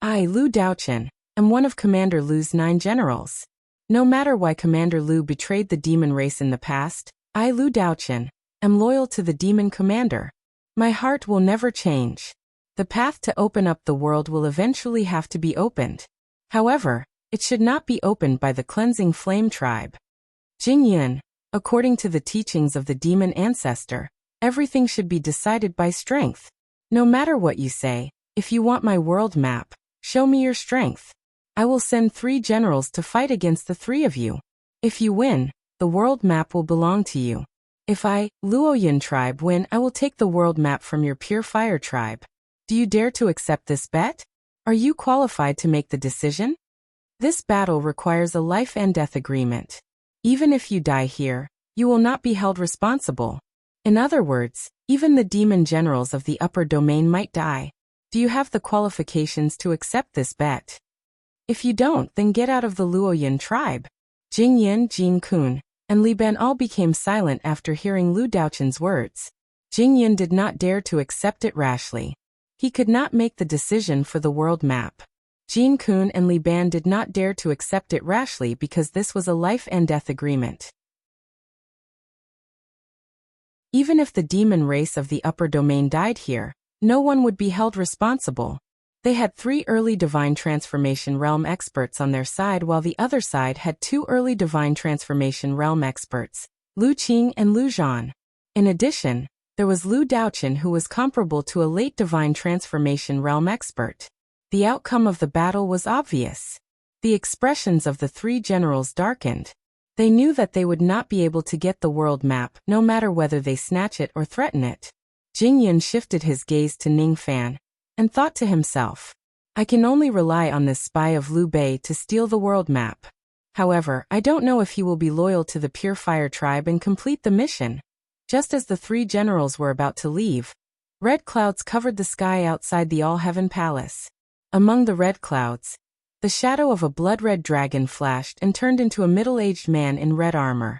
[SPEAKER 1] I, Lu Daochun, am one of Commander Lu's 9 generals. No matter why Commander Lu betrayed the demon race in the past, I, Lu Daochun, am loyal to the demon commander. My heart will never change. The path to open up the world will eventually have to be opened. However, it should not be opened by the cleansing flame tribe. Jingyan, according to the teachings of the demon ancestor, everything should be decided by strength. No matter what you say, if you want my world map, show me your strength. I will send 3 generals to fight against the 3 of you. If you win, the world map will belong to you. If I, Luoyan tribe, win, I will take the world map from your pure fire tribe. Do you dare to accept this bet? Are you qualified to make the decision? This battle requires a life and death agreement. Even if you die here, you will not be held responsible. In other words, even the demon generals of the upper domain might die. Do you have the qualifications to accept this bet? If you don't, then get out of the Luoyan tribe. Jingyan, Jin Kun, and Li Ban all became silent after hearing Lu Daochen's words. Jingyan did not dare to accept it rashly. He could not make the decision for the world map. Jin Kun and Li Ban did not dare to accept it rashly because this was a life and death agreement. Even if the demon race of the upper domain died here, no one would be held responsible. They had 3 early divine transformation realm experts on their side, while the other side had 2 early divine transformation realm experts, Lu Qing and Lu Zhan. In addition, there was Lu Daochen, who was comparable to a late divine transformation realm expert. The outcome of the battle was obvious. The expressions of the 3 generals darkened. They knew that they would not be able to get the world map, no matter whether they snatch it or threaten it. Jingyan shifted his gaze to Ning Fan, and thought to himself, I can only rely on this spy of Liu Bei to steal the world map. However, I don't know if he will be loyal to the Pure Fire tribe and complete the mission. Just as the 3 generals were about to leave, red clouds covered the sky outside the All-Heaven Palace. Among the red clouds, the shadow of a blood-red dragon flashed and turned into a middle-aged man in red armor.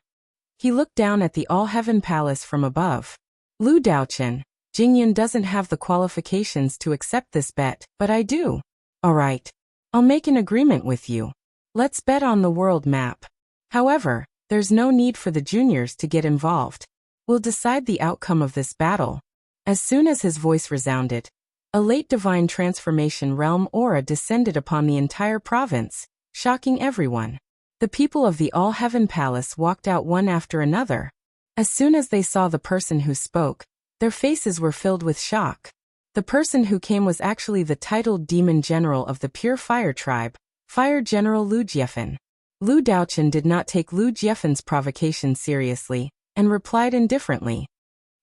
[SPEAKER 1] He looked down at the All-Heaven Palace from above. Lu Daochen, Jingyan doesn't have the qualifications to accept this bet, but I do. Alright. I'll make an agreement with you. Let's bet on the world map. However, there's no need for the juniors to get involved. We'll decide the outcome of this battle. As soon as his voice resounded, a late divine transformation realm aura descended upon the entire province, shocking everyone. The people of the All-Heaven Palace walked out one after another. As soon as they saw the person who spoke, their faces were filled with shock. The person who came was actually the titled demon general of the Pure Fire tribe, Fire General Lu Jiefan. Lu Daochen did not take Lu Jiefen's provocation seriously, and replied indifferently.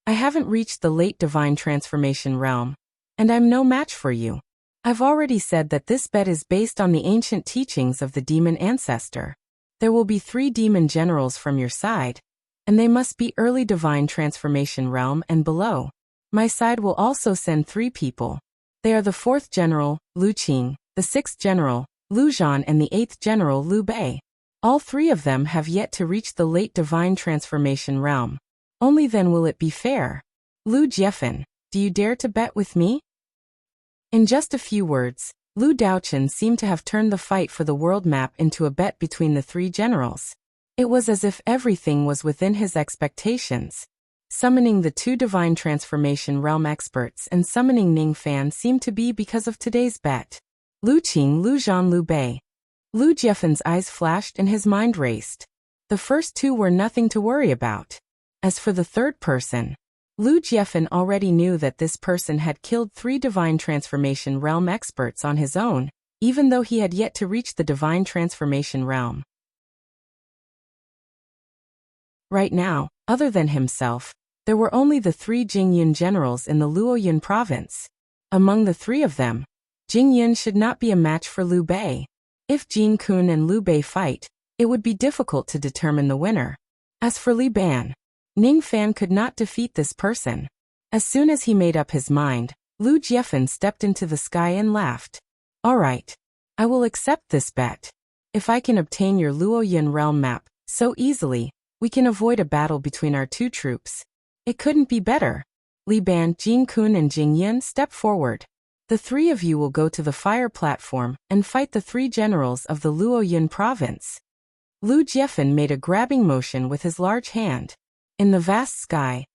[SPEAKER 1] I haven't reached the late divine transformation realm, and I'm no match for you. I've already said that this bet is based on the ancient teachings of the demon ancestor. There will be 3 demon generals from your side, and they must be early divine transformation realm and below. My side will also send 3 people. They are the 4th general, Lu Qing, the 6th general, Lu Zhan, and the 8th general, Liu Bei. All 3 of them have yet to reach the late divine transformation realm. Only then will it be fair. Lu Jiefan, do you dare to bet with me? In just a few words, Lu Daochen seemed to have turned the fight for the world map into a bet between the 3 generals. It was as if everything was within his expectations. Summoning the 2 divine transformation realm experts and summoning Ning Fan seemed to be because of today's bet. Lu Qing, Lu Zhan, Liu Bei. Lu Jiefen's eyes flashed and his mind raced. The first 2 were nothing to worry about. As for the 3rd person, Lu Jiefen already knew that this person had killed 3 divine transformation realm experts on his own, even though he had yet to reach the divine transformation realm. Right now, other than himself, there were only the 3 Jingyun generals in the Luoyun province. Among the 3 of them, Jingyun should not be a match for Liu Bei. If Jin Kun and Liu Bei fight, it would be difficult to determine the winner. As for Li Ban, Ning Fan could not defeat this person. As soon as he made up his mind, Lu Jiefen stepped into the sky and laughed. Alright. I will accept this bet. If I can obtain your Luoyun realm map so easily, we can avoid a battle between our 2 troops. It couldn't be better. Li Ban, Jin Kun, and Jing Yin, step forward. The 3 of you will go to the fire platform and fight the 3 generals of the Luoyun province. Lu Jiefen made a grabbing motion with his large hand. In the vast sky,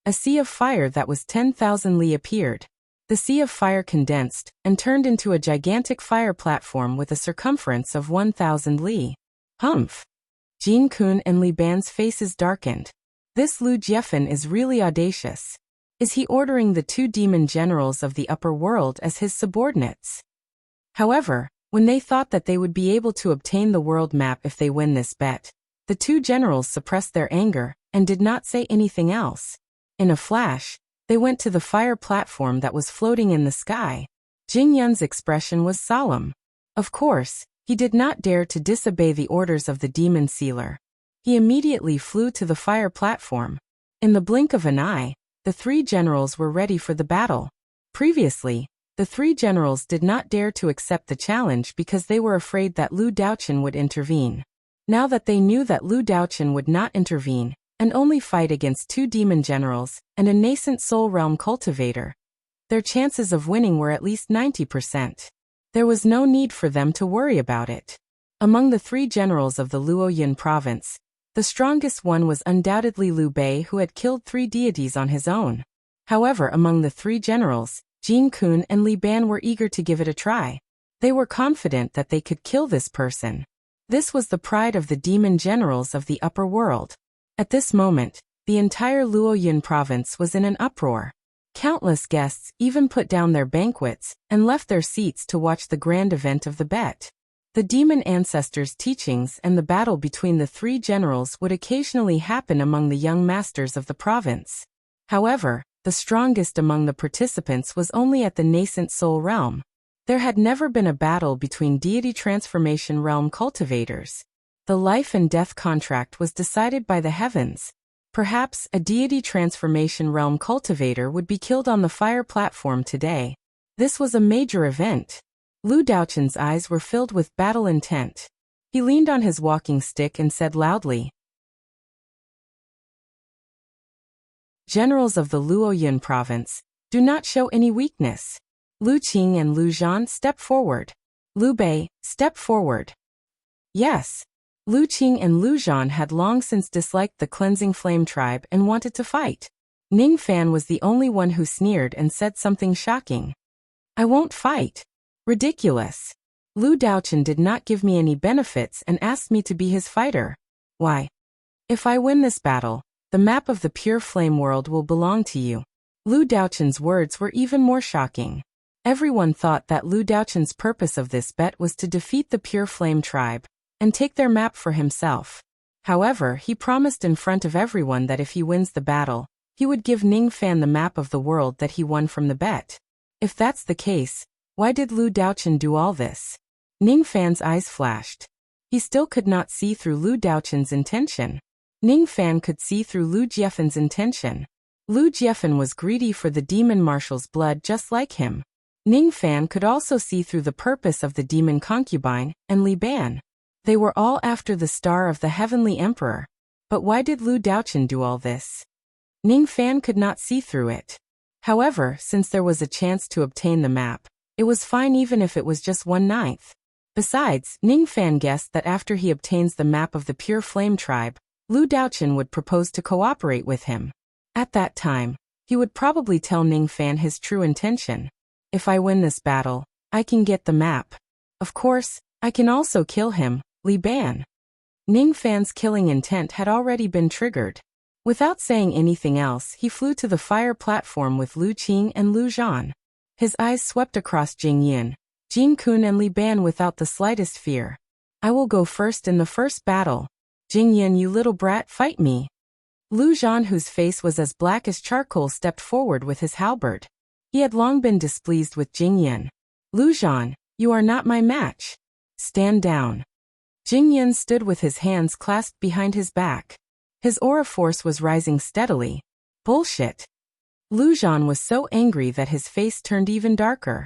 [SPEAKER 1] A sea of fire that was 10,000 li appeared. The sea of fire condensed and turned into a gigantic fire platform with a circumference of 1,000 li. Humph! Jin Kun and Li Ban's faces darkened. This Lu Jiefan is really audacious. Is he ordering the two demon generals of the upper world as his subordinates? However, when they thought that they would be able to obtain the world map if they win this bet, the two generals suppressed their anger and did not say anything else. In a flash, they went to the fire platform that was floating in the sky. Jing Yun's expression was solemn. Of course, he did not dare to disobey the orders of the demon sealer. He immediately flew to the fire platform. In the blink of an eye, the three generals were ready for the battle. Previously, the three generals did not dare to accept the challenge because they were afraid that Lu Daochen would intervene. Now that they knew that Lu Daochen would not intervene, and only fight against two demon generals and a nascent soul realm cultivator, their chances of winning were at least 90%. There was no need for them to worry about it. Among the three generals of the Luoyun province, the strongest one was undoubtedly Liu Bei, who had killed 3 deities on his own. However, among the 3 generals, Jin Kun and Li Ban were eager to give it a try. They were confident that they could kill this person. This was the pride of the demon generals of the upper world. At this moment, the entire Luoyun province was in an uproar. Countless guests even put down their banquets and left their seats to watch the grand event of the bet. The demon ancestors' teachings and the battle between the 3 generals would occasionally happen among the young masters of the province. However, the strongest among the participants was only at the nascent soul realm. There had never been a battle between deity transformation realm cultivators. The life and death contract was decided by the heavens. Perhaps a deity transformation realm cultivator would be killed on the fire platform today. This was a major event. Lu Daochen's eyes were filled with battle intent. He leaned on his walking stick and said loudly, "Generals of the Luoyun province, do not show any weakness. Lu Qing and Lu Zhan, step forward. Liu Bei, step forward." Yes. Lu Qing and Lu Zhan had long since disliked the Cleansing Flame tribe and wanted to fight. Ning Fan was the only one who sneered and said something shocking. "I won't fight. Ridiculous. Lu Daochen did not give me any benefits and asked me to be his fighter. Why? If I win this battle, the map of the pure flame world will belong to you." Lu Daochen's words were even more shocking. Everyone thought that Lu Daochen's purpose of this bet was to defeat the pure flame tribe and take their map for himself. However, he promised in front of everyone that if he wins the battle, he would give Ning Fan the map of the world that he won from the bet. If that's the case, why did Lu Daochen do all this? Ning Fan's eyes flashed. He still could not see through Lu Daochen's intention. Ning Fan could see through Lu Jiefen's intention. Lu Jiefan was greedy for the demon marshal's blood just like him. Ning Fan could also see through the purpose of the demon concubine and Li Ban. They were all after the star of the heavenly emperor. But why did Lu Daochen do all this? Ning Fan could not see through it. However, since there was a chance to obtain the map, it was fine even if it was just 1/9. Besides, Ning Fan guessed that after he obtains the map of the pure flame tribe, Lu Daochen would propose to cooperate with him. At that time, he would probably tell Ning Fan his true intention. If I win this battle, I can get the map. Of course, I can also kill him, Li Ban. Ning Fan's killing intent had already been triggered. Without saying anything else, he flew to the fire platform with Lu Qing and Lu Zhan. His eyes swept across Jing Yin, Jin Kun and Li Ban without the slightest fear. "I will go first in the first battle. Jing Yin, you little brat, fight me." Lu Zhan, whose face was as black as charcoal, stepped forward with his halberd. He had long been displeased with Jing Yin. "Lu Zhan, you are not my match. Stand down." Jing Yin stood with his hands clasped behind his back. His aura force was rising steadily. Bullshit. Lu Zhan was so angry that his face turned even darker.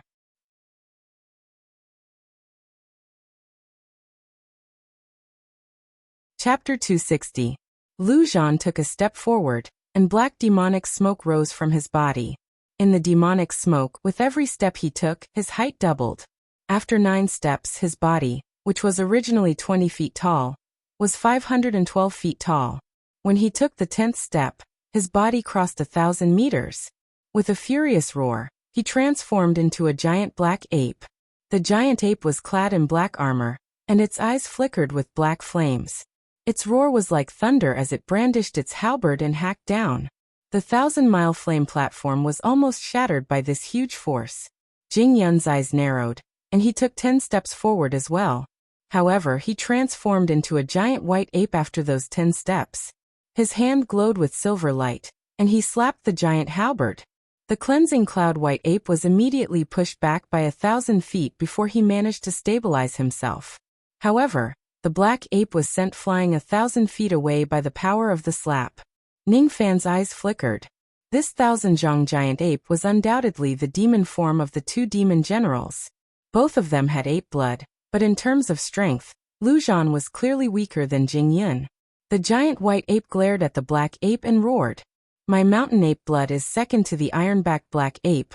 [SPEAKER 1] Chapter 260. Lu Zhan took a step forward, and black demonic smoke rose from his body. In the demonic smoke, with every step he took, his height doubled. After 9 steps, his body, which was originally 20 feet tall, was 512 feet tall. When he took the 10th step, His body crossed 1,000 meters. With a furious roar, he transformed into a giant black ape. The giant ape was clad in black armor, and its eyes flickered with black flames. Its roar was like thunder as it brandished its halberd and hacked down. The 1,000-mile flame platform was almost shattered by this huge force. Jing Yun's eyes narrowed, and he took 10 steps forward as well. However, he transformed into a giant white ape after those 10 steps. His hand glowed with silver light, and he slapped the giant halberd. The cleansing cloud white ape was immediately pushed back by 1,000 feet before he managed to stabilize himself. However, the black ape was sent flying 1,000 feet away by the power of the slap. Ning Fan's eyes flickered. This 1,000-zhong giant ape was undoubtedly the demon form of the 2 demon generals. Both of them had ape blood, but in terms of strength, Lu Zhan was clearly weaker than Jing Yun. The giant white ape glared at the black ape and roared. My mountain ape blood is second to the iron-backed black ape,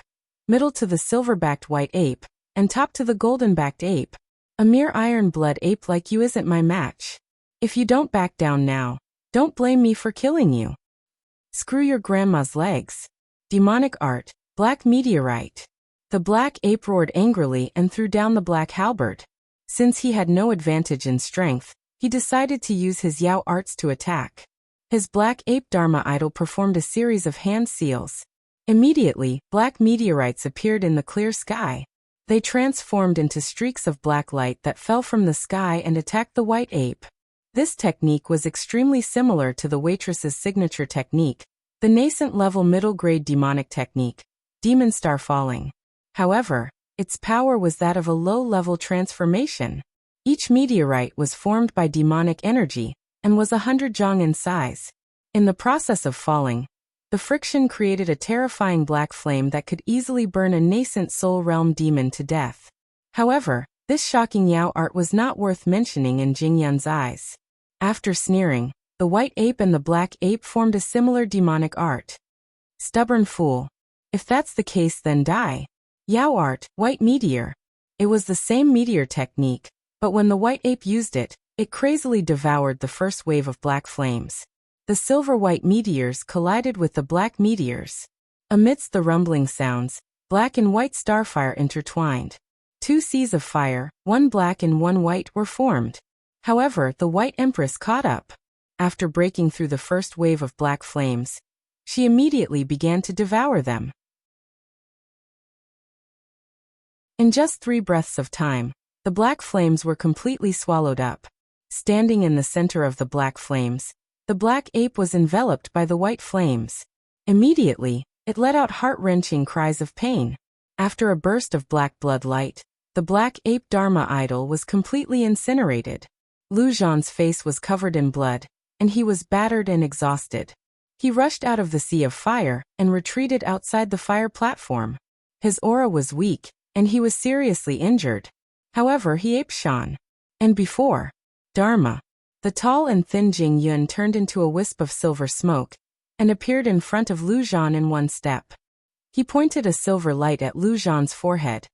[SPEAKER 1] middle to the silver-backed white ape, and top to the golden-backed ape. A mere iron-blood ape like you isn't my match. If you don't back down now, don't blame me for killing you. Screw your grandma's legs. Demonic art, black meteorite. The black ape roared angrily and threw down the black halberd. Since he had no advantage in strength, he decided to use his Yao arts to attack. His black ape Dharma idol performed a series of hand seals. Immediately, black meteorites appeared in the clear sky. They transformed into streaks of black light that fell from the sky and attacked the white ape. This technique was extremely similar to the waitress's signature technique, the nascent-level middle-grade demonic technique, Demon Star Falling. However, its power was that of a low-level transformation. Each meteorite was formed by demonic energy, and was 100 zhong in size. In the process of falling, the friction created a terrifying black flame that could easily burn a nascent soul realm demon to death. However, this shocking Yao art was not worth mentioning in Jing Yun's eyes. After sneering, the white ape and the black ape formed a similar demonic art. Stubborn fool. If that's the case, then die. Yao art, white meteor. It was the same meteor technique, but when the white ape used it, it crazily devoured the first wave of black flames. The silver-white meteors collided with the black meteors. Amidst the rumbling sounds, black and white starfire intertwined. 2 seas of fire, one black and one white, were formed. However, the White Empress caught up. After breaking through the first wave of black flames, she immediately began to devour them. In just 3 breaths of time, the black flames were completely swallowed up. Standing in the center of the black flames, the black ape was enveloped by the white flames. Immediately, it let out heart-wrenching cries of pain. After a burst of black blood light, the black ape Dharma idol was completely incinerated. Lu Zhan's face was covered in blood, and he was battered and exhausted. He rushed out of the sea of fire and retreated outside the fire platform. His aura was weak, and he was seriously injured. However, he ape-shone. And before Dharma, the tall and thin Jing Yun turned into a wisp of silver smoke, and appeared in front of Lu Zhan in one step. He pointed a silver light at Lu Zhan's forehead,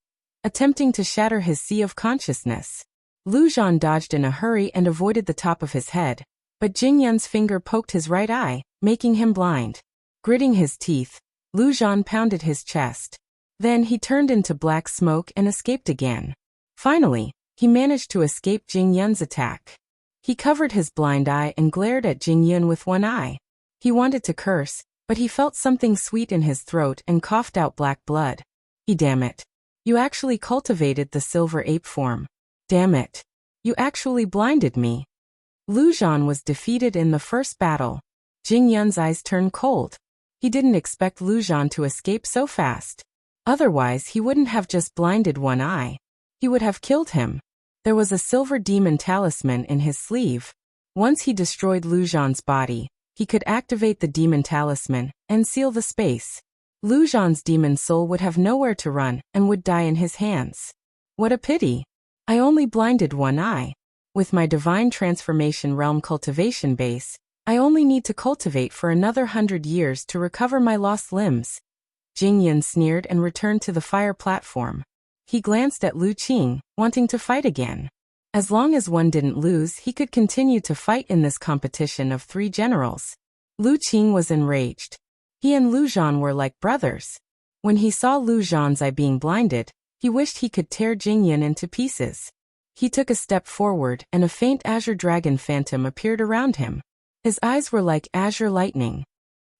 [SPEAKER 1] attempting to shatter his sea of consciousness. Lu Zhan dodged in a hurry and avoided the top of his head, but Jing Yun's finger poked his right eye, making him blind. Gritting his teeth, Lu Zhan pounded his chest. Then he turned into black smoke and escaped again. Finally, he managed to escape Jing Yun's attack. He covered his blind eye and glared at Jing Yun with one eye. He wanted to curse, but he felt something sweet in his throat and coughed out black blood. Damn it. You actually cultivated the silver ape form. Damn it. You actually blinded me. Lu Zhan was defeated in the first battle. Jing Yun's eyes turned cold. He didn't expect Lu Zhan to escape so fast. Otherwise, he wouldn't have just blinded one eye. He would have killed him. There was a silver demon talisman in his sleeve. Once he destroyed Lu Zhan's body, he could activate the demon talisman and seal the space. Lu Zhan's demon soul would have nowhere to run and would die in his hands. What a pity. I only blinded one eye. With my divine transformation realm cultivation base, I only need to cultivate for another 100 years to recover my lost limbs. Jing Yun sneered and returned to the fire platform. He glanced at Lu Qing, wanting to fight again. As long as one didn't lose, he could continue to fight in this competition of 3 generals. Lu Qing was enraged. He and Lu Zhan were like brothers. When he saw Lu Zhan's eye being blinded, he wished he could tear Jingyan into pieces. He took a step forward and a faint azure dragon phantom appeared around him. His eyes were like azure lightning.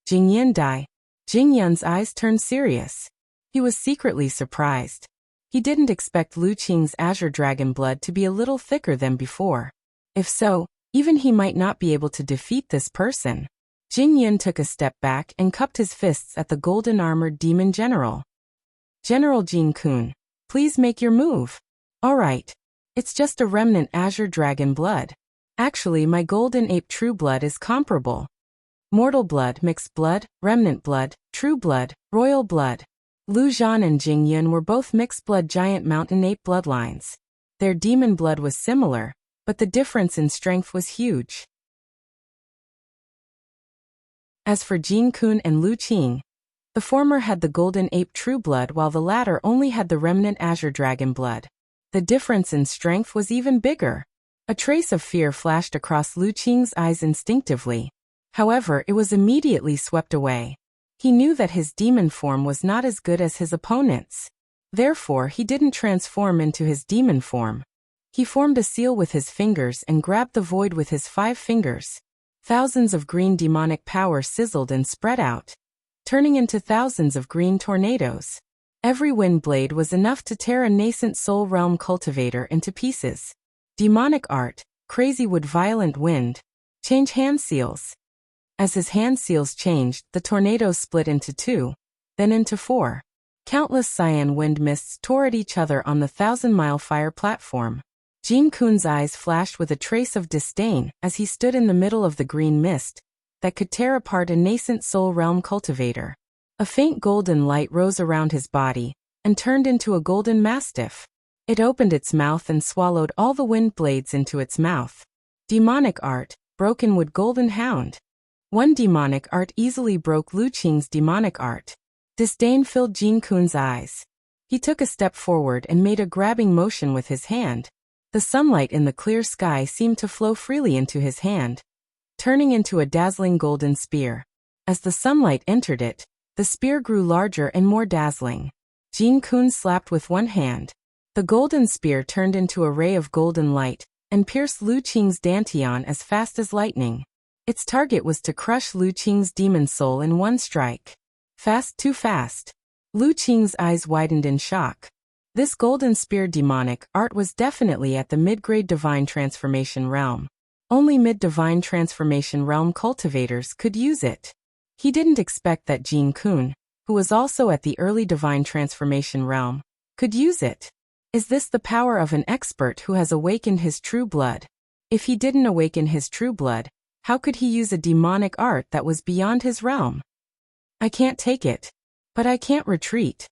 [SPEAKER 1] Jingyan died. Jingyan's eyes turned serious. He was secretly surprised. He didn't expect Lu Qing's azure dragon blood to be a little thicker than before. If so, even he might not be able to defeat this person. Jingyan took a step back and cupped his fists at the golden-armored demon general. General Jin Kun, please make your move. All right. It's just a remnant azure dragon blood. Actually, my golden ape true blood is comparable. Mortal blood, mixed blood, remnant blood, true blood, royal blood. Lu Zhan and Jingyan were both mixed blood giant mountain ape bloodlines. Their demon blood was similar, but the difference in strength was huge. As for Jin Kun and Lu Qing, the former had the golden ape true blood while the latter only had the remnant azure dragon blood. The difference in strength was even bigger. A trace of fear flashed across Lu Qing's eyes instinctively. However, it was immediately swept away. He knew that his demon form was not as good as his opponent's. Therefore, he didn't transform into his demon form. He formed a seal with his fingers and grabbed the void with his 5 fingers. Thousands of green demonic power sizzled and spread out, turning into thousands of green tornadoes. Every wind blade was enough to tear a nascent soul realm cultivator into pieces. Demonic art, crazy wood violent wind, change hand seals. As his hand seals changed, the tornadoes split into 2, then into 4. Countless cyan wind mists tore at each other on the 1,000-mile fire platform. Jin Kun's eyes flashed with a trace of disdain as he stood in the middle of the green mist that could tear apart a nascent soul realm cultivator. A faint golden light rose around his body and turned into a golden mastiff. It opened its mouth and swallowed all the wind blades into its mouth. Demonic art, broken wood golden hound. One demonic art easily broke Lu Qing's demonic art. Disdain filled Jin Kun's eyes. He took a step forward and made a grabbing motion with his hand. The sunlight in the clear sky seemed to flow freely into his hand, turning into a dazzling golden spear. As the sunlight entered it, the spear grew larger and more dazzling. Jin Kun slapped with one hand. The golden spear turned into a ray of golden light and pierced Lu Qing's dantian as fast as lightning. Its target was to crush Lu Qing's demon soul in one strike. Fast, too fast. Lu Qing's eyes widened in shock. This golden spear demonic art was definitely at the mid-grade divine transformation realm. Only mid-divine transformation realm cultivators could use it. He didn't expect that Jin Kun, who was also at the early divine transformation realm, could use it. Is this the power of an expert who has awakened his true blood? If he didn't awaken his true blood, how could he use a demonic art that was beyond his realm? I can't take it. But I can't retreat.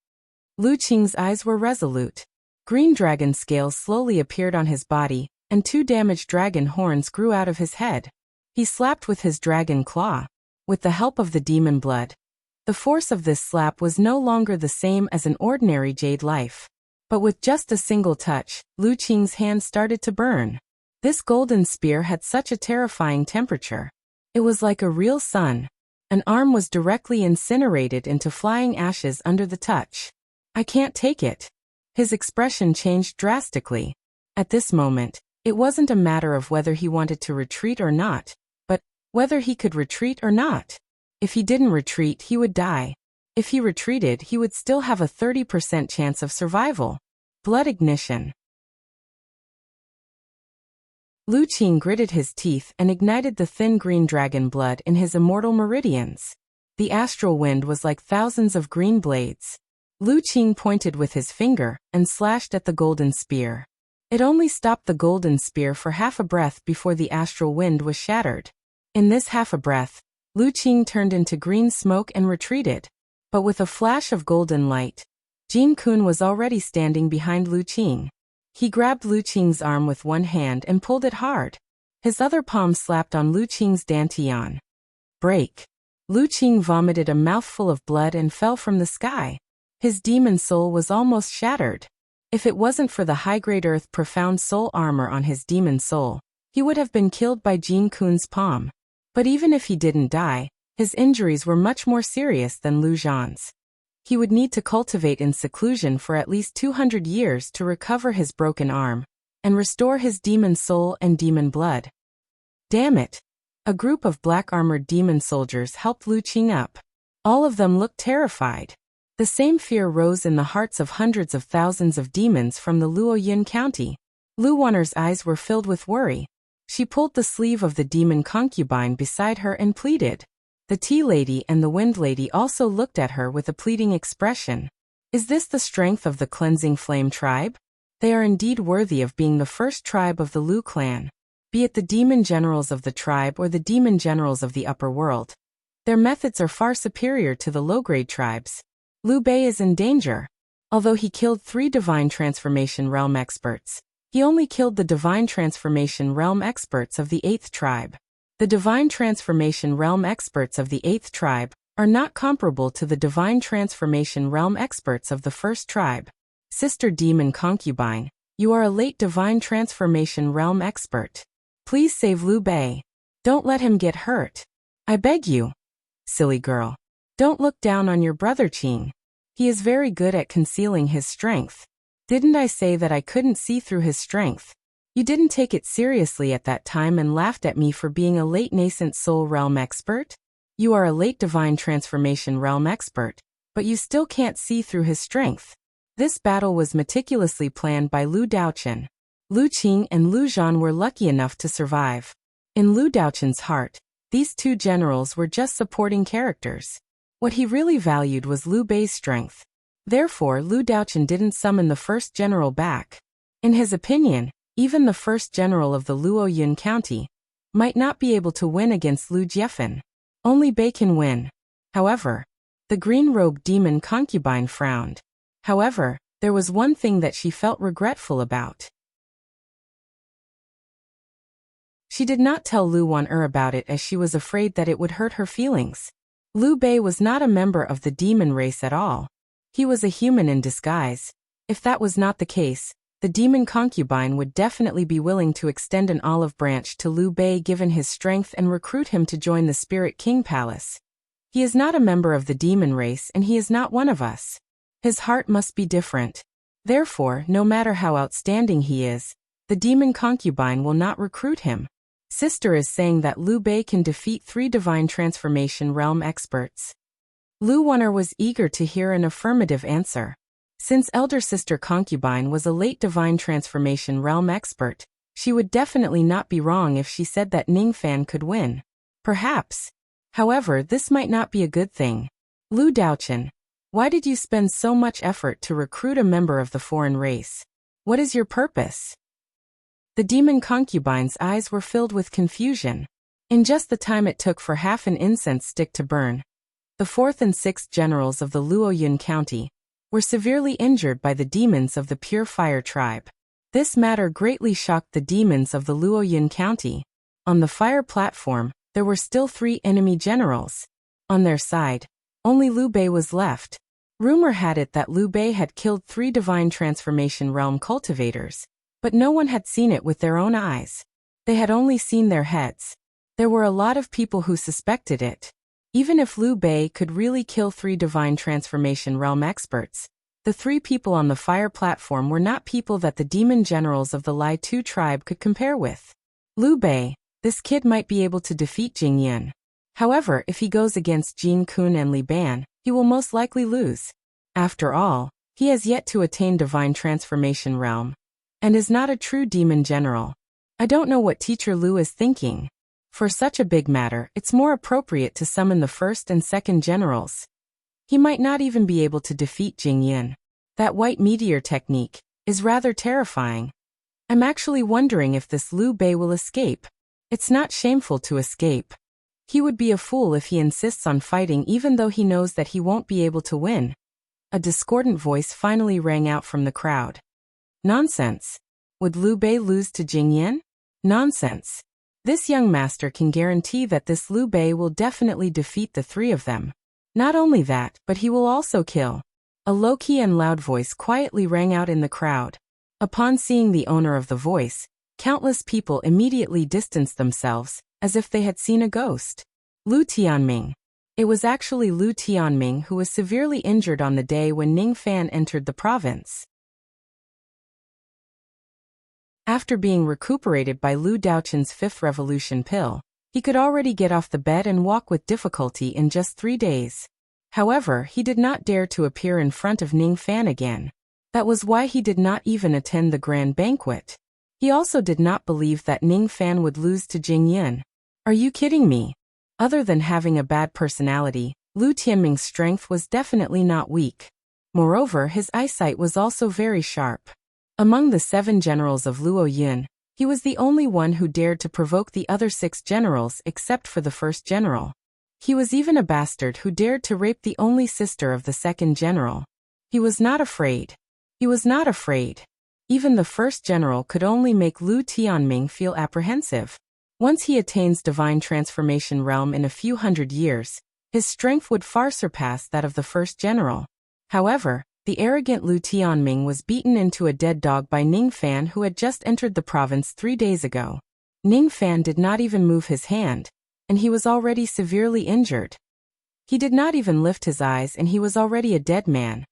[SPEAKER 1] Lu Qing's eyes were resolute. Green dragon scales slowly appeared on his body, and 2 damaged dragon horns grew out of his head. He slapped with his dragon claw. With the help of the demon blood. The force of this slap was no longer the same as an ordinary jade life. But with just a single touch, Lu Qing's hand started to burn. This golden spear had such a terrifying temperature. It was like a real sun. An arm was directly incinerated into flying ashes under the touch. I can't take it. His expression changed drastically. At this moment, it wasn't a matter of whether he wanted to retreat or not, but whether he could retreat or not. If he didn't retreat, he would die. If he retreated, he would still have a 30% chance of survival. Blood ignition. Lu Qing gritted his teeth and ignited the thin green dragon blood in his immortal meridians. The astral wind was like thousands of green blades. Lu Qing pointed with his finger and slashed at the golden spear. It only stopped the golden spear for half a breath before the astral wind was shattered. In this half a breath, Lu Qing turned into green smoke and retreated. But with a flash of golden light, Jin Kun was already standing behind Lu Qing. He grabbed Lu Qing's arm with one hand and pulled it hard. His other palm slapped on Lu Qing's dantian. Break. Lu Qing vomited a mouthful of blood and fell from the sky. His demon soul was almost shattered. If it wasn't for the high-grade earth profound soul armor on his demon soul, he would have been killed by Jin Kun's palm. But even if he didn't die, His injuries were much more serious than Lu Zhan's. He would need to cultivate in seclusion for at least 200 years to recover his broken arm and restore his demon soul and demon blood. Damn it! A group of black-armored demon soldiers helped Lu Qing up. All of them looked terrified. The same fear rose in the hearts of hundreds of thousands of demons from the Luoyun county. Lu Wanner's eyes were filled with worry. She pulled the sleeve of the demon concubine beside her and pleaded. The Tea Lady and the Wind Lady also looked at her with a pleading expression. Is this the strength of the Cleansing Flame tribe? They are indeed worthy of being the first tribe of the Lu clan, be it the demon generals of the tribe or the demon generals of the upper world. Their methods are far superior to the low-grade tribes. Liu Bei is in danger. Although he killed 3 Divine Transformation Realm experts, he only killed the Divine Transformation Realm experts of the 8th tribe. The Divine Transformation Realm experts of the 8th tribe are not comparable to the Divine Transformation Realm experts of the 1st tribe. Sister Demon Concubine, you are a late Divine Transformation Realm expert. Please save Liu Bei. Don't let him get hurt. I beg you. Silly girl. Don't look down on your brother Qing. He is very good at concealing his strength. Didn't I say that I couldn't see through his strength? You didn't take it seriously at that time and laughed at me for being a late nascent soul realm expert? You are a late Divine Transformation Realm expert, but you still can't see through his strength. This battle was meticulously planned by Lu Daochen. Lu Qing and Lu Zhan were lucky enough to survive. In Lu Daochen's heart, these 2 generals were just supporting characters. What he really valued was Liu Bei's strength. Therefore, Lu Daochen didn't summon the 1st general back. In his opinion, even the 1st general of the Luoyun county might not be able to win against Lu Jiefan. Only Bei can win. However, the green-robed demon concubine frowned. However, there was one thing that she felt regretful about. She did not tell Lu Wan'er about it as she was afraid that it would hurt her feelings. Liu Bei was not a member of the demon race at all. He was a human in disguise. If that was not the case, the demon concubine would definitely be willing to extend an olive branch to Liu Bei given his strength and recruit him to join the Spirit King Palace. He is not a member of the demon race and he is not one of us. His heart must be different. Therefore, no matter how outstanding he is, the demon concubine will not recruit him. Sister is saying that Liu Bei can defeat 3 Divine Transformation Realm experts. Lu Wan'er was eager to hear an affirmative answer. Since elder sister concubine was a late Divine Transformation Realm expert, she would definitely not be wrong if she said that Ningfan could win. Perhaps. However, this might not be a good thing. Lu Daochen, why did you spend so much effort to recruit a member of the foreign race? What is your purpose? The demon concubine's eyes were filled with confusion. In just the time it took for half an incense stick to burn, the 4th and 6th generals of the Luoyun county were severely injured by the demons of the Pure Fire tribe. This matter greatly shocked the demons of the Luoyun county. On the fire platform, there were still 3 enemy generals. On their side, only Liu Bei was left. Rumor had it that Liu Bei had killed 3 Divine Transformation Realm cultivators, but no one had seen it with their own eyes. They had only seen their heads. There were a lot of people who suspected it. Even if Liu Bei could really kill 3 Divine Transformation Realm experts, the 3 people on the fire platform were not people that the demon generals of the Lai Tu tribe could compare with. Liu Bei, this kid might be able to defeat Jing Yan. However, if he goes against Jin Kun and Li Ban, he will most likely lose. After all, he has yet to attain Divine Transformation Realm, and is not a true demon general. I don't know what Teacher Lu is thinking. For such a big matter, it's more appropriate to summon the 1st and 2nd generals. He might not even be able to defeat Jing Yan. That white meteor technique is rather terrifying. I'm actually wondering if this Liu Bei will escape. It's not shameful to escape. He would be a fool if he insists on fighting even though he knows that he won't be able to win. A discordant voice finally rang out from the crowd. Nonsense. Would Liu Bei lose to Jing Yan? Nonsense. This young master can guarantee that this Liu Bei will definitely defeat the 3 of them. Not only that, but he will also kill. A low-key and loud voice quietly rang out in the crowd. Upon seeing the owner of the voice, countless people immediately distanced themselves, as if they had seen a ghost. Lu Tianming, It was actually Lu Tianming who was severely injured on the day when Ning Fan entered the province. After being recuperated by Lu Daochen's fifth revolution pill, he could already get off the bed and walk with difficulty in just 3 days. However, he did not dare to appear in front of Ning Fan again. That was why he did not even attend the grand banquet. He also did not believe that Ning Fan would lose to Jing Yun. Are you kidding me? Other than having a bad personality, Lu Tianming's strength was definitely not weak. Moreover, his eyesight was also very sharp. Among the 7 generals of Luo Yun, he was the only one who dared to provoke the other 6 generals except for the first general. He was even a bastard who dared to rape the only sister of the second general. He was not afraid. He was not afraid. Even the first general could only make Lu Tianming feel apprehensive. Once he attains divine transformation realm in a few hundred years, his strength would far surpass that of the first general. However, the arrogant Lu Tianming was beaten into a dead dog by Ning Fan, who had just entered the province 3 days ago. Ning Fan did not even move his hand, and he was already severely injured. He did not even lift his eyes and he was already a dead man.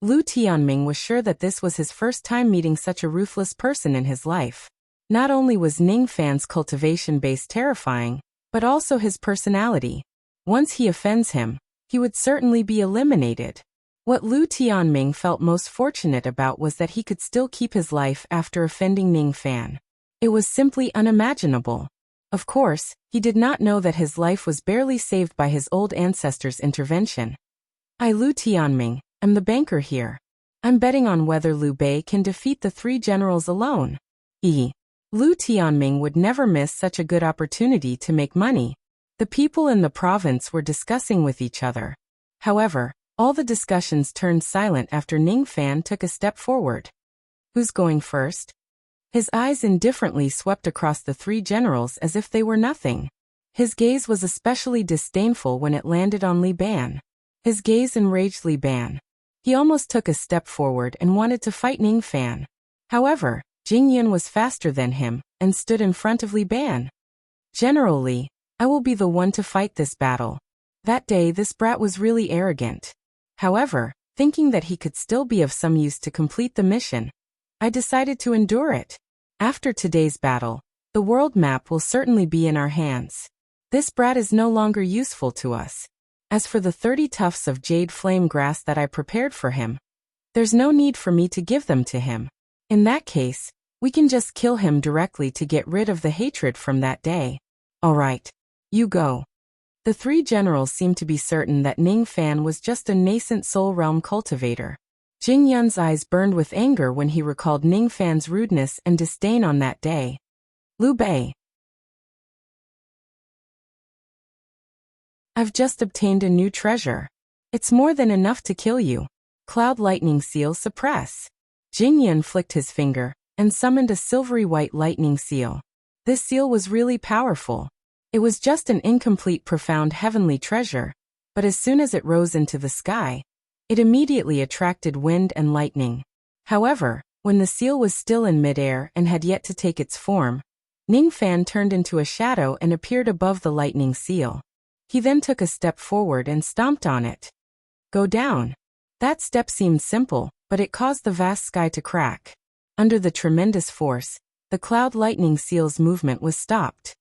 [SPEAKER 1] Lu Tianming was sure that this was his first time meeting such a ruthless person in his life. Not only was Ning Fan's cultivation base terrifying, but also his personality. Once he offends him, he would certainly be eliminated. What Lu Tianming felt most fortunate about was that he could still keep his life after offending Ning Fan. It was simply unimaginable. Of course, he did not know that his life was barely saved by his old ancestors' intervention. I, Lu Tianming, am the banker here. I'm betting on whether Liu Bei can defeat the 3 generals alone. Lu Tianming would never miss such a good opportunity to make money. The people in the province were discussing with each other. However, all the discussions turned silent after Ning Fan took a step forward. Who's going first? His eyes indifferently swept across the 3 generals as if they were nothing. His gaze was especially disdainful when it landed on Li Ban. His gaze enraged Li Ban. He almost took a step forward and wanted to fight Ning Fan. However, Jing Yun was faster than him and stood in front of Li Ban. General Li, I will be the one to fight this battle. That day this brat was really arrogant. However, thinking that he could still be of some use to complete the mission, I decided to endure it. After today's battle, the world map will certainly be in our hands. This brat is no longer useful to us. As for the 30 tufts of jade flame grass that I prepared for him, there's no need for me to give them to him. In that case, we can just kill him directly to get rid of the hatred from that day. Alright, you go. The 3 generals seemed to be certain that Ning Fan was just a nascent soul realm cultivator. Jing Yun's eyes burned with anger when he recalled Ning Fan's rudeness and disdain on that day. Liu Bei. I've just obtained a new treasure. It's more than enough to kill you. Cloud lightning seal suppress. Jing Yun flicked his finger and summoned a silvery white lightning seal. This seal was really powerful. It was just an incomplete profound heavenly treasure, but as soon as it rose into the sky, it immediately attracted wind and lightning. However, when the seal was still in midair and had yet to take its form, Ning Fan turned into a shadow and appeared above the lightning seal. He then took a step forward and stomped on it. Go down. That step seemed simple, but it caused the vast sky to crack. Under the tremendous force, the cloud lightning seal's movement was stopped.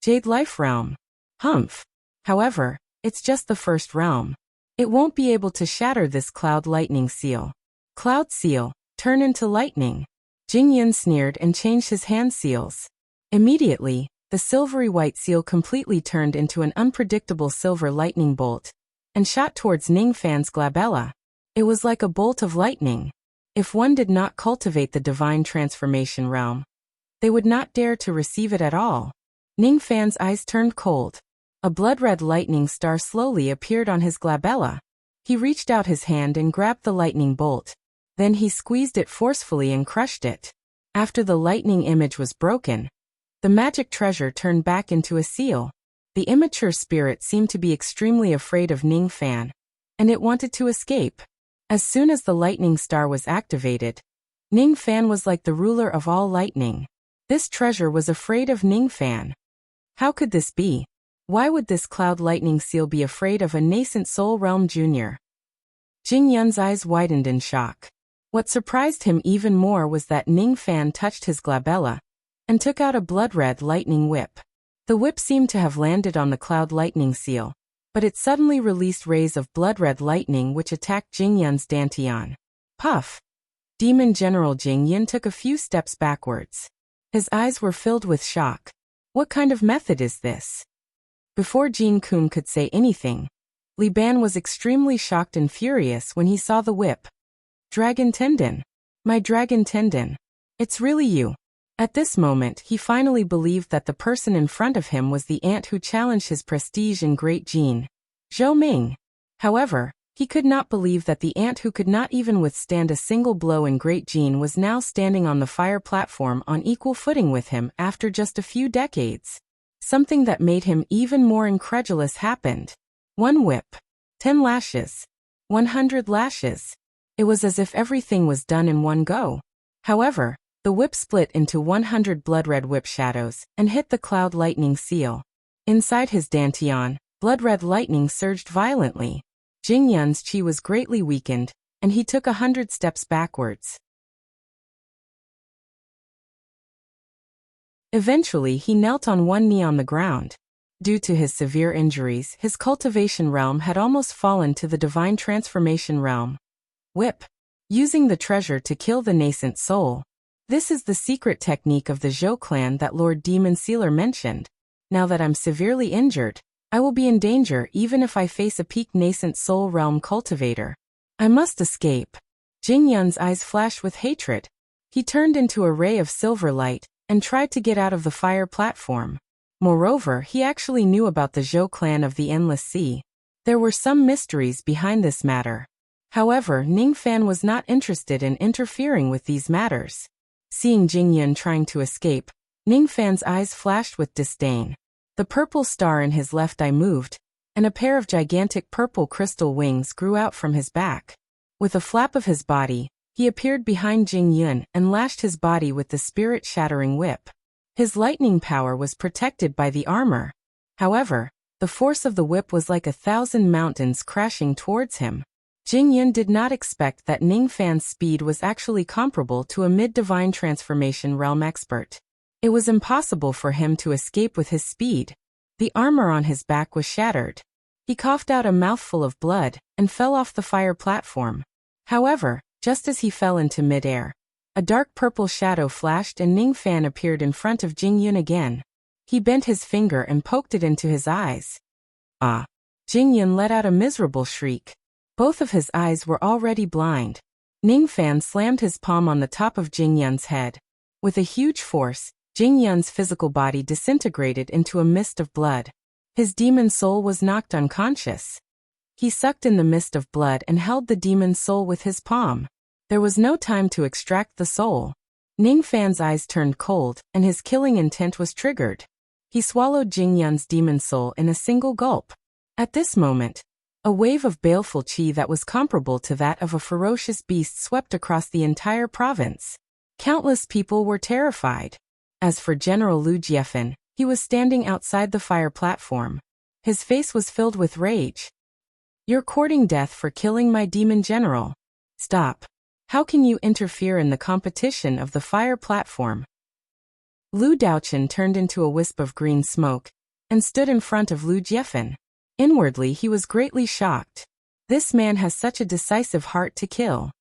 [SPEAKER 1] Jade Life Realm. Humph. However, it's just the first realm. It won't be able to shatter this cloud lightning seal. Cloud seal, turn into lightning. Jing Yun sneered and changed his hand seals. Immediately, the silvery white seal completely turned into an unpredictable silver lightning bolt and shot towards Ning Fan's glabella. It was like a bolt of lightning. If one did not cultivate the divine transformation realm, they would not dare to receive it at all. Ning Fan's eyes turned cold. A blood-red lightning star slowly appeared on his glabella. He reached out his hand and grabbed the lightning bolt. Then he squeezed it forcefully and crushed it. After the lightning image was broken, the magic treasure turned back into a seal. The immature spirit seemed to be extremely afraid of Ning Fan, and it wanted to escape. As soon as the lightning star was activated, Ning Fan was like the ruler of all lightning. This treasure was afraid of Ning Fan. How could this be? Why would this cloud lightning seal be afraid of a nascent soul realm junior? Jing Yun's eyes widened in shock. What surprised him even more was that Ning Fan touched his glabella and took out a blood-red lightning whip. The whip seemed to have landed on the cloud lightning seal, but it suddenly released rays of blood-red lightning which attacked Jing Yun's dantian. Puff! Demon General Jing Yun took a few steps backwards. His eyes were filled with shock. What kind of method is this? Before Jin Kun could say anything, Li Ban was extremely shocked and furious when he saw the whip. Dragon Tendon. My Dragon Tendon. It's really you. At this moment, he finally believed that the person in front of him was the ant who challenged his prestige in Great Jin, Zhou Ming. However, he could not believe that the ant who could not even withstand a single blow in Great Jin was now standing on the fire platform on equal footing with him after just a few decades. Something that made him even more incredulous happened. 1 whip. 10 lashes. 100 lashes. It was as if everything was done in one go. However, the whip split into 100 blood-red whip shadows and hit the cloud lightning seal. Inside his dantian, blood-red lightning surged violently. Jing Yun's chi was greatly weakened, and he took 100 steps backwards. Eventually, he knelt on one knee on the ground. Due to his severe injuries, his cultivation realm had almost fallen to the divine transformation realm. Whip. Using the treasure to kill the nascent soul. This is the secret technique of the Zhou clan that Lord Demon Sealer mentioned. Now that I'm severely injured, I will be in danger even if I face a peak nascent soul realm cultivator. I must escape. Jing Yun's eyes flashed with hatred. He turned into a ray of silver light and tried to get out of the fire platform. Moreover, he actually knew about the Zhou clan of the Endless Sea. There were some mysteries behind this matter. However, Ning Fan was not interested in interfering with these matters. Seeing Jing Yun trying to escape, Ning Fan's eyes flashed with disdain. The purple star in his left eye moved, and a pair of gigantic purple crystal wings grew out from his back. With a flap of his body, he appeared behind Jing Yun and lashed his body with the spirit-shattering whip. His lightning power was protected by the armor. However, the force of the whip was like 1,000 mountains crashing towards him. Jing Yun did not expect that Ning Fan's speed was actually comparable to a mid-divine transformation realm expert. It was impossible for him to escape with his speed. The armor on his back was shattered. He coughed out a mouthful of blood and fell off the fire platform. However, just as he fell into mid-air, a dark purple shadow flashed and Ning Fan appeared in front of Jing Yun again. He bent his finger and poked it into his eyes. Ah! Jing Yun let out a miserable shriek. Both of his eyes were already blind. Ning Fan slammed his palm on the top of Jing Yun's head. With a huge force, Jing Yun's physical body disintegrated into a mist of blood. His demon soul was knocked unconscious. He sucked in the mist of blood and held the demon soul with his palm. There was no time to extract the soul. Ning Fan's eyes turned cold, and his killing intent was triggered. He swallowed Jing Yun's demon soul in a single gulp. At this moment, a wave of baleful qi that was comparable to that of a ferocious beast swept across the entire province. Countless people were terrified. As for General Lu Jiefan, he was standing outside the fire platform. His face was filled with rage. You're courting death for killing my demon general. Stop. How can you interfere in the competition of the fire platform? Lu Daochen turned into a wisp of green smoke and stood in front of Lu Jiefan. Inwardly, he was greatly shocked. This man has such a decisive heart to kill.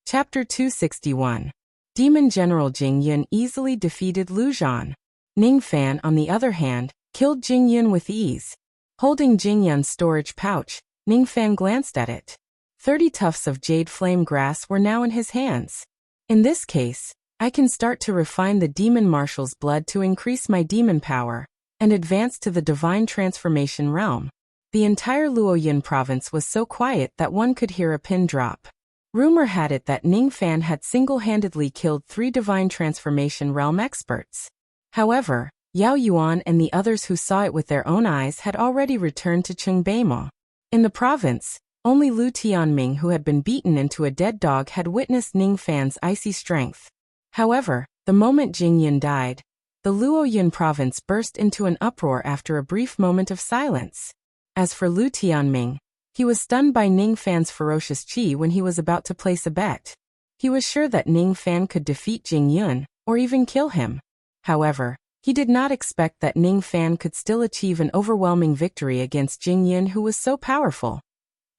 [SPEAKER 1] Chapter 261. Demon General Jing Yun easily defeated Lu Zhan. Ning Fan, on the other hand, killed Jing Yun with ease. Holding Jing Yun's storage pouch, Ning Fan glanced at it. 30 tufts of jade flame grass were now in his hands. In this case, I can start to refine the demon marshal's blood to increase my demon power and advance to the divine transformation realm. The entire Luoyun province was so quiet that one could hear a pin drop. Rumor had it that Ning Fan had single-handedly killed 3 divine transformation realm experts. However, Yao Yuan and the others who saw it with their own eyes had already returned to Chengbeimo. In the province, Only Lu Tianming, who had been beaten into a dead dog, had witnessed Ning Fan's icy strength. However, the moment Jing Yun died, the Luoyun province burst into an uproar after a brief moment of silence. As for Lu Tianming, he was stunned by Ning Fan's ferocious qi when he was about to place a bet. He was sure that Ning Fan could defeat Jing Yun, or even kill him. However, he did not expect that Ning Fan could still achieve an overwhelming victory against Jing Yun, who was so powerful.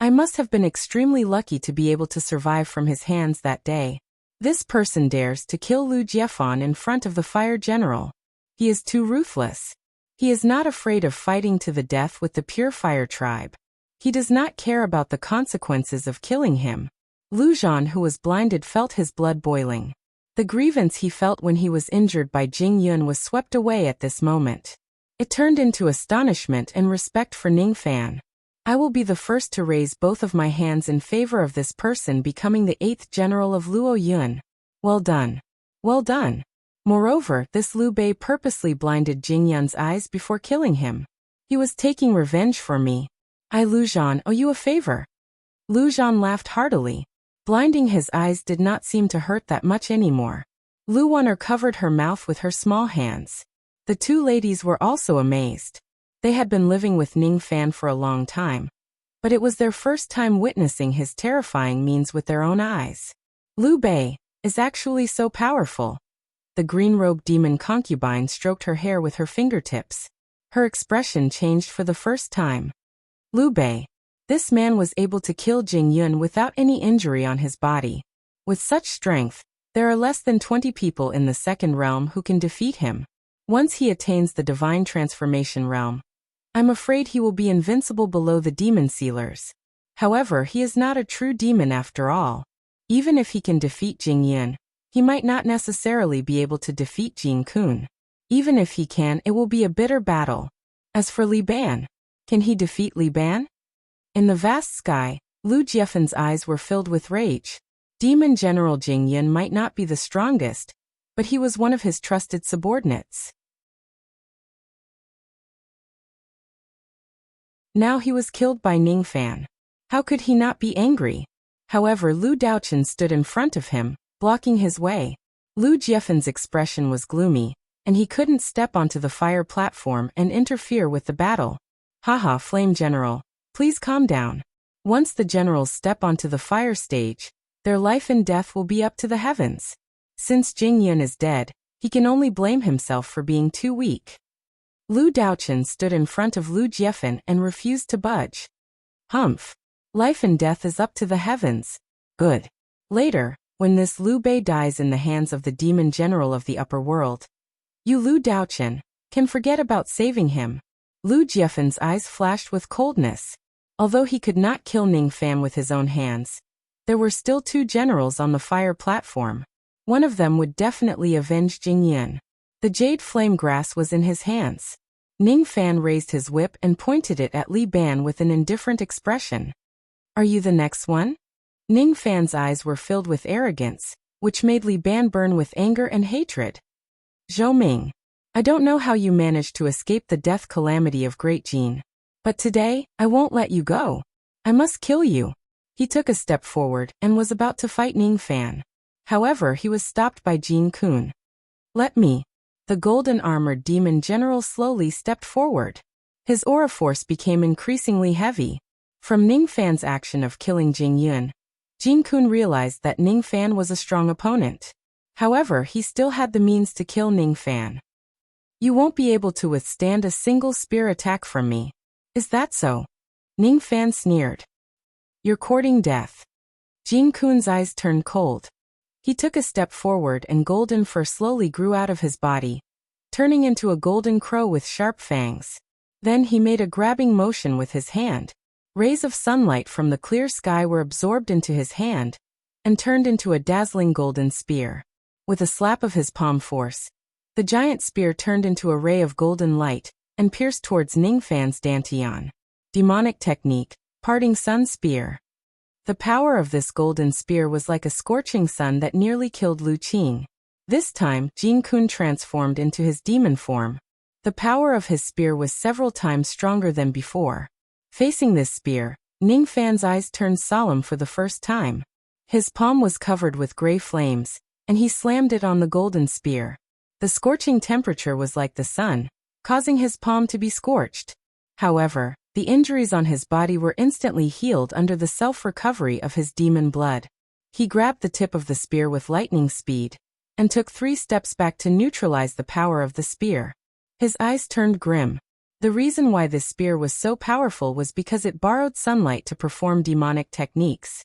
[SPEAKER 1] I must have been extremely lucky to be able to survive from his hands that day. This person dares to kill Lu Jiefan in front of the fire general. He is too ruthless. He is not afraid of fighting to the death with the pure fire tribe. He does not care about the consequences of killing him. Lu Zhan, who was blinded, felt his blood boiling. The grievance he felt when he was injured by Jing Yun was swept away at this moment. It turned into astonishment and respect for Ning Fan. I will be the first to raise both of my hands in favor of this person becoming the 8th general of Luoyun. Well done. Well done. Moreover, this Liu Bei purposely blinded Jing Yun's eyes before killing him. He was taking revenge for me. I, Lu Zhan, owe you a favor. Lu Zhan laughed heartily. Blinding his eyes did not seem to hurt that much anymore. Lu Wun'er covered her mouth with her small hands. The two ladies were also amazed. They had been living with Ning Fan for a long time, but it was their first time witnessing his terrifying means with their own eyes. Liu Bei is actually so powerful. The green-robed demon concubine stroked her hair with her fingertips. Her expression changed for the first time. Liu Bei. This man was able to kill Jing Yun without any injury on his body. With such strength, there are less than 20 people in the second realm who can defeat him. Once he attains the divine transformation realm, I'm afraid he will be invincible below the demon sealers. However, he is not a true demon after all. Even if he can defeat Jing Yun, he might not necessarily be able to defeat Jing Kun. Even if he can, it will be a bitter battle. As for Li Ban, can he defeat Li Ban? In the vast sky, Lu Jiefan's eyes were filled with rage. Demon General Jing Yun might not be the strongest, but he was one of his trusted subordinates. Now he was killed by Ning Fan. How could he not be angry? However, Lu Daochen stood in front of him, blocking his way. Lu Jiefan's expression was gloomy, and he couldn't step onto the fire platform and interfere with the battle. Haha, Flame General, please calm down. Once the generals step onto the fire stage, their life and death will be up to the heavens. Since Jing Yun is dead, he can only blame himself for being too weak. Lu Daochen stood in front of Lu Jiefan and refused to budge. Humph. Life and death is up to the heavens. Good. Later, when this Liu Bei dies in the hands of the demon general of the upper world, you, Lu Daochen, can forget about saving him. Lu Jiefan's eyes flashed with coldness. Although he could not kill Ning Fan with his own hands, there were still two generals on the fire platform. One of them would definitely avenge Jing Yun. The jade flame grass was in his hands. Ning Fan raised his whip and pointed it at Li Ban with an indifferent expression. Are you the next one? Ning Fan's eyes were filled with arrogance, which made Li Ban burn with anger and hatred. Zhou Ming, I don't know how you managed to escape the death calamity of Great Jin, but today, I won't let you go. I must kill you. He took a step forward and was about to fight Ning Fan. However, he was stopped by Jin Kun. Let me. The golden-armored demon general slowly stepped forward. His aura force became increasingly heavy. From Ning Fan's action of killing Jing Yun, Jin Kun realized that Ning Fan was a strong opponent. However, he still had the means to kill Ning Fan. You won't be able to withstand a single spear attack from me. Is that so? Ning Fan sneered. You're courting death. Jin Kun's eyes turned cold. He took a step forward and golden fur slowly grew out of his body, turning into a golden crow with sharp fangs. Then he made a grabbing motion with his hand. Rays of sunlight from the clear sky were absorbed into his hand and turned into a dazzling golden spear. With a slap of his palm force, the giant spear turned into a ray of golden light and pierced towards Ning Fan's dantian. Demonic technique, parting sun spear. The power of this golden spear was like a scorching sun that nearly killed Lu Qing. This time, Jin Kun transformed into his demon form. The power of his spear was several times stronger than before. Facing this spear, Ning Fan's eyes turned solemn for the first time. His palm was covered with gray flames, and he slammed it on the golden spear. The scorching temperature was like the sun, causing his palm to be scorched. However, the injuries on his body were instantly healed under the self-recovery of his demon blood. He grabbed the tip of the spear with lightning speed, and took 3 steps back to neutralize the power of the spear. His eyes turned grim. The reason why this spear was so powerful was because it borrowed sunlight to perform demonic techniques.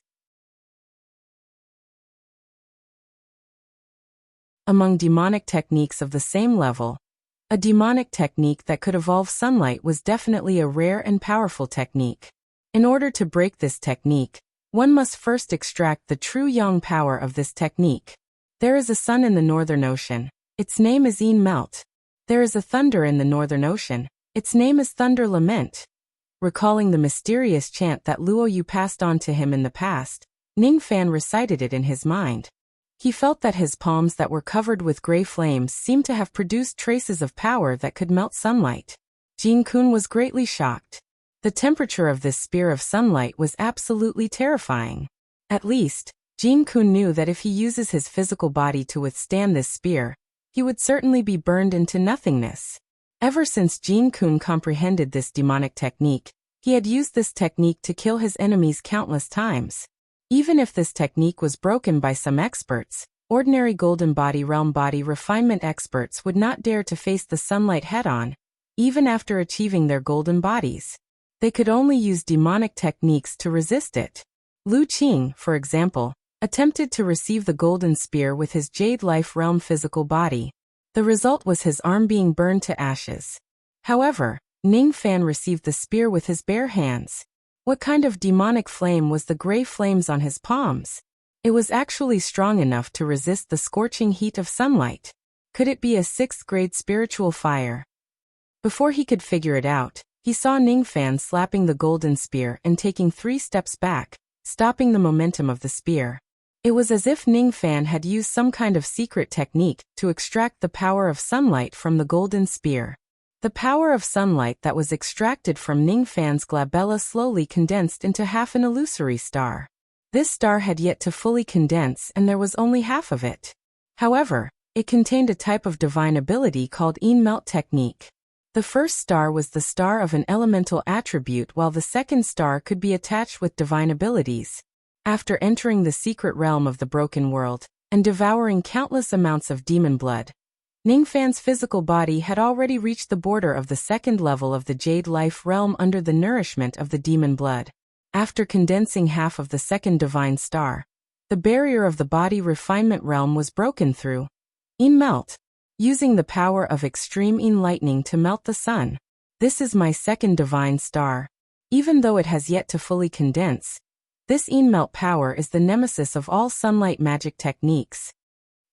[SPEAKER 1] Among demonic techniques of the same level, a demonic technique that could evolve sunlight was definitely a rare and powerful technique. In order to break this technique, one must first extract the true yang power of this technique. There is a sun in the Northern Ocean. Its name is Melt. There is a thunder in the Northern Ocean. Its name is Thunder Lament. Recalling the mysterious chant that Luo Yu passed on to him in the past, Ning Fan recited it in his mind. He felt that his palms that were covered with gray flames seemed to have produced traces of power that could melt sunlight. Jin Kun was greatly shocked. The temperature of this spear of sunlight was absolutely terrifying. At least, Jin Kun knew that if he uses his physical body to withstand this spear, he would certainly be burned into nothingness. Ever since Jin Kun comprehended this demonic technique, he had used this technique to kill his enemies countless times. Even if this technique was broken by some experts, ordinary golden body realm body refinement experts would not dare to face the sunlight head-on, even after achieving their golden bodies. They could only use demonic techniques to resist it. Lu Qing, for example, attempted to receive the golden spear with his Jade Life Realm physical body. The result was his arm being burned to ashes. However, Ning Fan received the spear with his bare hands. What kind of demonic flame was the gray flames on his palms? It was actually strong enough to resist the scorching heat of sunlight. Could it be a 6th-grade spiritual fire? Before he could figure it out, he saw Ning Fan slapping the golden spear and taking 3 steps back, stopping the momentum of the spear. It was as if Ning Fan had used some kind of secret technique to extract the power of sunlight from the golden spear. The power of sunlight that was extracted from Ning Fan's glabella slowly condensed into half an illusory star. This star had yet to fully condense and there was only half of it. However, it contained a type of divine ability called Melt technique. The first star was the star of an elemental attribute while the second star could be attached with divine abilities. After entering the secret realm of the broken world, and devouring countless amounts of demon blood, Ning Fan's physical body had already reached the border of the 2nd level of the Jade Life Realm under the nourishment of the demon blood. After condensing half of the 2nd divine star, the barrier of the body refinement realm was broken through. Melt. Using the power of extreme lightning to melt the sun. This is my 2nd divine star. Even though it has yet to fully condense, this melt power is the nemesis of all sunlight magic techniques.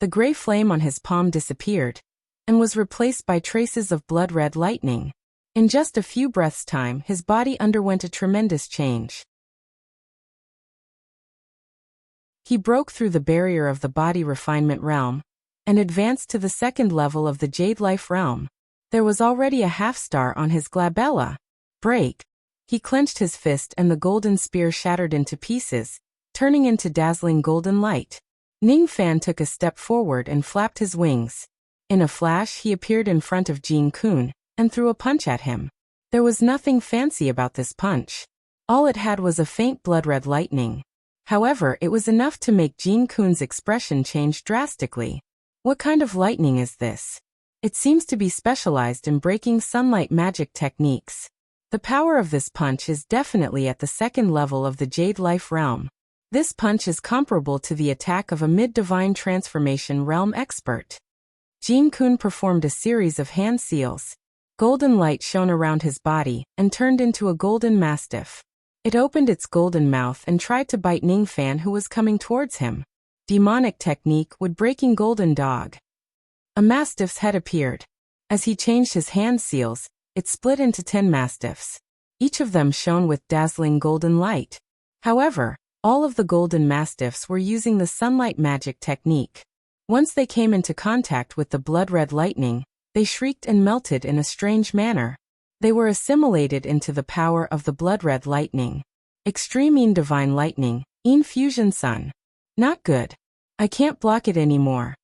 [SPEAKER 1] The gray flame on his palm disappeared, and was replaced by traces of blood-red lightning. In just a few breaths' time, his body underwent a tremendous change. He broke through the barrier of the body refinement realm, and advanced to the 2nd level of the Jade Life Realm. There was already a half-star on his glabella. Break. He clenched his fist and the golden spear shattered into pieces, turning into dazzling golden light. Ning Fan took a step forward and flapped his wings. In a flash he appeared in front of Jin Kun, and threw a punch at him. There was nothing fancy about this punch. All it had was a faint blood-red lightning. However, it was enough to make Jin Kun's expression change drastically. What kind of lightning is this? It seems to be specialized in breaking sunlight magic techniques. The power of this punch is definitely at the 2nd level of the Jade Life Realm. This punch is comparable to the attack of a mid-divine transformation realm expert. Jin Kun performed a series of hand seals. Golden light shone around his body and turned into a golden mastiff. It opened its golden mouth and tried to bite Ning Fan, who was coming towards him. Demonic technique would breaking golden dog. A mastiff's head appeared. As he changed his hand seals, it split into 10 mastiffs. Each of them shone with dazzling golden light. However, all of the golden mastiffs were using the sunlight magic technique. Once they came into contact with the blood-red lightning, they shrieked and melted in a strange manner. They were assimilated into the power of the blood-red lightning. Extreme divine lightning, fusion sun. Not good. I can't block it anymore.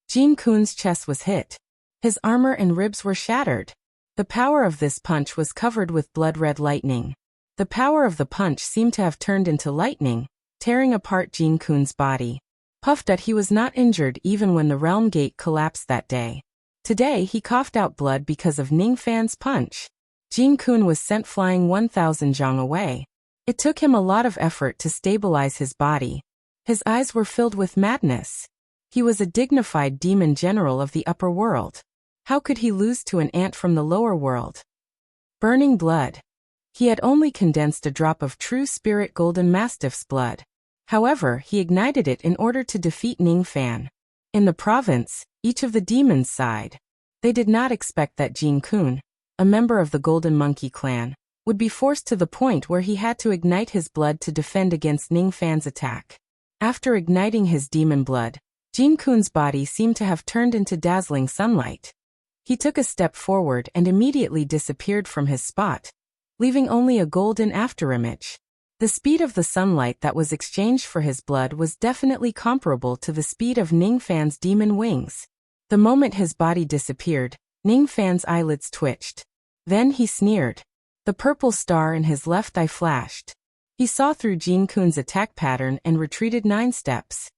[SPEAKER 1] Jin Kun's chest was hit. His armor and ribs were shattered. The power of this punch was covered with blood-red lightning. The power of the punch seemed to have turned into lightning, tearing apart Jin Kun's body. Puffed out, he was not injured even when the realm gate collapsed that day. Today he coughed out blood because of Ning Fan's punch. Jin Kun was sent flying 1,000 zhang away. It took him a lot of effort to stabilize his body. His eyes were filled with madness. He was a dignified demon general of the upper world. How could he lose to an ant from the lower world? Burning blood. He had only condensed a drop of true spirit golden mastiff's blood. However, he ignited it in order to defeat Ning Fan. In the province, each of the demons sighed. They did not expect that Jin Kun, a member of the Golden Monkey clan, would be forced to the point where he had to ignite his blood to defend against Ning Fan's attack. After igniting his demon blood, Jin Kun's body seemed to have turned into dazzling sunlight. He took a step forward and immediately disappeared from his spot, leaving only a golden afterimage. The speed of the sunlight that was exchanged for his blood was definitely comparable to the speed of Ning Fan's demon wings. The moment his body disappeared, Ning Fan's eyelids twitched. Then he sneered. The purple star in his left eye flashed. He saw through Jin Kun's attack pattern and retreated 9 steps.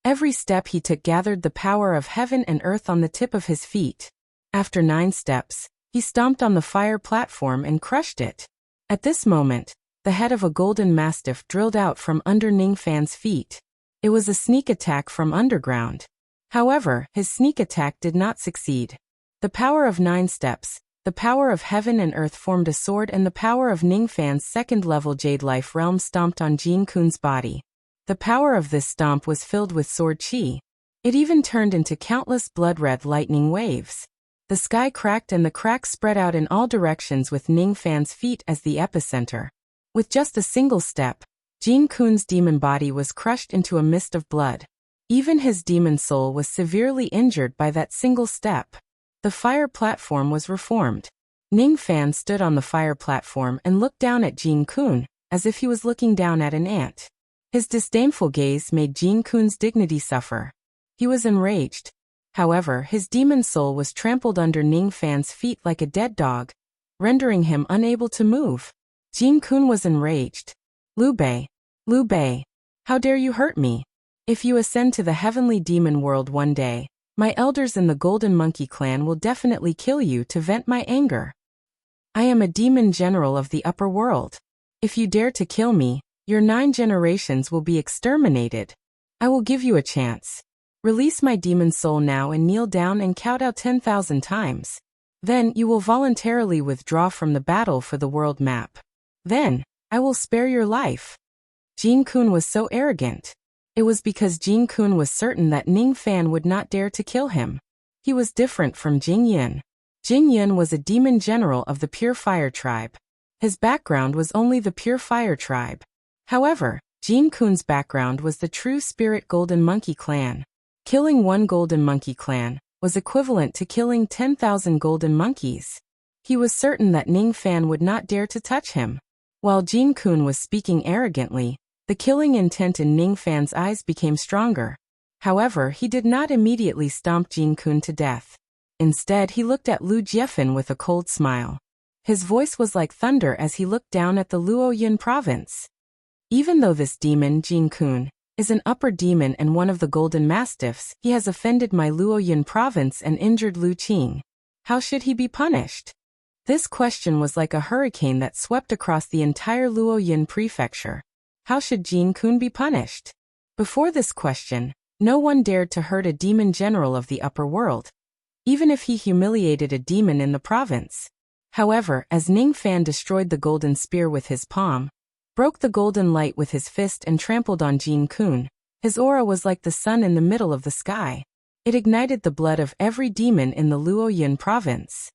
[SPEAKER 1] Every step he took gathered the power of heaven and earth on the tip of his feet. After 9 steps, he stomped on the fire platform and crushed it. At this moment, the head of a golden mastiff drilled out from under Ning Fan's feet. It was a sneak attack from underground. However, his sneak attack did not succeed. The power of 9 steps, the power of heaven and earth formed a sword, and the power of Ning Fan's second-level Jade Life Realm stomped on Jin Kun's body. The power of this stomp was filled with sword chi. It even turned into countless blood-red lightning waves. The sky cracked and the cracks spread out in all directions with Ning Fan's feet as the epicenter. With just a single step, Jin Kun's demon body was crushed into a mist of blood. Even his demon soul was severely injured by that single step. The fire platform was reformed. Ning Fan stood on the fire platform and looked down at Jin Kun, as if he was looking down at an ant. His disdainful gaze made Jin Kun's dignity suffer. He was enraged. However, his demon soul was trampled under Ning Fan's feet like a dead dog, rendering him unable to move. Jin Kun was enraged. Liu Bei, how dare you hurt me? If you ascend to the heavenly demon world one day, my elders in the Golden Monkey clan will definitely kill you to vent my anger. I am a demon general of the upper world. If you dare to kill me, your 9 generations will be exterminated. I will give you a chance. Release my demon soul now and kneel down and kowtow 10,000 times. Then you will voluntarily withdraw from the battle for the world map. Then, I will spare your life. Jin Kun was so arrogant. It was because Jin Kun was certain that Ning Fan would not dare to kill him. He was different from Jing Yun. Jing Yun was a demon general of the Pure Fire tribe. His background was only the Pure Fire tribe. However, Jin Kun's background was the true spirit Golden Monkey clan. Killing one Golden Monkey clan was equivalent to killing 10,000 golden monkeys. He was certain that Ning Fan would not dare to touch him. While Jin Kun was speaking arrogantly, the killing intent in Ning Fan's eyes became stronger. However, he did not immediately stomp Jin Kun to death. Instead, he looked at Lu Jiefan with a cold smile. His voice was like thunder as he looked down at the Luoyun province. Even though this demon, Jin Kun, is an upper demon and one of the golden mastiffs, he has offended my Luoyun province and injured Lu Qing. How should he be punished? This question was like a hurricane that swept across the entire Luoyun prefecture. How should Jin Kun be punished? Before this question, no one dared to hurt a demon general of the upper world, even if he humiliated a demon in the province. However, as Ning Fan destroyed the golden spear with his palm, broke the golden light with his fist and trampled on Jin Kun, his aura was like the sun in the middle of the sky. It ignited the blood of every demon in the Luoyun province.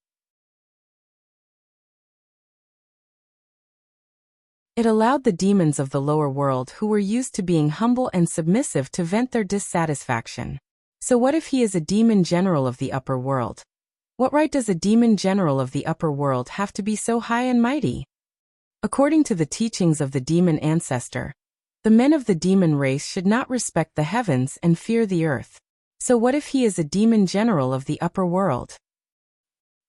[SPEAKER 1] It allowed the demons of the lower world who were used to being humble and submissive to vent their dissatisfaction. So what if he is a demon general of the upper world? What right does a demon general of the upper world have to be so high and mighty? According to the teachings of the demon ancestor, the men of the demon race should not respect the heavens and fear the earth. So what if he is a demon general of the upper world?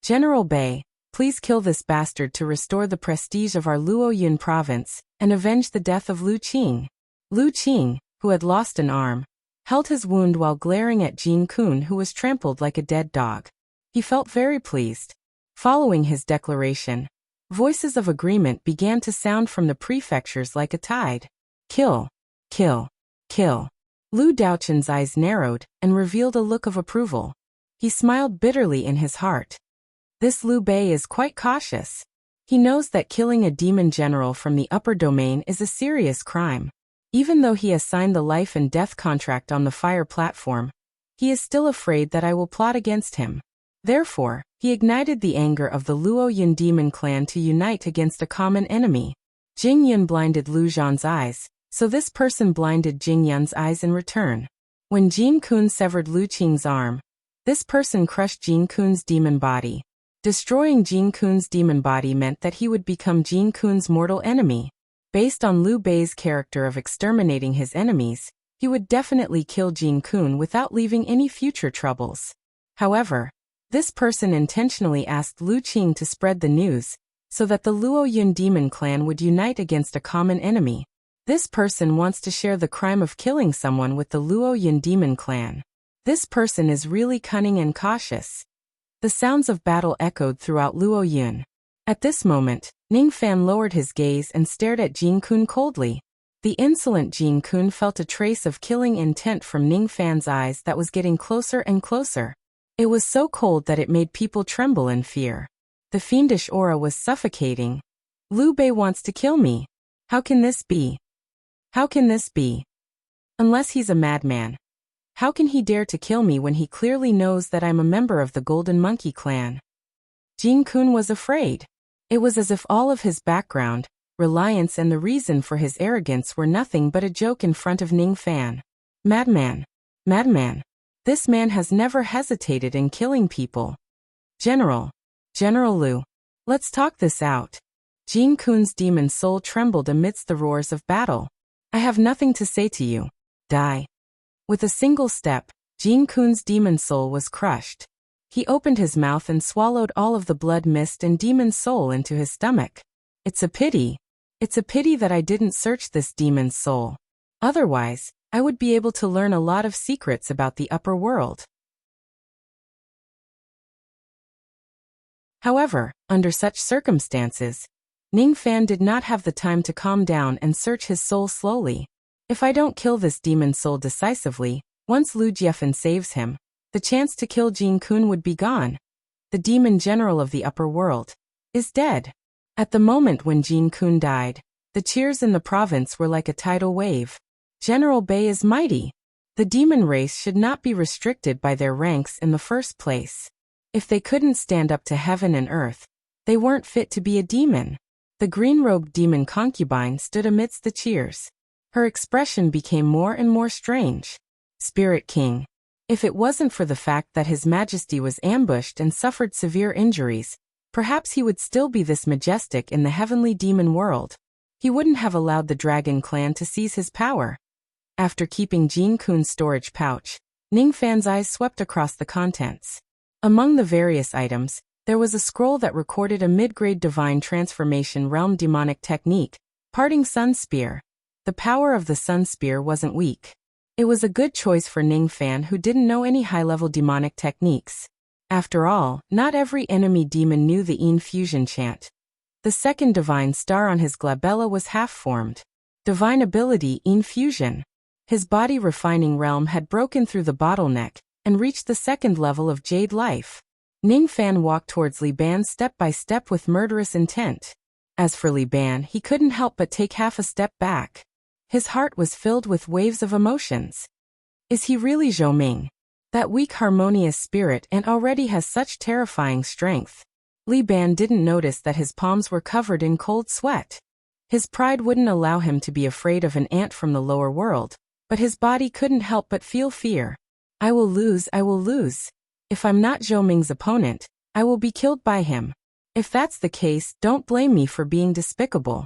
[SPEAKER 1] General Bei, please kill this bastard to restore the prestige of our Luoyun province and avenge the death of Lu Qing. Lu Qing, who had lost an arm, held his wound while glaring at Jin Kun, who was trampled like a dead dog. He felt very pleased. Following his declaration, voices of agreement began to sound from the prefectures like a tide. Kill, kill, kill. Lu Daochun's eyes narrowed and revealed a look of approval. He smiled bitterly in his heart. This Liu Bei is quite cautious. He knows that killing a demon general from the upper domain is a serious crime. Even though he has signed the life and death contract on the fire platform, he is still afraid that I will plot against him. Therefore, he ignited the anger of the Luoyun demon clan to unite against a common enemy. Jing Yun blinded Lu Zhan's eyes, so this person blinded Jing Yun's eyes in return. When Jin Kun severed Lu Qing's arm, this person crushed Jin Kun's demon body. Destroying Jin Kun's demon body meant that he would become Jin Kun's mortal enemy. Based on Liu Bei's character of exterminating his enemies, he would definitely kill Jin Kun without leaving any future troubles. However, this person intentionally asked Lu Qing to spread the news, so that the Luoyun demon clan would unite against a common enemy. This person wants to share the crime of killing someone with the Luoyun demon clan. This person is really cunning and cautious. The sounds of battle echoed throughout Luoyun. At this moment, Ning Fan lowered his gaze and stared at Jin Kun coldly. The insolent Jin Kun felt a trace of killing intent from Ning Fan's eyes that was getting closer and closer. It was so cold that it made people tremble in fear. The fiendish aura was suffocating. Liu Bei wants to kill me. How can this be? How can this be? Unless he's a madman. How can he dare to kill me when he clearly knows that I'm a member of the Golden Monkey clan? Jin Kun was afraid. It was as if all of his background, reliance and the reason for his arrogance were nothing but a joke in front of Ning Fan. Madman. Madman. This man has never hesitated in killing people. General Liu. Let's talk this out. Jin Kun's demon soul trembled amidst the roars of battle. I have nothing to say to you. Die. With a single step, Jin Kun's demon soul was crushed. He opened his mouth and swallowed all of the blood mist and demon soul into his stomach. It's a pity. It's a pity that I didn't search this demon's soul. Otherwise, I would be able to learn a lot of secrets about the upper world. However, under such circumstances, Ning Fan did not have the time to calm down and search his soul slowly. If I don't kill this demon soul decisively, once Lu Jiefan saves him, the chance to kill Jin Kun would be gone. The demon general of the upper world is dead. At the moment when Jin Kun died, the cheers in the province were like a tidal wave. General Bei is mighty. The demon race should not be restricted by their ranks in the first place. If they couldn't stand up to heaven and earth, they weren't fit to be a demon. The green-robed demon concubine stood amidst the cheers. Her expression became more and more strange. Spirit King. If it wasn't for the fact that His Majesty was ambushed and suffered severe injuries, perhaps he would still be this majestic in the heavenly demon world. He wouldn't have allowed the dragon clan to seize his power. After keeping Jin Kun's storage pouch, Ning Fan's eyes swept across the contents. Among the various items, there was a scroll that recorded a mid-grade divine transformation realm demonic technique, Parting Sun Spear. The power of the Sun Spear wasn't weak. It was a good choice for Ning Fan, who didn't know any high-level demonic techniques. After all, not every enemy demon knew the Yin fusion chant. The second divine star on his glabella was half-formed. Divine ability Yin fusion. His body refining realm had broken through the bottleneck and reached the second level of Jade life. Ning Fan walked towards Li Ban step by step with murderous intent. As for Li Ban, he couldn't help but take half a step back. His heart was filled with waves of emotions. Is he really Zhou Ming? That weak harmonious spirit and already has such terrifying strength. Li Ban didn't notice that his palms were covered in cold sweat. His pride wouldn't allow him to be afraid of an ant from the lower world, but his body couldn't help but feel fear. I will lose. If I'm not Zhou Ming's opponent, I will be killed by him. If that's the case, don't blame me for being despicable.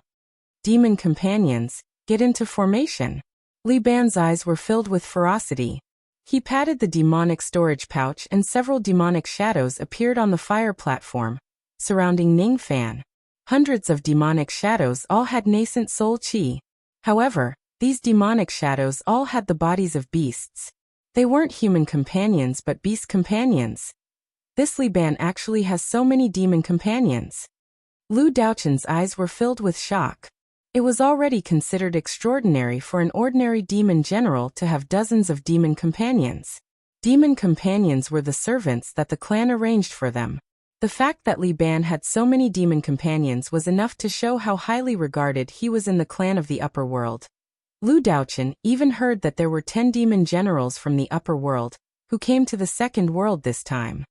[SPEAKER 1] Demon companions, get into formation. Li Ban's eyes were filled with ferocity. He patted the demonic storage pouch and several demonic shadows appeared on the fire platform, surrounding Ning Fan. Hundreds of demonic shadows all had nascent soul chi. However, these demonic shadows all had the bodies of beasts. They weren't human companions but beast companions. This Li Ban actually has so many demon companions. Lu Daochen's eyes were filled with shock. It was already considered extraordinary for an ordinary demon general to have dozens of demon companions. Demon companions were the servants that the clan arranged for them. The fact that Li Ban had so many demon companions was enough to show how highly regarded he was in the clan of the upper world. Lu Daochen even heard that there were 10 demon generals from the upper world, who came to the second world this time.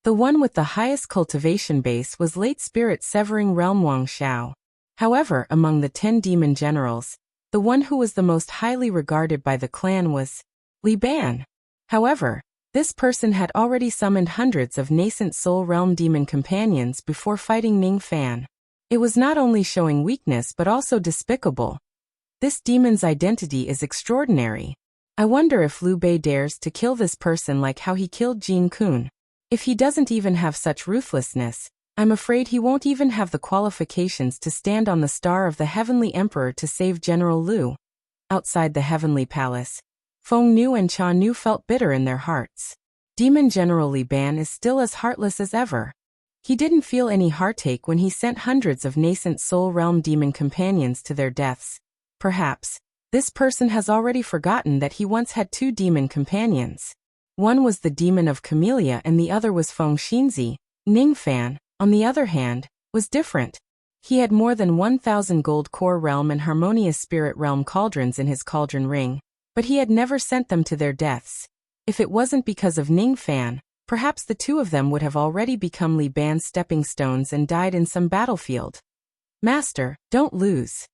[SPEAKER 1] The one with the highest cultivation base was late spirit severing realm Wang Xiao. However, among the 10 demon generals, the one who was the most highly regarded by the clan was Li Ban. However, this person had already summoned hundreds of nascent soul realm demon companions before fighting Ning Fan. It was not only showing weakness but also despicable. This demon's identity is extraordinary. I wonder if Liu Bei dares to kill this person like how he killed Jin Kun. If he doesn't even have such ruthlessness, I'm afraid he won't even have the qualifications to stand on the star of the Heavenly Emperor to save General Liu. Outside the Heavenly Palace, Feng Nu and Cha Nu felt bitter in their hearts. Demon General Li Ban is still as heartless as ever. He didn't feel any heartache when he sent hundreds of nascent soul realm demon companions to their deaths. Perhaps, this person has already forgotten that he once had 2 demon companions. One was the demon of Camellia and the other was Feng Xinzi. Ning Fan, on the other hand, was different. He had more than 1,000 gold core realm and harmonious spirit realm cauldrons in his cauldron ring, but he had never sent them to their deaths. If it wasn't because of Ning Fan, perhaps the 2 of them would have already become Li Ban's stepping stones and died in some battlefield. Master, don't lose.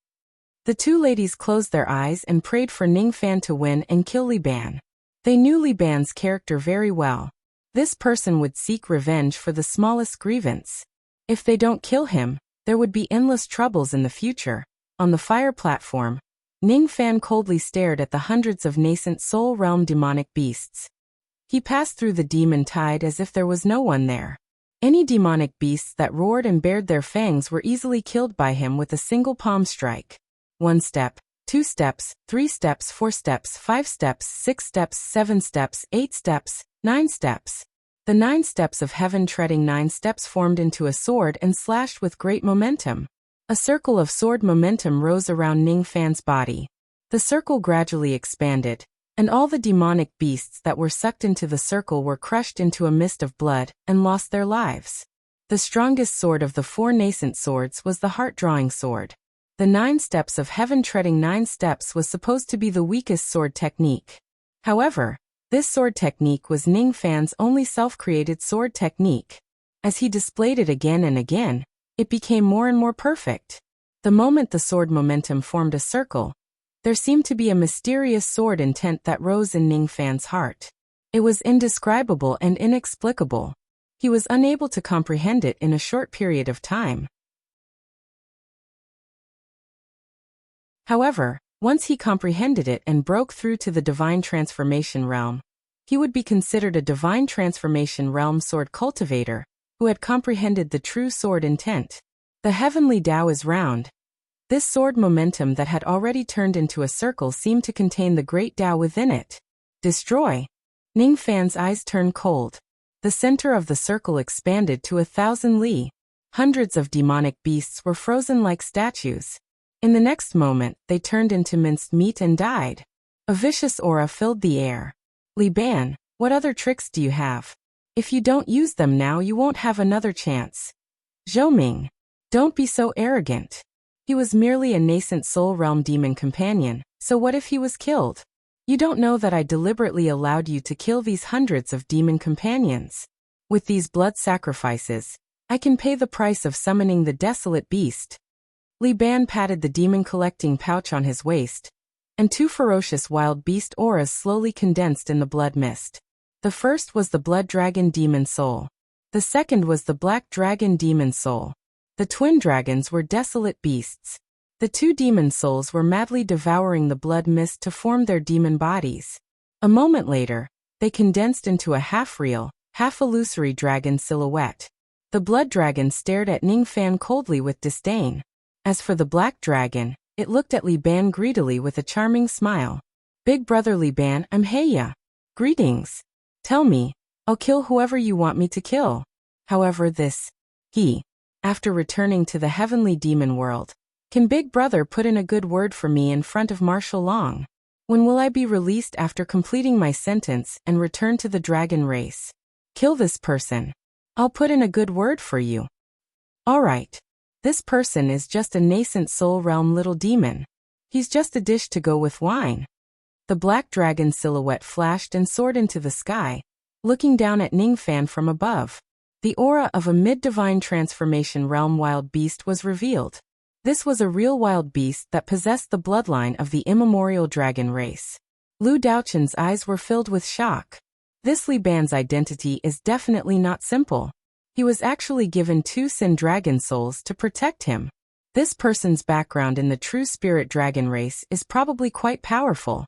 [SPEAKER 1] The 2 ladies closed their eyes and prayed for Ning Fan to win and kill Li Ban. They knew Li Ban's character very well. This person would seek revenge for the smallest grievance. If they don't kill him, there would be endless troubles in the future. On the fire platform, Ning Fan coldly stared at the hundreds of nascent soul realm demonic beasts. He passed through the demon tide as if there was no one there. Any demonic beasts that roared and bared their fangs were easily killed by him with a single palm strike. 1 step. 2 steps, 3 steps, 4 steps, 5 steps, 6 steps, 7 steps, 8 steps, 9 steps. The 9 steps of heaven treading 9 steps formed into a sword and slashed with great momentum. A circle of sword momentum rose around Ning Fan's body. The circle gradually expanded, and all the demonic beasts that were sucked into the circle were crushed into a mist of blood and lost their lives. The strongest sword of the 4 nascent swords was the heart-drawing sword. The 9 steps of heaven treading 9 steps was supposed to be the weakest sword technique. However, this sword technique was Ning Fan's only self-created sword technique. As he displayed it again and again, it became more and more perfect. The moment the sword momentum formed a circle, there seemed to be a mysterious sword intent that rose in Ning Fan's heart. It was indescribable and inexplicable. He was unable to comprehend it in a short period of time. However, once he comprehended it and broke through to the divine transformation realm, he would be considered a divine transformation realm sword cultivator, who had comprehended the true sword intent. The heavenly Tao is round. This sword momentum that had already turned into a circle seemed to contain the great Tao within it. Destroy. Ning Fan's eyes turned cold. The center of the circle expanded to 1,000 li. Hundreds of demonic beasts were frozen like statues. In the next moment, they turned into minced meat and died. A vicious aura filled the air. Li Ban, what other tricks do you have? If you don't use them now, you won't have another chance. Zhou Ming, don't be so arrogant. He was merely a nascent soul realm demon companion, so what if he was killed? You don't know that I deliberately allowed you to kill these hundreds of demon companions. With these blood sacrifices, I can pay the price of summoning the desolate beast. Li Ban patted the demon collecting pouch on his waist, and two ferocious wild beast auras slowly condensed in the blood mist. The first was the blood dragon demon soul. The second was the black dragon demon soul. The twin dragons were desolate beasts. The two demon souls were madly devouring the blood mist to form their demon bodies. A moment later, they condensed into a half-real, half-illusory dragon silhouette. The blood dragon stared at Ning Fan coldly with disdain. As for the black dragon, it looked at Li Ban greedily with a charming smile. Big brother Li Ban, I'm Heya. Greetings. Tell me, I'll kill whoever you want me to kill. However after returning to the heavenly demon world, can Big Brother put in a good word for me in front of Marshal Long? When will I be released after completing my sentence and return to the dragon race? Kill this person. I'll put in a good word for you. Alright. This person is just a nascent soul realm little demon. He's just a dish to go with wine. The black dragon silhouette flashed and soared into the sky, looking down at Ning Fan from above. The aura of a mid-divine transformation realm wild beast was revealed. This was a real wild beast that possessed the bloodline of the immemorial dragon race. Lu Daochun's eyes were filled with shock. This Li Ban's identity is definitely not simple. He was actually given two Sin dragon souls to protect him. This person's background in the true spirit dragon race is probably quite powerful.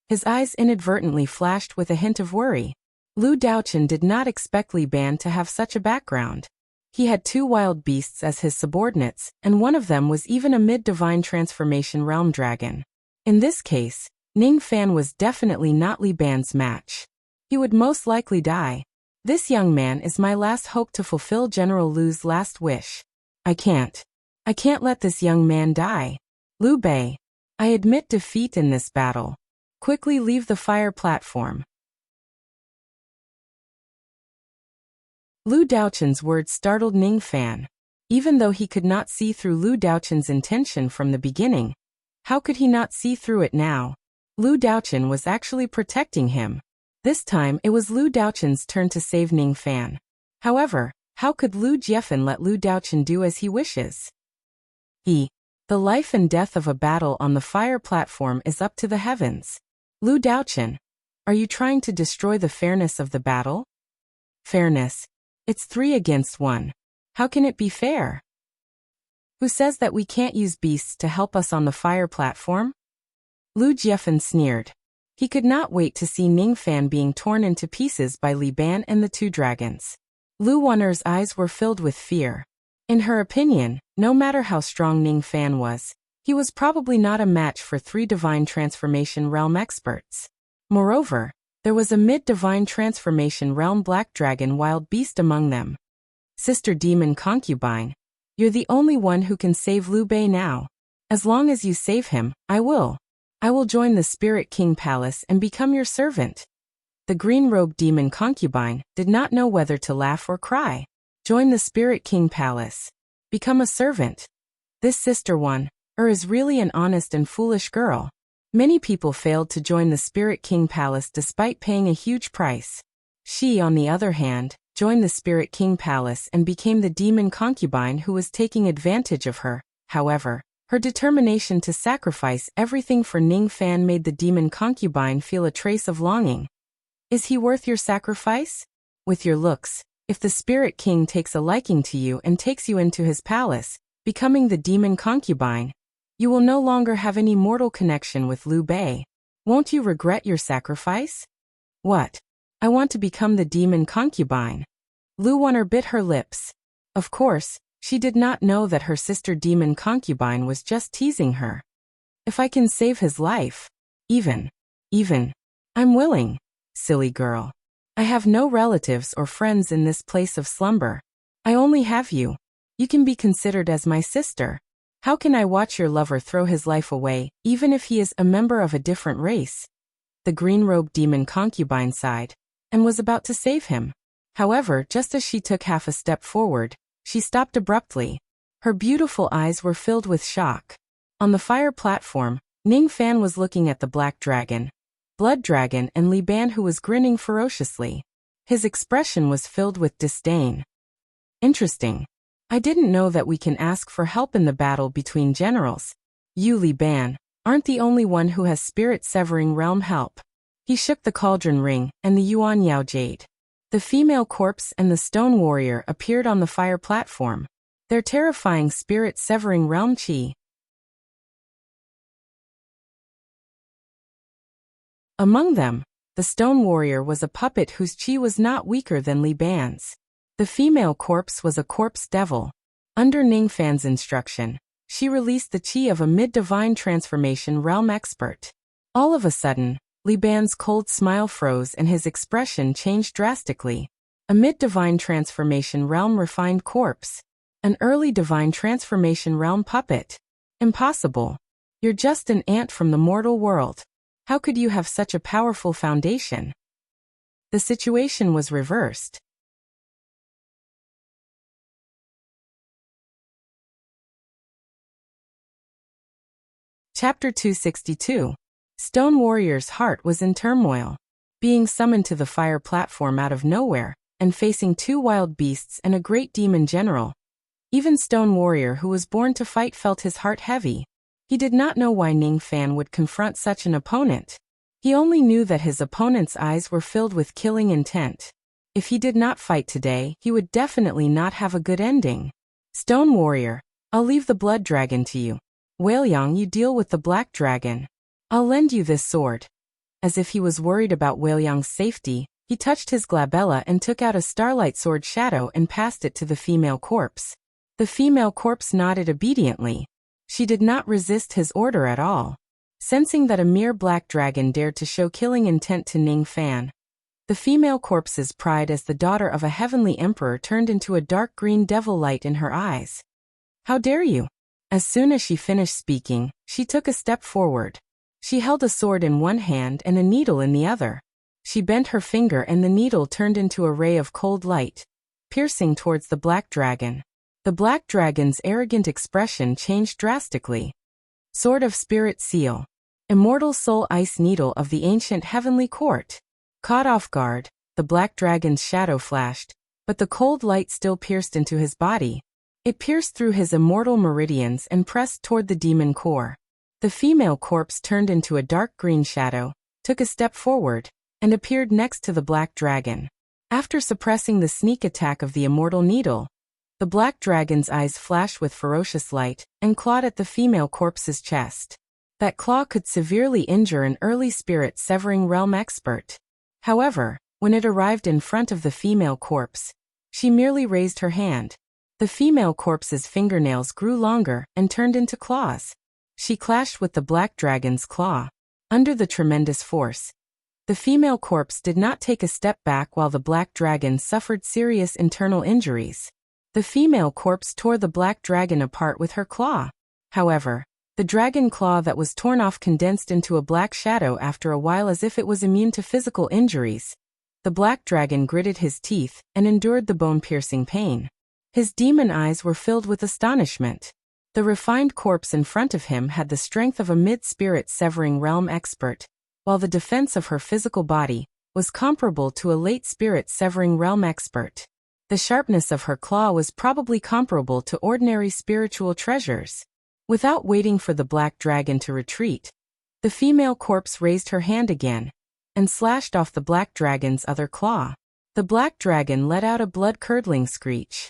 [SPEAKER 1] His eyes inadvertently flashed with a hint of worry. Lu Daochun did not expect Li Ban to have such a background. He had two wild beasts as his subordinates, and one of them was even a mid-divine transformation realm dragon. In this case, Ning Fan was definitely not Li Ban's match. He would most likely die. This young man is my last hope to fulfill General Lu's last wish. I can't let this young man die. Liu Bei, I admit defeat in this battle. Quickly leave the fire platform. Lu Daochun's words startled Ning Fan. Even though he could not see through Lu Daochun's intention from the beginning, how could he not see through it now? Lu Daochun was actually protecting him. This time it was Lu Daochun's turn to save Ning Fan. However, how could Lu Jiefan let Lu Daochun do as he wishes? The life and death of a battle on the fire platform is up to the heavens. Lu Daochun, are you trying to destroy the fairness of the battle? Fairness. It's 3 against 1. How can it be fair? Who says that we can't use beasts to help us on the fire platform? Lu Jiefan sneered. He could not wait to see Ning Fan being torn into pieces by Li Ban and the two dragons. Lu Won'er's eyes were filled with fear. In her opinion, no matter how strong Ning Fan was, he was probably not a match for 3 divine transformation realm experts. Moreover, there was a mid-divine transformation realm black dragon wild beast among them. Sister Demon Concubine, you're the only one who can save Liu Bei now. As long as you save him, I will join the Spirit King Palace and become your servant. The green-robed demon concubine did not know whether to laugh or cry. Join the Spirit King Palace. Become a servant. This sister one, is really an honest and foolish girl. Many people failed to join the Spirit King Palace despite paying a huge price. She, on the other hand, joined the Spirit King Palace and became the demon concubine who was taking advantage of her. However, her determination to sacrifice everything for Ning Fan made the demon concubine feel a trace of longing. Is he worth your sacrifice? With your looks, if the Spirit King takes a liking to you and takes you into his palace, becoming the demon concubine, you will no longer have any mortal connection with Liu Bei. Won't you regret your sacrifice? What? I want to become the demon concubine. Lu Won'er bit her lips. Of course, she did not know that her sister demon concubine was just teasing her. If I can save his life, even, I'm willing. Silly girl. I have no relatives or friends in this place of slumber. I only have you. You can be considered as my sister. How can I watch your lover throw his life away, even if he is a member of a different race? The green-robed demon concubine sighed, and was about to save him. However, just as she took half a step forward, she stopped abruptly. Her beautiful eyes were filled with shock. On the fire platform, Ning Fan was looking at the black dragon, blood dragon, and Li Ban, who was grinning ferociously. His expression was filled with disdain. Interesting. I didn't know that we can ask for help in the battle between generals. You, Li Ban, aren't the only one who has spirit-severing realm help. He shook the cauldron ring, and the Yuan Yao jade. The female corpse and the stone warrior appeared on the fire platform. Their terrifying spirit-severing realm qi. Among them, the stone warrior was a puppet whose qi was not weaker than Li Ban's. The female corpse was a corpse devil. Under Ningfan's instruction, she released the qi of a mid-divine transformation realm expert. All of a sudden, Li Ban's cold smile froze and his expression changed drastically. A mid-divine transformation realm refined corpse. An early divine transformation realm puppet. Impossible. You're just an ant from the mortal world. How could you have such a powerful foundation? The situation was reversed. Chapter 262. Stone Warrior's heart was in turmoil. Being summoned to the fire platform out of nowhere, and facing 2 wild beasts and a great demon general. Even Stone Warrior who was born to fight felt his heart heavy. He did not know why Ningfan would confront such an opponent. He only knew that his opponent's eyes were filled with killing intent. If he did not fight today, he would definitely not have a good ending. Stone Warrior, I'll leave the blood dragon to you. Whaleyang, you deal with the black dragon. I'll lend you this sword. As if he was worried about Whaleyang's safety, he touched his glabella and took out a starlight sword shadow and passed it to the female corpse. The female corpse nodded obediently. She did not resist his order at all. Sensing that a mere black dragon dared to show killing intent to Ningfan, the female corpse's pride as the daughter of a heavenly emperor turned into a dark green devil light in her eyes. How dare you? As soon as she finished speaking, she took a step forward. She held a sword in one hand and a needle in the other. She bent her finger and the needle turned into a ray of cold light, piercing towards the black dragon. The black dragon's arrogant expression changed drastically. Sword of Spirit Seal. Immortal Soul Ice Needle of the Ancient Heavenly Court. Caught off guard, the black dragon's shadow flashed, but the cold light still pierced into his body. It pierced through his immortal meridians and pressed toward the demon core. The female corpse turned into a dark green shadow, took a step forward, and appeared next to the black dragon. After suppressing the sneak attack of the immortal needle, the black dragon's eyes flashed with ferocious light and clawed at the female corpse's chest. That claw could severely injure an early spirit-severing realm expert. However, when it arrived in front of the female corpse, she merely raised her hand. The female corpse's fingernails grew longer and turned into claws. She clashed with the black dragon's claw. Under the tremendous force, the female corpse did not take a step back while the black dragon suffered serious internal injuries. The female corpse tore the black dragon apart with her claw. However, the dragon claw that was torn off condensed into a black shadow after a while as if it was immune to physical injuries. The black dragon gritted his teeth and endured the bone-piercing pain. His demon eyes were filled with astonishment. The refined corpse in front of him had the strength of a mid-spirit-severing realm expert, while the defense of her physical body was comparable to a late spirit-severing realm expert. The sharpness of her claw was probably comparable to ordinary spiritual treasures. Without waiting for the black dragon to retreat, the female corpse raised her hand again and slashed off the black dragon's other claw. The black dragon let out a blood-curdling screech.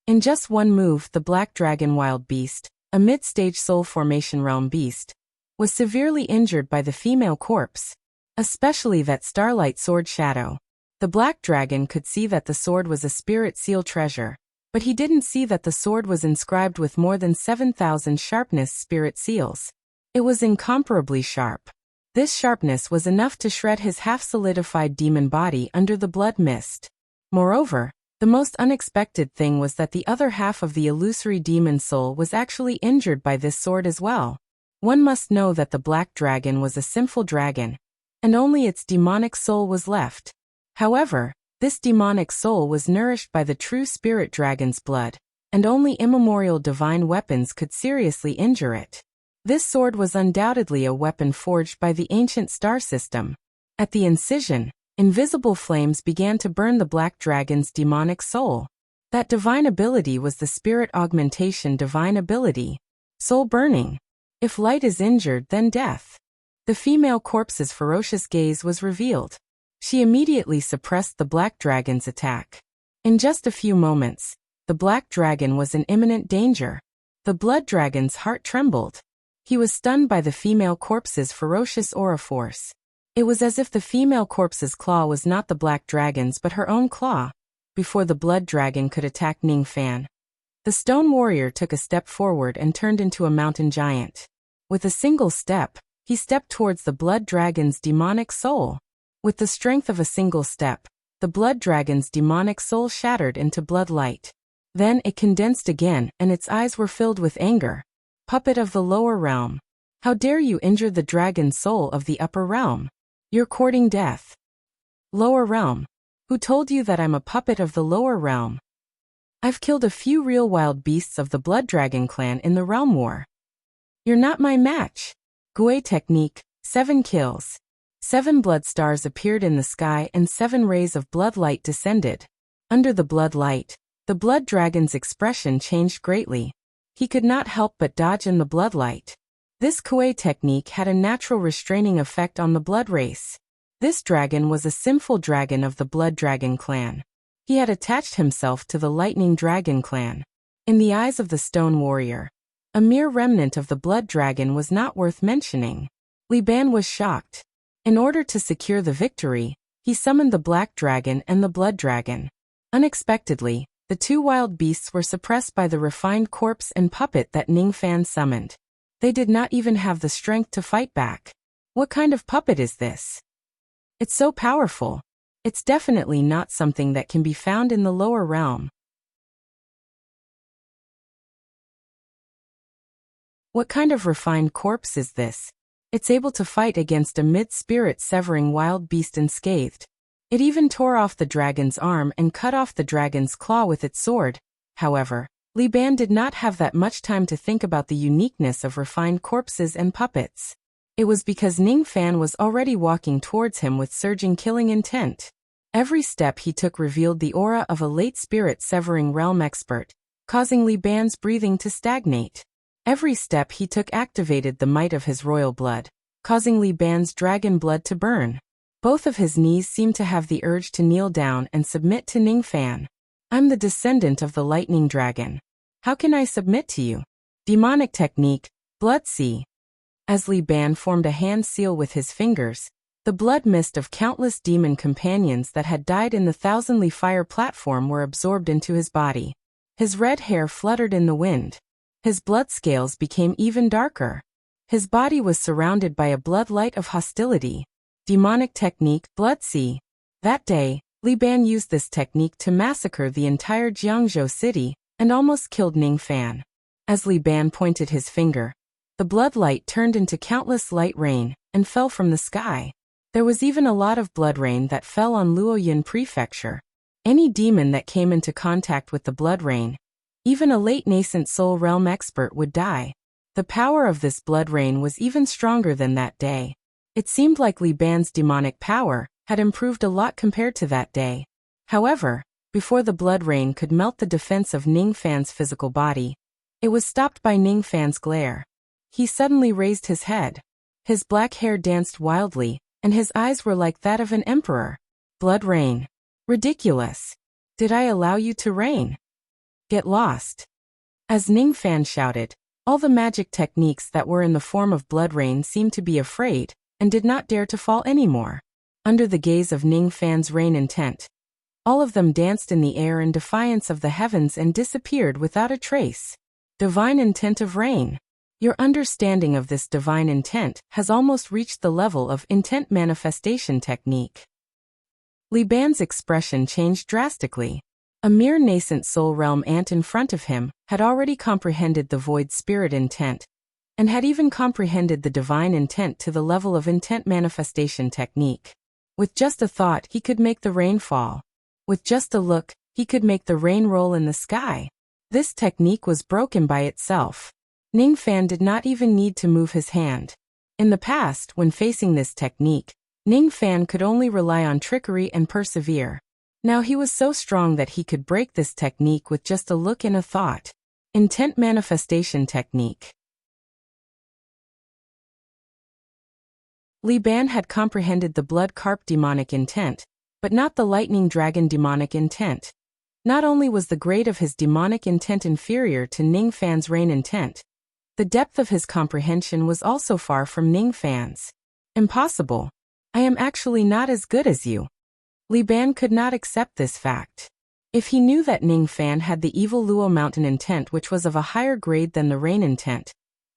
[SPEAKER 1] In just one move, the black dragon wild beast, a mid-stage soul formation realm beast, was severely injured by the female corpse, especially that starlight sword shadow. The black dragon could see that the sword was a spirit seal treasure, but he didn't see that the sword was inscribed with more than 7,000 sharpness spirit seals. It was incomparably sharp. This sharpness was enough to shred his half-solidified demon body under the blood mist. Moreover, the most unexpected thing was that the other half of the illusory demon soul was actually injured by this sword as well. One must know that the black dragon was a sinful dragon, and only its demonic soul was left. However, this demonic soul was nourished by the true spirit dragon's blood, and only immemorial divine weapons could seriously injure it. This sword was undoubtedly a weapon forged by the ancient star system. At the incision, invisible flames began to burn the black dragon's demonic soul. That divine ability was the spirit augmentation divine ability. Soul burning. If light is injured, then death. The female corpse's ferocious gaze was revealed. She immediately suppressed the black dragon's attack. In just a few moments, the black dragon was in imminent danger. The blood dragon's heart trembled. He was stunned by the female corpse's ferocious aura force. It was as if the female corpse's claw was not the black dragon's but her own claw. Before the blood dragon could attack Ning Fan, the stone warrior took a step forward and turned into a mountain giant. With a single step, he stepped towards the blood dragon's demonic soul. With the strength of a single step, the blood dragon's demonic soul shattered into blood light. Then it condensed again, and its eyes were filled with anger. Puppet of the lower realm. How dare you injure the dragon soul of the upper realm? You're courting death. Lower realm. Who told you that I'm a puppet of the lower realm? I've killed a few real wild beasts of the blood dragon clan in the realm war. You're not my match. Gui technique, 7 kills. 7 blood stars appeared in the sky and 7 rays of blood light descended. Under the blood light, the blood dragon's expression changed greatly. He could not help but dodge in the blood light. This Kuei technique had a natural restraining effect on the blood race. This dragon was a sinful dragon of the blood dragon clan. He had attached himself to the lightning dragon clan. In the eyes of the stone warrior, a mere remnant of the blood dragon was not worth mentioning. Li Ban was shocked. In order to secure the victory, he summoned the black dragon and the blood dragon. Unexpectedly, the 2 wild beasts were suppressed by the refined corpse and puppet that Ning Fan summoned. They did not even have the strength to fight back. What kind of puppet is this? It's so powerful. It's definitely not something that can be found in the lower realm. What kind of refined corpse is this? It's able to fight against a mid-spirit severing wild beast unscathed. It even tore off the dragon's arm and cut off the dragon's claw with its sword. However, Li Ban did not have that much time to think about the uniqueness of refined corpses and puppets. It was because Ning Fan was already walking towards him with surging killing intent. Every step he took revealed the aura of a late spirit severing realm expert, causing Li Ban's breathing to stagnate. Every step he took activated the might of his royal blood, causing Li Ban's dragon blood to burn. Both of his knees seemed to have the urge to kneel down and submit to Ning Fan. I'm the descendant of the lightning dragon. How can I submit to you? Demonic technique, blood sea. As Li Ban formed a hand seal with his fingers, the blood mist of countless demon companions that had died in the thousandly fire platform were absorbed into his body. His red hair fluttered in the wind. His blood scales became even darker. His body was surrounded by a blood light of hostility. Demonic technique, blood sea. That day, Li Ban used this technique to massacre the entire Jiangzhou city and almost killed Ning Fan. As Li Ban pointed his finger, the blood light turned into countless light rain and fell from the sky. There was even a lot of blood rain that fell on Luoyun Prefecture. Any demon that came into contact with the blood rain, even a late nascent soul realm expert, would die. The power of this blood rain was even stronger than that day. It seemed like Li Ban's demonic power had improved a lot compared to that day. However, before the blood rain could melt the defense of Ning Fan's physical body, it was stopped by Ning Fan's glare. He suddenly raised his head. His black hair danced wildly, and his eyes were like that of an emperor. Blood rain. Ridiculous. Did I allow you to reign? Get lost. As Ning Fan shouted, all the magic techniques that were in the form of blood rain seemed to be afraid and did not dare to fall anymore. Under the gaze of Ning Fan's rain intent, all of them danced in the air in defiance of the heavens and disappeared without a trace. Divine intent of rain. Your understanding of this divine intent has almost reached the level of intent manifestation technique. Li Ban's expression changed drastically. A mere nascent soul realm ant in front of him had already comprehended the void spirit intent, and had even comprehended the divine intent to the level of intent manifestation technique. With just a thought, he could make the rain fall. With just a look, he could make the rain roll in the sky. This technique was broken by itself. Ning Fan did not even need to move his hand. In the past, when facing this technique, Ning Fan could only rely on trickery and persevere. Now he was so strong that he could break this technique with just a look and a thought. Intent manifestation technique. Li Ban had comprehended the blood carp demonic intent, but not the lightning dragon demonic intent. Not only was the grade of his demonic intent inferior to Ning Fan's rain intent, the depth of his comprehension was also far from Ning Fan's. Impossible. I am actually not as good as you. Li Ban could not accept this fact. If he knew that Ning Fan had the evil Luo Mountain intent which was of a higher grade than the rain intent,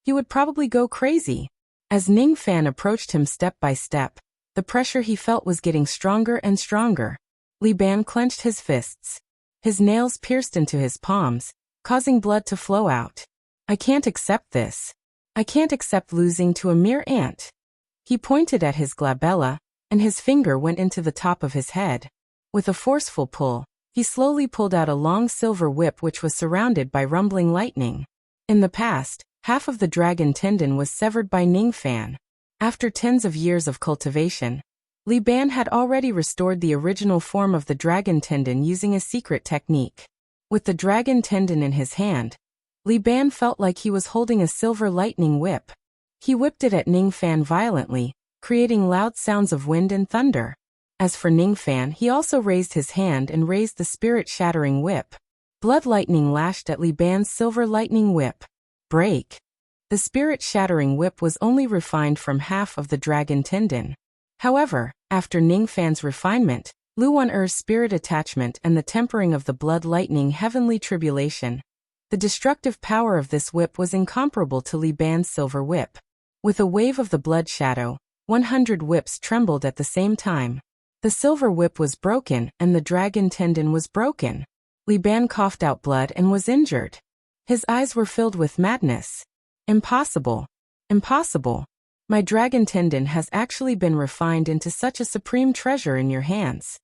[SPEAKER 1] he would probably go crazy. As Ning Fan approached him step by step, the pressure he felt was getting stronger and stronger. Li Ban clenched his fists. His nails pierced into his palms, causing blood to flow out. I can't accept this. I can't accept losing to a mere ant. He pointed at his glabella, and his finger went into the top of his head. With a forceful pull, he slowly pulled out a long silver whip which was surrounded by rumbling lightning. In the past, half of the dragon tendon was severed by Ning Fan. After tens of years of cultivation, Li Ban had already restored the original form of the dragon tendon using a secret technique. With the dragon tendon in his hand, Li Ban felt like he was holding a silver lightning whip. He whipped it at Ning Fan violently, creating loud sounds of wind and thunder. As for Ning Fan, he also raised his hand and raised the spirit-shattering whip. Blood lightning lashed at Li Ban's silver lightning whip. Break. The spirit-shattering whip was only refined from half of the dragon tendon. However, after Ning Fan's refinement, Luan Er's spirit attachment and the tempering of the blood lightning heavenly tribulation, the destructive power of this whip was incomparable to Li Ban's silver whip. With a wave of the blood shadow, 100 whips trembled at the same time. The silver whip was broken and the dragon tendon was broken. Li Ban coughed out blood and was injured. His eyes were filled with madness. Impossible. Impossible. My dragon tendon has actually been refined into such a supreme treasure in your hands.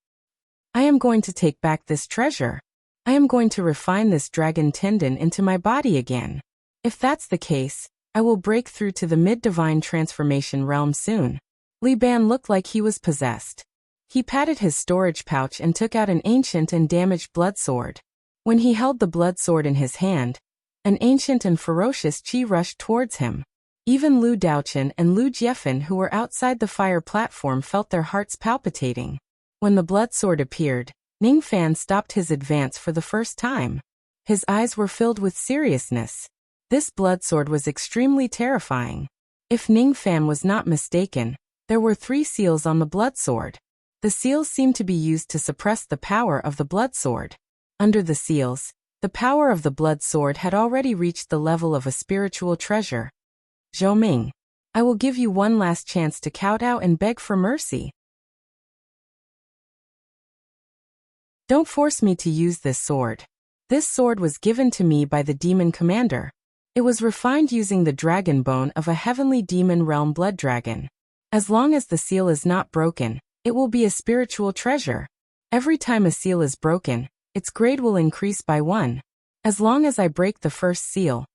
[SPEAKER 1] I am going to take back this treasure. I am going to refine this dragon tendon into my body again. If that's the case, I will break through to the mid-divine transformation realm soon. Li Ban looked like he was possessed. He patted his storage pouch and took out an ancient and damaged blood sword. When he held the blood sword in his hand, an ancient and ferocious qi rushed towards him. Even Lu Daochen and Lu Jiefan who were outside the fire platform felt their hearts palpitating. When the blood sword appeared, Ning Fan stopped his advance for the first time. His eyes were filled with seriousness. This blood sword was extremely terrifying. If Ning Fan was not mistaken, there were 3 seals on the blood sword. The seals seemed to be used to suppress the power of the blood sword. Under the seals, the power of the blood sword had already reached the level of a spiritual treasure. Zhou Ming, I will give you one last chance to kowtow and beg for mercy. Don't force me to use this sword. This sword was given to me by the demon commander. It was refined using the dragon bone of a heavenly demon realm blood dragon. As long as the seal is not broken, it will be a spiritual treasure. Every time a seal is broken, its grade will increase by 1. As long as I break the first seal,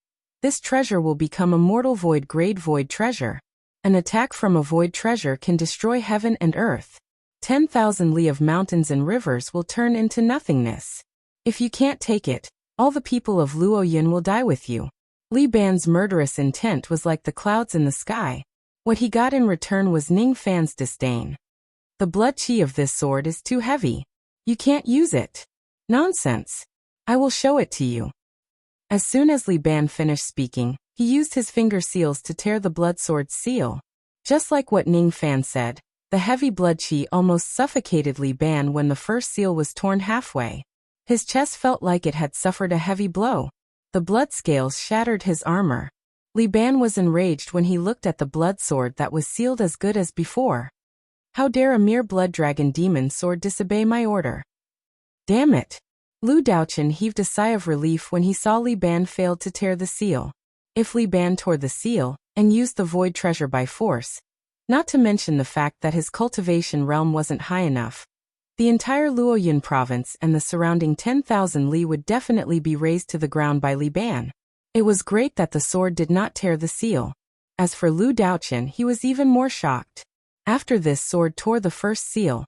[SPEAKER 1] this treasure will become a mortal void grade void treasure. An attack from a void treasure can destroy heaven and earth. 10,000 li of mountains and rivers will turn into nothingness. If you can't take it, all the people of Luoyun will die with you. Li Ban's murderous intent was like the clouds in the sky. What he got in return was Ning Fan's disdain. The blood qi of this sword is too heavy. You can't use it. Nonsense. I will show it to you. As soon as Li Ban finished speaking, he used his finger seals to tear the blood sword's seal. Just like what Ning Fan said, the heavy blood qi almost suffocated Li Ban when the first seal was torn halfway. His chest felt like it had suffered a heavy blow. The blood scales shattered his armor. Li Ban was enraged when he looked at the blood sword that was sealed as good as before. How dare a mere blood dragon demon sword disobey my order? Damn it! Lu Daochen heaved a sigh of relief when he saw Li Ban failed to tear the seal. If Li Ban tore the seal, and used the void treasure by force, not to mention the fact that his cultivation realm wasn't high enough, the entire Luoyun province and the surrounding 10,000 li would definitely be razed to the ground by Li Ban. It was great that the sword did not tear the seal. As for Lu Daochen, he was even more shocked. After this sword tore the first seal,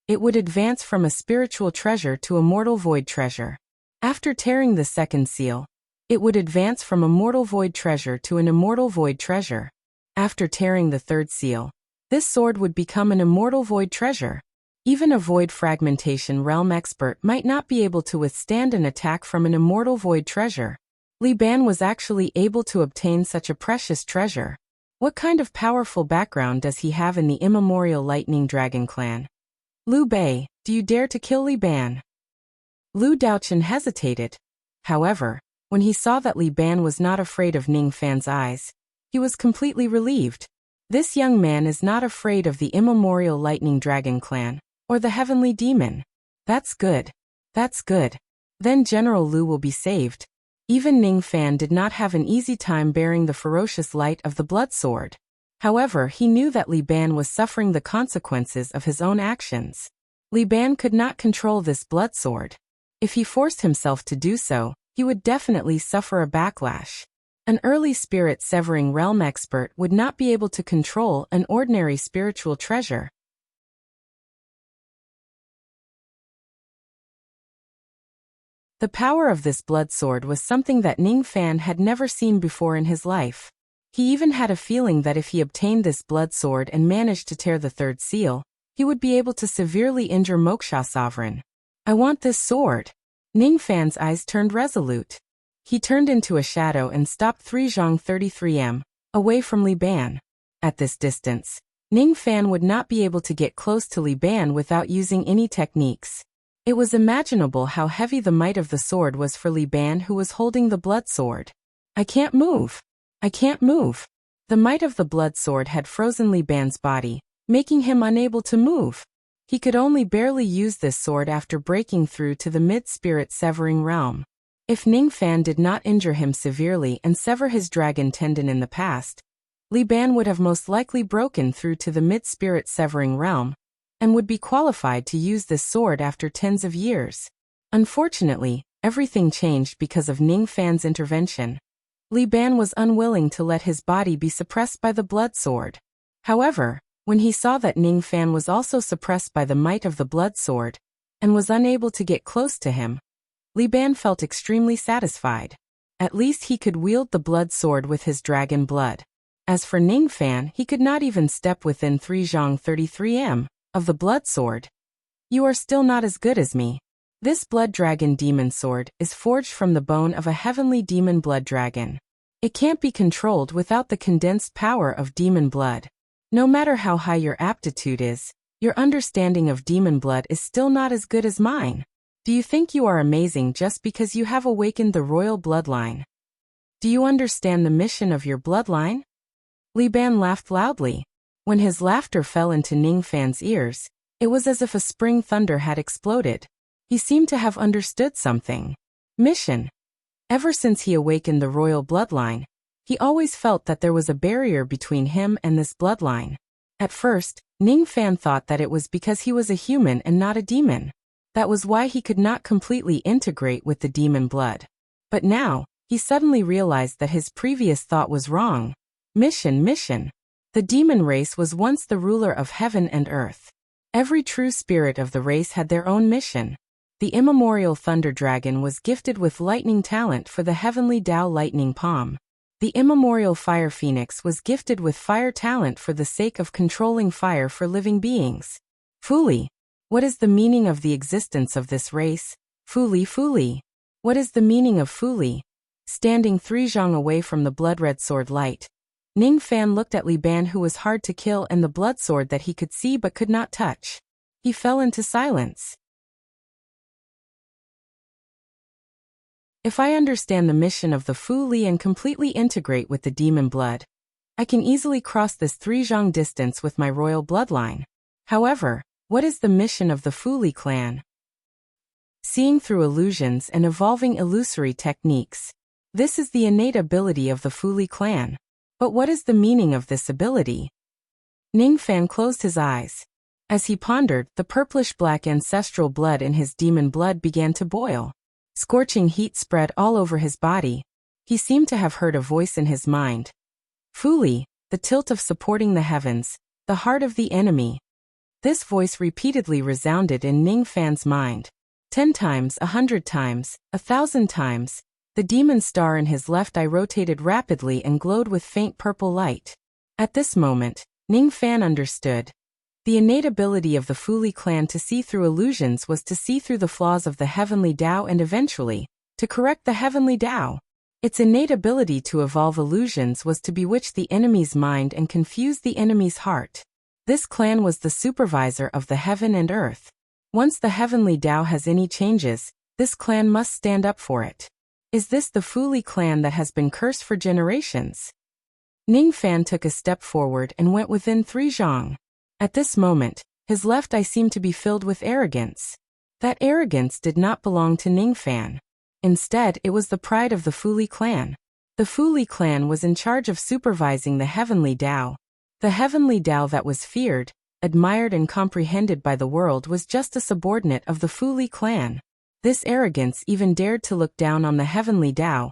[SPEAKER 1] It would advance from a spiritual treasure to a mortal void treasure. After tearing the second seal, it would advance from a mortal void treasure to an immortal void treasure. After tearing the third seal, this sword would become an immortal void treasure. Even a void fragmentation realm expert might not be able to withstand an attack from an immortal void treasure. Li Ban was actually able to obtain such a precious treasure. What kind of powerful background does he have in the immemorial Lightning Dragon clan? Liu Bei, do you dare to kill Li Ban? Lu Daochen hesitated. However, when he saw that Li Ban was not afraid of Ning Fan's eyes, he was completely relieved. This young man is not afraid of the immemorial Lightning Dragon clan, or the Heavenly Demon. That's good. That's good. Then General Lu will be saved. Even Ning Fan did not have an easy time bearing the ferocious light of the blood sword. However, he knew that Li Ban was suffering the consequences of his own actions. Li Ban could not control this blood sword. If he forced himself to do so, he would definitely suffer a backlash. An early spirit-severing realm expert would not be able to control an ordinary spiritual treasure. The power of this blood sword was something that Ning Fan had never seen before in his life. He even had a feeling that if he obtained this blood sword and managed to tear the third seal, he would be able to severely injure Moksha Sovereign. I want this sword. Ning Fan's eyes turned resolute. He turned into a shadow and stopped 3 Zhang 33m, away from Li Ban. At this distance, Ning Fan would not be able to get close to Li Ban without using any techniques. It was imaginable how heavy the might of the sword was for Li Ban, who was holding the blood sword. I can't move. I can't move. The might of the blood sword had frozen Li Ban's body, making him unable to move. He could only barely use this sword after breaking through to the mid-spirit severing realm. If Ning Fan did not injure him severely and sever his dragon tendon in the past, Li Ban would have most likely broken through to the mid-spirit severing realm, and would be qualified to use this sword after tens of years. Unfortunately, everything changed because of Ning Fan's intervention. Li Ban was unwilling to let his body be suppressed by the blood sword. However, when he saw that Ning Fan was also suppressed by the might of the blood sword, and was unable to get close to him, Li Ban felt extremely satisfied. At least he could wield the blood sword with his dragon blood. As for Ning Fan, he could not even step within 3 Zhang 33m of the blood sword. You are still not as good as me. This blood dragon demon sword is forged from the bone of a heavenly demon blood dragon. It can't be controlled without the condensed power of demon blood. No matter how high your aptitude is, your understanding of demon blood is still not as good as mine. Do you think you are amazing just because you have awakened the royal bloodline? Do you understand the mission of your bloodline? Li Ban laughed loudly. When his laughter fell into Ning Fan's ears, it was as if a spring thunder had exploded. He seemed to have understood something. Mission. Ever since he awakened the royal bloodline, he always felt that there was a barrier between him and this bloodline. At first, Ning Fan thought that it was because he was a human and not a demon. That was why he could not completely integrate with the demon blood. But now, he suddenly realized that his previous thought was wrong. Mission. The demon race was once the ruler of heaven and earth. Every true spirit of the race had their own mission. The immemorial Thunder Dragon was gifted with lightning talent for the heavenly Dao lightning palm. The immemorial Fire Phoenix was gifted with fire talent for the sake of controlling fire for living beings. Fuli. What is the meaning of the existence of this race? Fuli. What is the meaning of Fuli? Standing 3 Zhang away from the blood red sword light, Ning Fan looked at Li Ban, who was hard to kill, and the blood sword that he could see but could not touch. He fell into silence. If I understand the mission of the Fu Li and completely integrate with the demon blood, I can easily cross this 3 Zhang distance with my royal bloodline. However, what is the mission of the Fu Li clan? Seeing through illusions and evolving illusory techniques. This is the innate ability of the Fu Li clan. But what is the meaning of this ability? Ning Fan closed his eyes. As he pondered, the purplish-black ancestral blood in his demon blood began to boil. Scorching heat spread all over his body. He seemed to have heard a voice in his mind. Fu Li, the tilt of supporting the heavens, the heart of the enemy. This voice repeatedly resounded in Ning Fan's mind. 10 times, 100 times, 1,000 times. The demon star in his left eye rotated rapidly and glowed with faint purple light. At this moment, Ning Fan understood. The innate ability of the Fuli clan to see through illusions was to see through the flaws of the heavenly Tao and eventually, to correct the heavenly Tao. Its innate ability to evolve illusions was to bewitch the enemy's mind and confuse the enemy's heart. This clan was the supervisor of the heaven and earth. Once the heavenly Tao has any changes, this clan must stand up for it. Is this the Fuli clan that has been cursed for generations? Ning Fan took a step forward and went within 3 zhang. At this moment, his left eye seemed to be filled with arrogance. That arrogance did not belong to Ning Fan. Instead, it was the pride of the Fuli clan. The Fuli clan was in charge of supervising the heavenly Tao. The heavenly Tao that was feared, admired and comprehended by the world was just a subordinate of the Fuli clan. This arrogance even dared to look down on the heavenly Tao,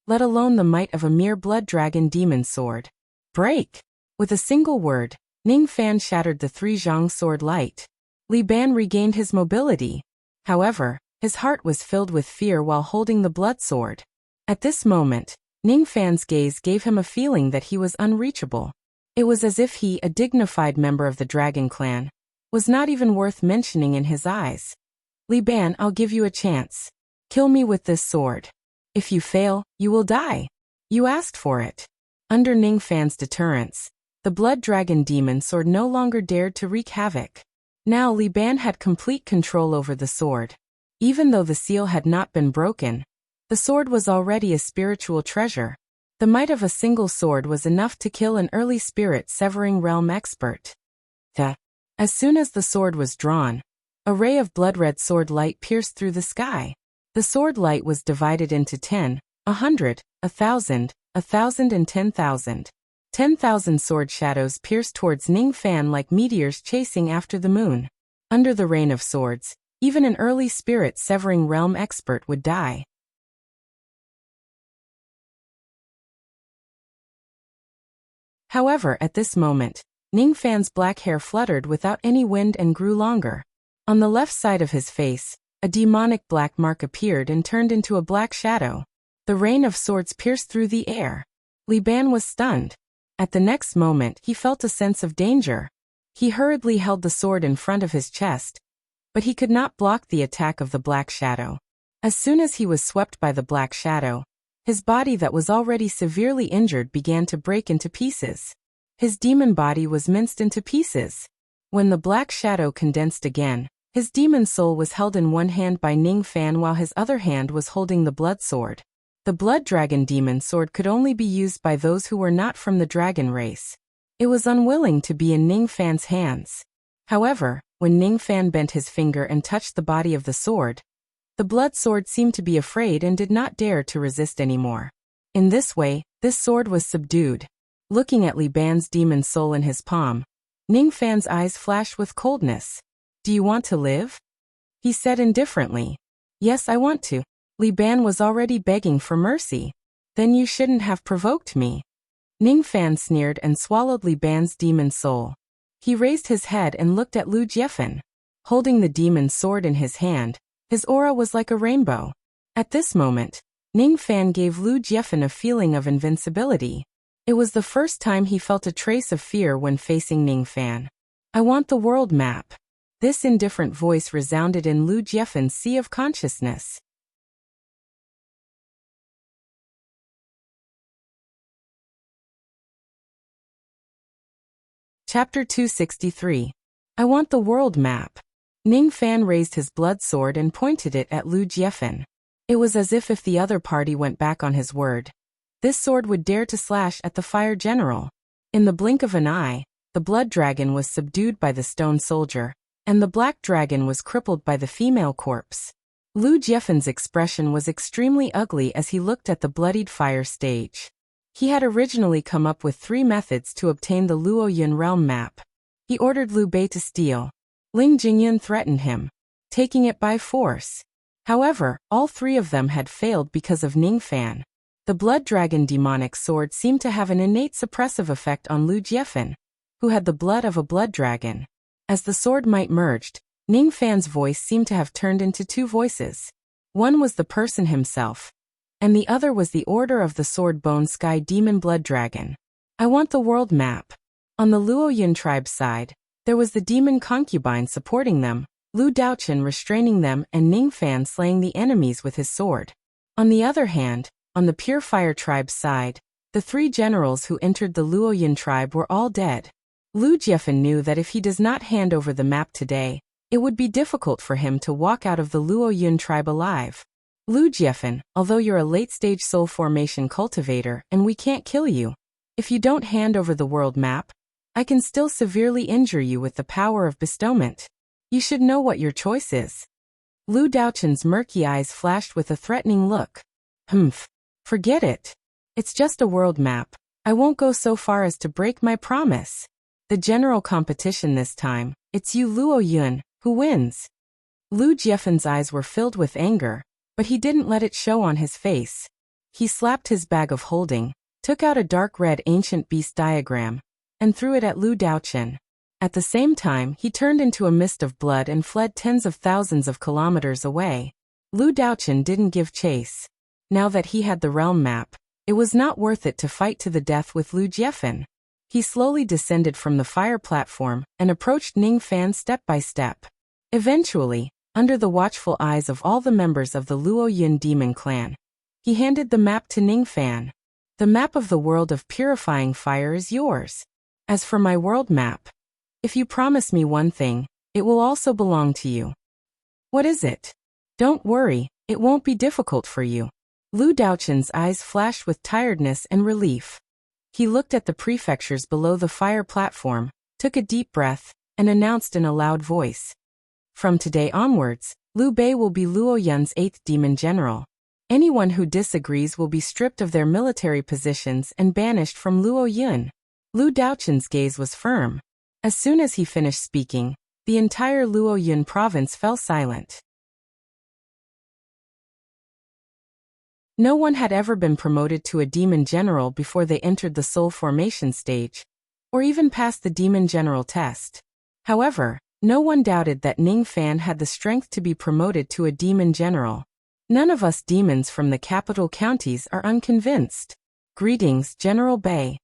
[SPEAKER 1] let alone the might of a mere blood dragon demon sword. Break! With a single word, Ning Fan shattered the 3 zhang sword light. Li Ban regained his mobility. However, his heart was filled with fear while holding the blood sword. At this moment, Ning Fan's gaze gave him a feeling that he was unreachable. It was as if he, a dignified member of the Dragon Clan, was not even worth mentioning in his eyes. Li Ban, I'll give you a chance. Kill me with this sword. If you fail, you will die. You asked for it. Under Ning Fan's deterrence, the blood dragon demon sword no longer dared to wreak havoc. Now Li Ban had complete control over the sword. Even though the seal had not been broken, the sword was already a spiritual treasure. The might of a single sword was enough to kill an early spirit-severing realm expert. As soon as the sword was drawn, a ray of blood-red sword light pierced through the sky. The sword light was divided into 10, 100, 1,000, 1,000 and 10,000. 10,000 sword shadows pierced towards Ning Fan like meteors chasing after the moon. Under the rain of swords, even an early spirit-severing realm expert would die. However, at this moment, Ning Fan's black hair fluttered without any wind and grew longer. On the left side of his face, a demonic black mark appeared and turned into a black shadow. The rain of swords pierced through the air. Li Ban was stunned. At the next moment, he felt a sense of danger. He hurriedly held the sword in front of his chest, but he could not block the attack of the black shadow. As soon as he was swept by the black shadow, his body that was already severely injured began to break into pieces. His demon body was minced into pieces. When the black shadow condensed again, his demon soul was held in one hand by Ning Fan while his other hand was holding the blood sword. The blood dragon demon sword could only be used by those who were not from the dragon race. It was unwilling to be in Ning Fan's hands. However, when Ning Fan bent his finger and touched the body of the sword, the blood sword seemed to be afraid and did not dare to resist anymore. In this way, this sword was subdued. Looking at Li Ban's demon soul in his palm, Ning Fan's eyes flashed with coldness. Do you want to live? He said indifferently. Yes, I want to. Li Ban was already begging for mercy. Then you shouldn't have provoked me. Ning Fan sneered and swallowed Li Ban's demon soul. He raised his head and looked at Lu Jiefan. Holding the demon sword in his hand, his aura was like a rainbow. At this moment, Ning Fan gave Lu Jiefan a feeling of invincibility. It was the first time he felt a trace of fear when facing Ning Fan. I want the world map. This indifferent voice resounded in Lu Jiefan's sea of consciousness. Chapter 263. I want the world map. Ning Fan raised his blood sword and pointed it at Lu Jiefan. It was as if the other party went back on his word, this sword would dare to slash at the fire general. In the blink of an eye, the blood dragon was subdued by the stone soldier, and the black dragon was crippled by the female corpse. Lu Jiefan's expression was extremely ugly as he looked at the bloodied fire stage. He had originally come up with 3 methods to obtain the Luoyun realm map. He ordered Liu Bei to steal. Ling Jingyun threatened him, taking it by force. However, all 3 of them had failed because of Ning Fan. The blood dragon demonic sword seemed to have an innate suppressive effect on Lu Jiefan, who had the blood of a blood dragon. As the sword might merged, Ning Fan's voice seemed to have turned into two voices. One was the person himself, and the other was the Order of the Sword Bone Sky Demon Blood Dragon. I want the world map. On the Luoyun tribe's side, there was the demon concubine supporting them, Lu Daochen restraining them, and Ning Fan slaying the enemies with his sword. On the other hand, on the Pure Fire tribe's side, the three generals who entered the Luoyun tribe were all dead. Lu Jiefan knew that if he does not hand over the map today, it would be difficult for him to walk out of the Luoyun tribe alive. Lu Jiefan, although you're a late-stage soul formation cultivator and we can't kill you, if you don't hand over the world map, I can still severely injure you with the power of bestowment. You should know what your choice is. Lu Daochen's murky eyes flashed with a threatening look. Humph. Forget it. It's just a world map. I won't go so far as to break my promise. The general competition this time, it's you Luoyun, who wins. Lu Jiefan's eyes were filled with anger, but he didn't let it show on his face. He slapped his bag of holding, took out a dark red ancient beast diagram, and threw it at Lu Daochen. At the same time, he turned into a mist of blood and fled tens of thousands of kilometers away. Lu Daochen didn't give chase. Now that he had the realm map, it was not worth it to fight to the death with Lu Jiefan. He slowly descended from the fire platform and approached Ning Fan step by step. Eventually, under the watchful eyes of all the members of the Luoyun demon clan, he handed the map to Ning Fan. The map of the world of purifying fire is yours. As for my world map, if you promise me one thing, it will also belong to you. What is it? Don't worry, it won't be difficult for you. Lu Daochen's eyes flashed with tiredness and relief. He looked at the prefectures below the fire platform, took a deep breath, and announced in a loud voice. From today onwards, Liu Bei will be Luoyun's 8th demon general. Anyone who disagrees will be stripped of their military positions and banished from Luoyun. Lu Daochen's gaze was firm. As soon as he finished speaking, the entire Luoyun province fell silent. No one had ever been promoted to a demon general before they entered the soul formation stage, or even passed the demon general test. However, no one doubted that Ning Fan had the strength to be promoted to a demon general. None of us demons from the capital counties are unconvinced. Greetings, General Bei.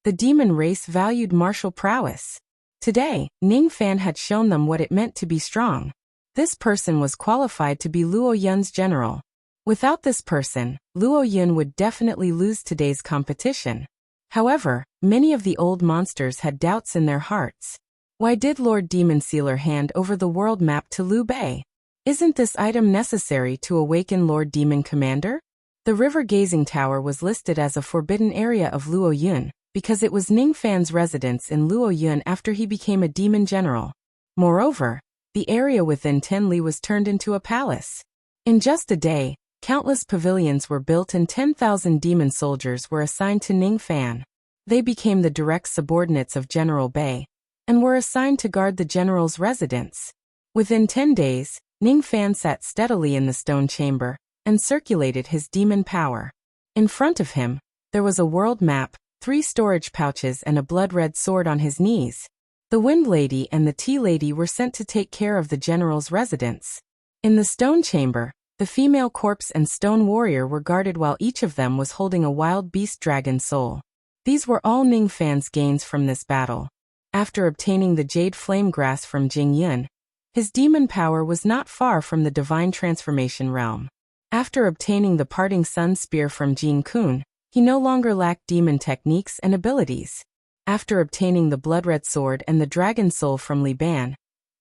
[SPEAKER 1] The demon race valued martial prowess. Today, Ning Fan had shown them what it meant to be strong. This person was qualified to be Luoyun's general. Without this person, Luoyun would definitely lose today's competition. However, many of the old monsters had doubts in their hearts. Why did Lord Demon Sealer hand over the world map to Liu Bei? Isn't this item necessary to awaken Lord Demon Commander? The river gazing tower was listed as a forbidden area of Luoyun, because it was Ning Fan's residence in Luoyun after he became a demon general. Moreover, the area within Tenli was turned into a palace. In just a day, countless pavilions were built and 10,000 demon soldiers were assigned to Ning Fan. They became the direct subordinates of General Bei, and were assigned to guard the general's residence. Within 10 days, Ning Fan sat steadily in the stone chamber, and circulated his demon power. In front of him, there was a world map, 3 storage pouches and a blood-red sword on his knees. The Wind Lady and the Tea Lady were sent to take care of the general's residence. In the stone chamber, the female corpse and stone warrior were guarded while each of them was holding a wild beast dragon soul. These were all Ning Fan's gains from this battle. After obtaining the jade flame grass from Jing Yun, his demon power was not far from the divine transformation realm. After obtaining the parting sun spear from Jin Kun, he no longer lacked demon techniques and abilities. After obtaining the blood-red sword and the dragon soul from Li Ban,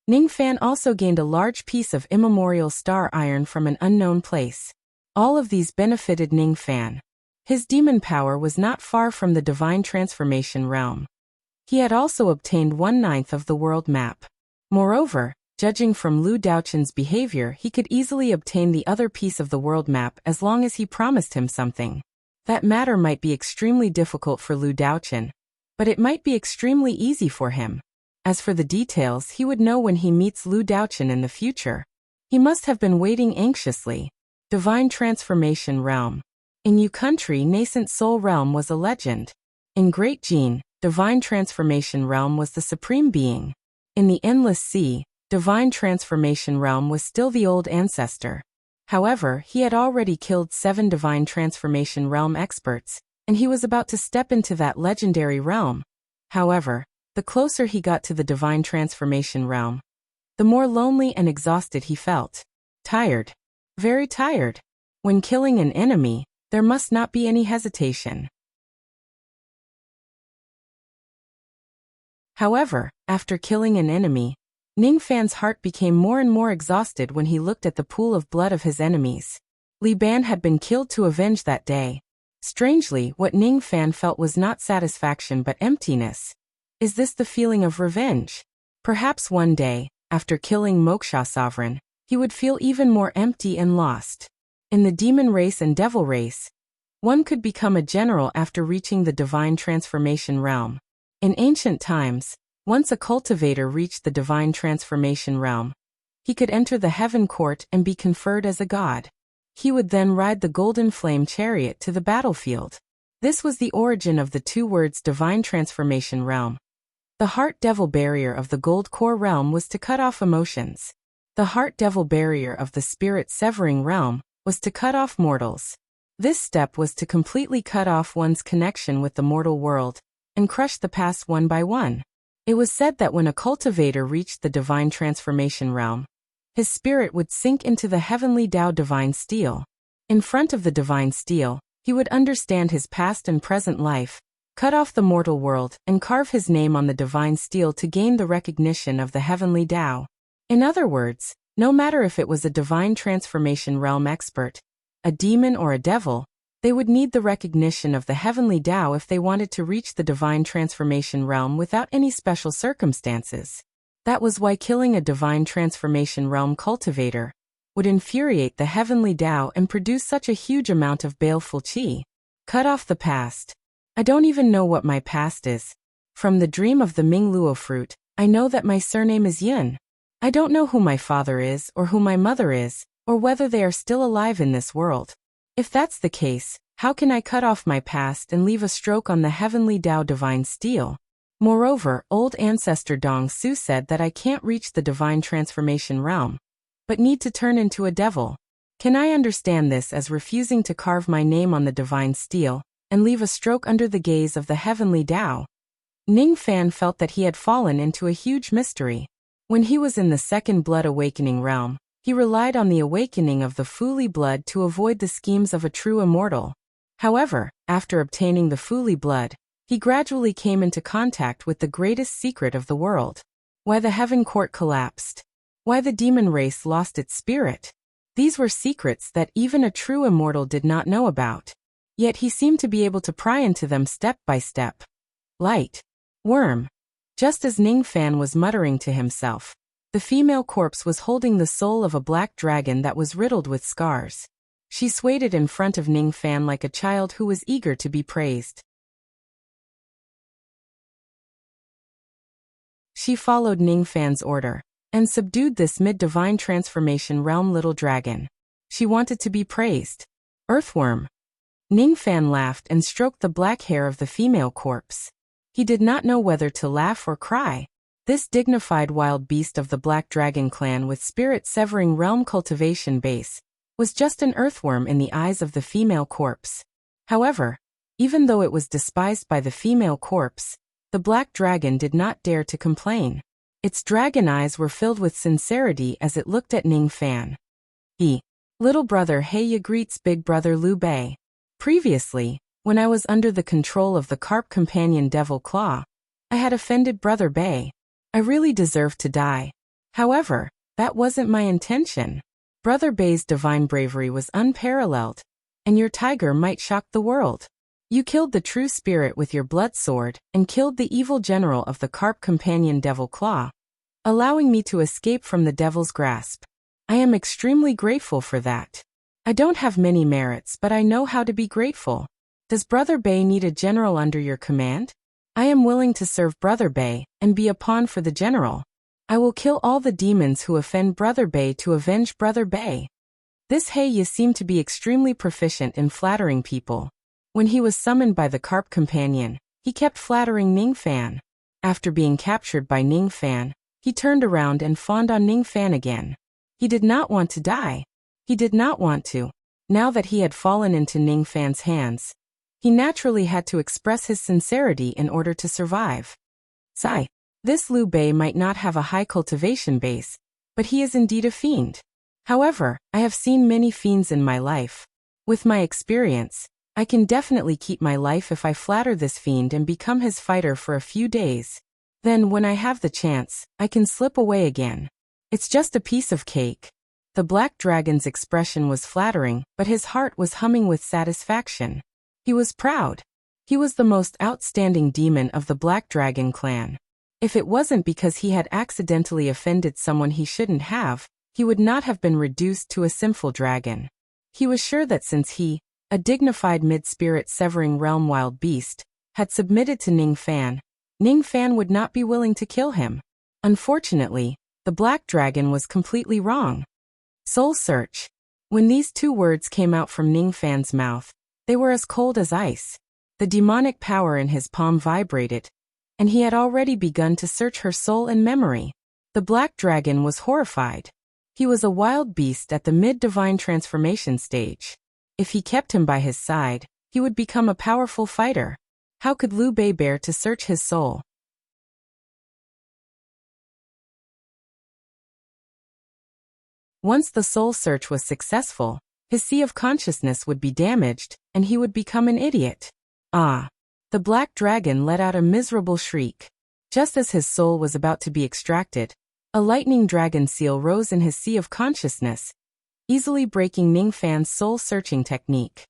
[SPEAKER 1] Ning Fan also gained a large piece of immemorial star iron from an unknown place. All of these benefited Ning Fan. His demon power was not far from the divine transformation realm. He had also obtained 1/9 of the world map. Moreover, judging from Lu Daochen's behavior, he could easily obtain the other piece of the world map as long as he promised him something. That matter might be extremely difficult for Lu Daochen, but it might be extremely easy for him. As for the details, he would know when he meets Lu Daochen in the future. He must have been waiting anxiously. Divine Transformation Realm. In Yu Country, Nascent Soul Realm was a legend. In Great Jin, Divine Transformation Realm was the supreme being. In the endless sea, divine transformation realm was still the old ancestor. However, he had already killed 7 divine transformation realm experts, and he was about to step into that legendary realm. However, the closer he got to the divine transformation realm, the more lonely and exhausted he felt. Tired. Very tired. When killing an enemy, there must not be any hesitation. However, after killing an enemy, Ningfan's heart became more and more exhausted when he looked at the pool of blood of his enemies. Li Ban had been killed to avenge that day. Strangely, what Ningfan felt was not satisfaction but emptiness. Is this the feeling of revenge? Perhaps one day, after killing Moksha Sovereign, he would feel even more empty and lost. In the demon race and devil race, one could become a general after reaching the divine transformation realm. In ancient times, once a cultivator reached the divine transformation realm, he could enter the heaven court and be conferred as a god. He would then ride the golden flame chariot to the battlefield. This was the origin of the 2 words divine transformation realm. The heart devil barrier of the gold core realm was to cut off emotions. The heart devil barrier of the spirit severing realm was to cut off mortals. This step was to completely cut off one's connection with the mortal world and crush the past one by one. It was said that when a cultivator reached the divine transformation realm, his spirit would sink into the heavenly Tao divine steel. In front of the divine steel, he would understand his past and present life, cut off the mortal world, and carve his name on the divine steel to gain the recognition of the heavenly Tao. In other words, no matter if it was a divine transformation realm expert, a demon or a devil, they would need the recognition of the heavenly Tao if they wanted to reach the divine transformation realm without any special circumstances. That was why killing a divine transformation realm cultivator would infuriate the heavenly Tao and produce such a huge amount of baleful qi. Cut off the past. I don't even know what my past is. From the dream of the Mingluo fruit, I know that my surname is Yun. I don't know who my father is or who my mother is, or whether they are still alive in this world. If that's the case, how can I cut off my past and leave a stroke on the heavenly Tao divine steel? Moreover, old ancestor Dong Su said that I can't reach the divine transformation realm, but need to turn into a devil. Can I understand this as refusing to carve my name on the divine steel and leave a stroke under the gaze of the heavenly Tao? Ningfan felt that he had fallen into a huge mystery. When he was in the second blood awakening realm, he relied on the awakening of the Fuli blood to avoid the schemes of a true immortal. However, after obtaining the Fuli blood, he gradually came into contact with the greatest secret of the world. Why the heaven court collapsed. Why the demon race lost its spirit. These were secrets that even a true immortal did not know about. Yet he seemed to be able to pry into them step by step. Light. Worm. Just as Ningfan was muttering to himself, the female corpse was holding the soul of a black dragon that was riddled with scars. She swayed it in front of Ningfan like a child who was eager to be praised. She followed Ningfan's order and subdued this mid-divine transformation realm little dragon. She wanted to be praised. Earthworm. Ningfan laughed and stroked the black hair of the female corpse. He did not know whether to laugh or cry. This dignified wild beast of the Black Dragon clan with spirit-severing realm cultivation base was just an earthworm in the eyes of the female corpse. However, even though it was despised by the female corpse, the Black Dragon did not dare to complain. Its dragon eyes were filled with sincerity as it looked at Ningfan. Little brother Heya greets big brother Liu Bei. Previously, when I was under the control of the carp companion Devil Claw, I had offended brother Bei. I really deserved to die. However, that wasn't my intention. Brother Bei's divine bravery was unparalleled, and your tiger might shock the world. You killed the true spirit with your blood sword and killed the evil general of the carp companion Devil Claw, allowing me to escape from the devil's grasp. I am extremely grateful for that. I don't have many merits, but I know how to be grateful. Does Brother Bei need a general under your command? I am willing to serve Brother Bei and be a pawn for the general. I will kill all the demons who offend Brother Bei to avenge Brother Bei. This Heya seemed to be extremely proficient in flattering people. When he was summoned by the carp companion, he kept flattering Ningfan. After being captured by Ningfan, He turned around and fawned on Ning Fan again. He did not want to die. He did not want to. Now that he had fallen into Ning Fan's hands, he naturally had to express his sincerity in order to survive. Sigh. This Liu Bei might not have a high cultivation base, but he is indeed a fiend. However, I have seen many fiends in my life. With my experience, I can definitely keep my life if I flatter this fiend and become his fighter for a few days. Then when I have the chance, I can slip away again. It's just a piece of cake. The black dragon's expression was flattering, but his heart was humming with satisfaction. He was proud. He was the most outstanding demon of the Black Dragon clan. If it wasn't because he had accidentally offended someone he shouldn't have, he would not have been reduced to a sinful dragon. He was sure that since he, a dignified mid-spirit severing realm wild beast, had submitted to Ning Fan would not be willing to kill him. Unfortunately, the Black Dragon was completely wrong. Soul Search. When these two words came out from Ning Fan's mouth, they were as cold as ice. The demonic power in his palm vibrated, and he had already begun to search her soul and memory. The Black Dragon was horrified. He was a wild beast at the mid-divine transformation stage. If he kept him by his side, he would become a powerful fighter. How could Liu Bei bear to search his soul? Once the soul search was successful, his sea of consciousness would be damaged, and he would become an idiot. Ah! The Black Dragon let out a miserable shriek. Just as his soul was about to be extracted, a lightning dragon seal rose in his sea of consciousness, easily breaking Ning Fan's soul-searching technique.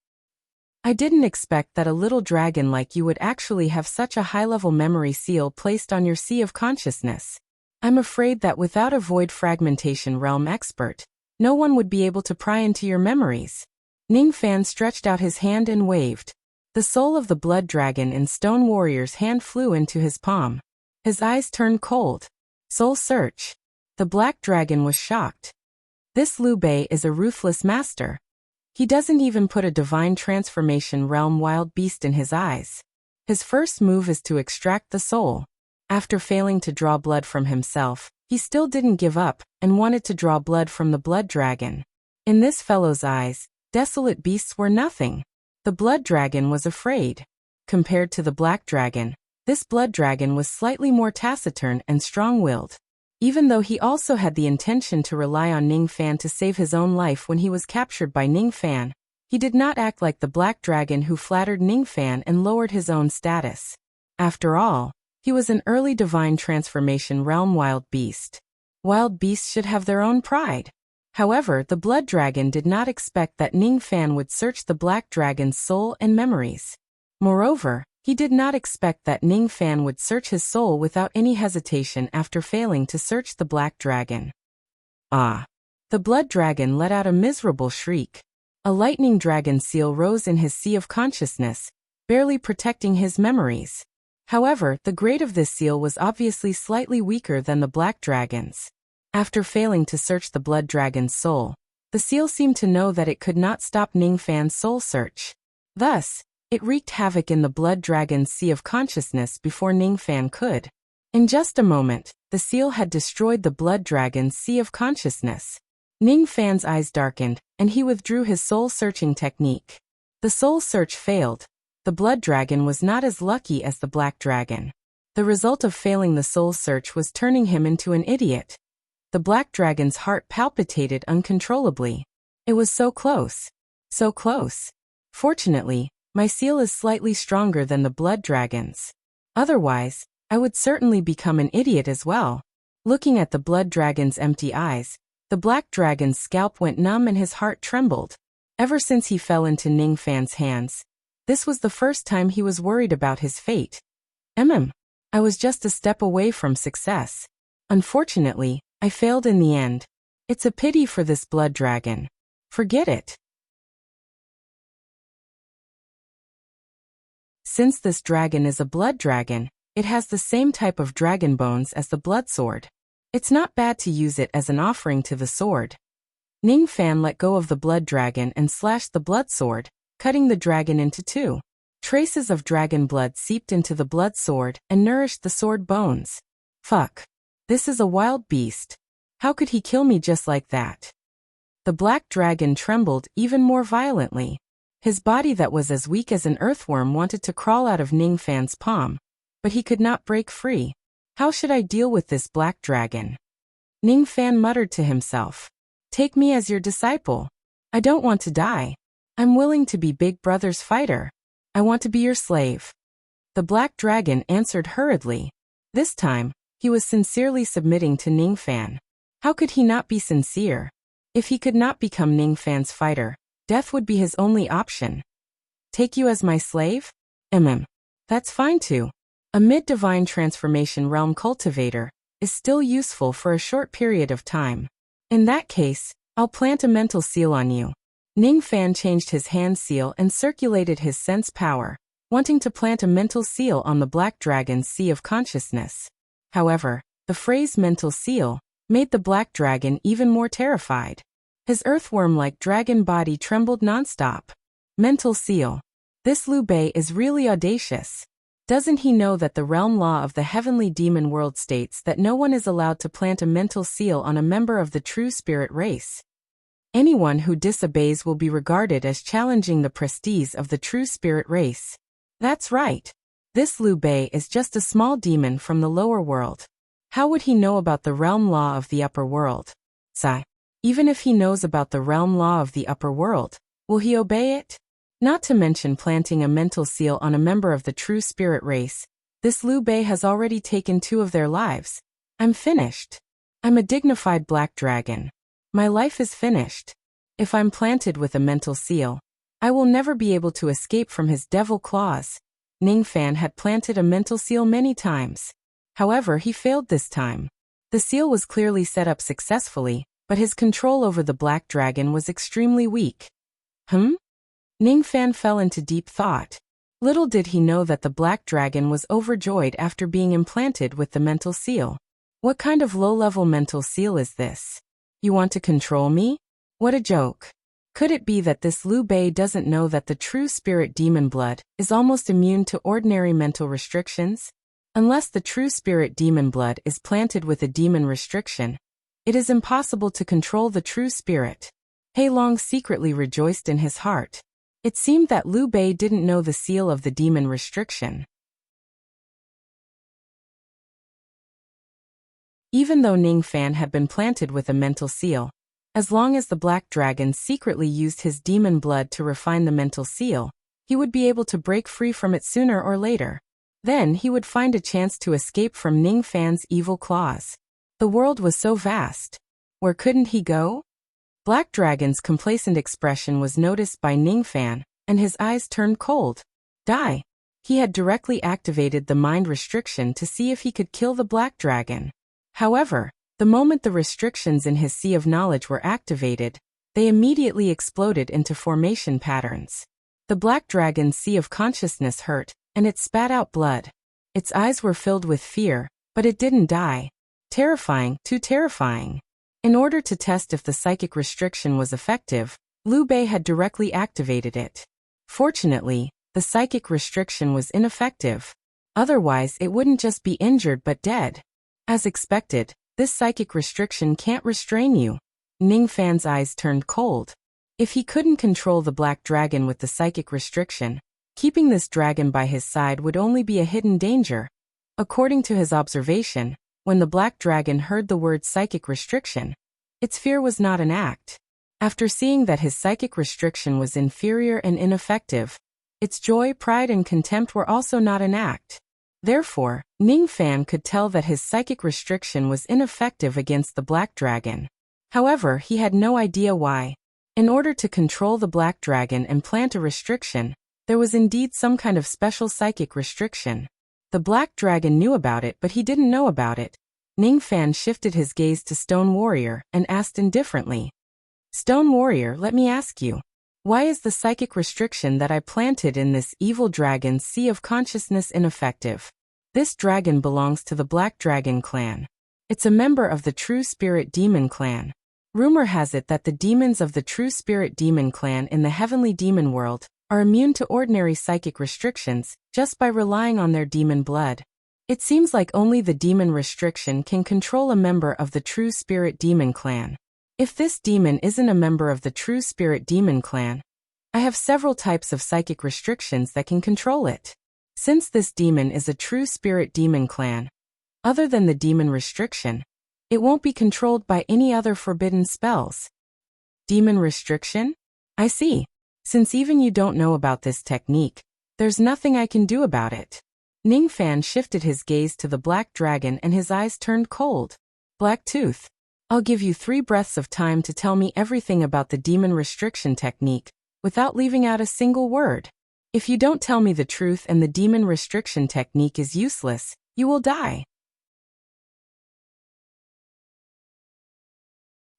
[SPEAKER 1] I didn't expect that a little dragon like you would actually have such a high-level memory seal placed on your sea of consciousness. I'm afraid that without a void fragmentation realm expert, no one would be able to pry into your memories. Ning Fan stretched out his hand and waved. The soul of the blood dragon in Stone Warrior's hand flew into his palm. His eyes turned cold. Soul search. The Black Dragon was shocked. This Liu Bei is a ruthless master. He doesn't even put a divine transformation realm wild beast in his eyes. His first move is to extract the soul. After failing to draw blood from himself, he still didn't give up and wanted to draw blood from the blood dragon. In this fellow's eyes, desolate beasts were nothing. The blood dragon was afraid. Compared to the Black Dragon, this blood dragon was slightly more taciturn and strong-willed. Even though he also had the intention to rely on Ning Fan to save his own life when he was captured by Ning Fan, he did not act like the Black Dragon who flattered Ning Fan and lowered his own status. After all, he was an early divine transformation realm wild beast. Wild beasts should have their own pride. However, the blood dragon did not expect that Ning Fan would search the Black Dragon's soul and memories. Moreover, he did not expect that Ning Fan would search his soul without any hesitation after failing to search the Black Dragon. Ah! The blood dragon let out a miserable shriek. A lightning dragon seal rose in his sea of consciousness, barely protecting his memories. However, the grade of this seal was obviously slightly weaker than the Black Dragon's. After failing to search the blood dragon's soul, the seal seemed to know that it could not stop Ning Fan's soul search. Thus, it wreaked havoc in the blood dragon's sea of consciousness before Ning Fan could. In just a moment, the seal had destroyed the blood dragon's sea of consciousness. Ning Fan's eyes darkened, and he withdrew his soul-searching technique. The soul search failed. The blood dragon was not as lucky as the Black Dragon. The result of failing the soul search was turning him into an idiot. The Black Dragon's heart palpitated uncontrollably. It was so close. So close. Fortunately, my seal is slightly stronger than the blood dragon's. Otherwise, I would certainly become an idiot as well. Looking at the blood dragon's empty eyes, the Black Dragon's scalp went numb and his heart trembled. Ever since he fell into Ning Fan's hands, this was the first time he was worried about his fate. I was just a step away from success. Unfortunately, I failed in the end. It's a pity for this blood dragon. Forget it. Since this dragon is a blood dragon, it has the same type of dragon bones as the blood sword. It's not bad to use it as an offering to the sword. Ning Fan let go of the blood dragon and slashed the blood sword, cutting the dragon into two. Traces of dragon blood seeped into the blood sword and nourished the sword bones. Fuck. This is a wild beast. How could he kill me just like that? The black dragon trembled even more violently. His body that was as weak as an earthworm wanted to crawl out of Ningfan's palm, but he could not break free. How should I deal with this black dragon? Ningfan muttered to himself. Take me as your disciple. I don't want to die. I'm willing to be Big Brother's fighter. I want to be your slave. The black dragon answered hurriedly. This time, he was sincerely submitting to Ningfan. How could he not be sincere? If he could not become Ningfan's fighter, death would be his only option. Take you as my slave? That's fine too. A mid-divine transformation realm cultivator is still useful for a short period of time. In that case, I'll plant a mental seal on you. Ningfan changed his hand seal and circulated his sense power, wanting to plant a mental seal on the black dragon's sea of consciousness. However, the phrase mental seal made the black dragon even more terrified. His earthworm-like dragon body trembled nonstop. Mental seal. This Liu Bei is really audacious. Doesn't he know that the realm law of the heavenly demon world states that no one is allowed to plant a mental seal on a member of the true spirit race? Anyone who disobeys will be regarded as challenging the prestige of the true spirit race. That's right. This Liu Bei is just a small demon from the lower world. How would he know about the realm law of the upper world? Even if he knows about the realm law of the upper world, will he obey it? Not to mention planting a mental seal on a member of the true spirit race, this Liu Bei has already taken 2 of their lives. I'm finished. I'm a dignified black dragon. My life is finished. If I'm planted with a mental seal, I will never be able to escape from his devil claws. Ningfan had planted a mental seal many times. However, he failed this time. The seal was clearly set up successfully, but his control over the black dragon was extremely weak. Ningfan fell into deep thought. Little did he know that the black dragon was overjoyed after being implanted with the mental seal. What kind of low-level mental seal is this? You want to control me? What a joke. Could it be that this Liu Bei doesn't know that the true spirit demon blood is almost immune to ordinary mental restrictions? Unless the true spirit demon blood is planted with a demon restriction, it is impossible to control the true spirit. Hei Long secretly rejoiced in his heart. It seemed that Liu Bei didn't know the seal of the demon restriction. Even though Ningfan had been planted with a mental seal, as long as the black dragon secretly used his demon blood to refine the mental seal, he would be able to break free from it sooner or later. Then he would find a chance to escape from Ningfan's evil claws. The world was so vast. Where couldn't he go? Black Dragon's complacent expression was noticed by Ningfan, and his eyes turned cold. Die. He had directly activated the mind restriction to see if he could kill the Black Dragon. However, the moment the restrictions in his sea of knowledge were activated, they immediately exploded into formation patterns. The Black Dragon's sea of consciousness hurt, and it spat out blood. Its eyes were filled with fear, but it didn't die. Terrifying, too terrifying. In order to test if the psychic restriction was effective, Liu Bei had directly activated it. Fortunately, the psychic restriction was ineffective. Otherwise, it wouldn't just be injured but dead. As expected, this psychic restriction can't restrain you. Ningfan's eyes turned cold. If he couldn't control the black dragon with the psychic restriction, keeping this dragon by his side would only be a hidden danger. According to his observation, when the black dragon heard the word psychic restriction, its fear was not an act. After seeing that his psychic restriction was inferior and ineffective, its joy, pride, and contempt were also not an act. Therefore, Ningfan could tell that his psychic restriction was ineffective against the black dragon. However, he had no idea why. In order to control the black dragon and plant a restriction, there was indeed some kind of special psychic restriction. The black dragon knew about it, but he didn't know about it. Ningfan shifted his gaze to Stone Warrior and asked indifferently. Stone Warrior, let me ask you. Why is the psychic restriction that I planted in this evil dragon's sea of consciousness ineffective? This dragon belongs to the Black Dragon clan. It's a member of the True Spirit Demon clan. Rumor has it that the demons of the True Spirit Demon clan in the heavenly demon world are immune to ordinary psychic restrictions just by relying on their demon blood. It seems like only the demon restriction can control a member of the True Spirit Demon clan. If this demon isn't a member of the True Spirit Demon clan, I have several types of psychic restrictions that can control it. Since this demon is a True Spirit Demon clan, other than the demon restriction, it won't be controlled by any other forbidden spells. Demon restriction? I see. Since even you don't know about this technique, there's nothing I can do about it. Ningfan shifted his gaze to the black dragon and his eyes turned cold. Blacktooth, I'll give you 3 breaths of time to tell me everything about the demon restriction technique, without leaving out a single word. If you don't tell me the truth and the demon restriction technique is useless, you will die.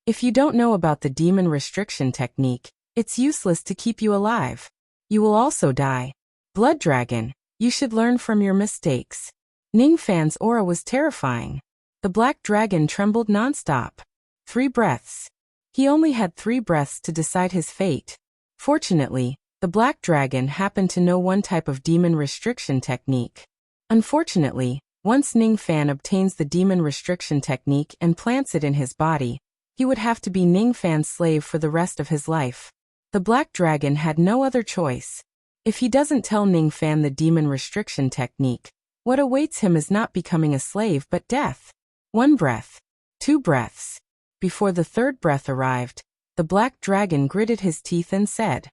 [SPEAKER 1] If you don't know about the demon restriction technique, it's useless to keep you alive. You will also die. Blood Dragon, you should learn from your mistakes. Ningfan's aura was terrifying. The black dragon trembled nonstop. 3 breaths. He only had 3 breaths to decide his fate. Fortunately, the black dragon happened to know one type of demon restriction technique. Unfortunately, once Ningfan obtains the demon restriction technique and plants it in his body, he would have to be Ningfan's slave for the rest of his life. The black dragon had no other choice. If he doesn't tell Ningfan the demon restriction technique, what awaits him is not becoming a slave but death. 1 breath. 2 breaths. Before the 3rd breath arrived, the black dragon gritted his teeth and said,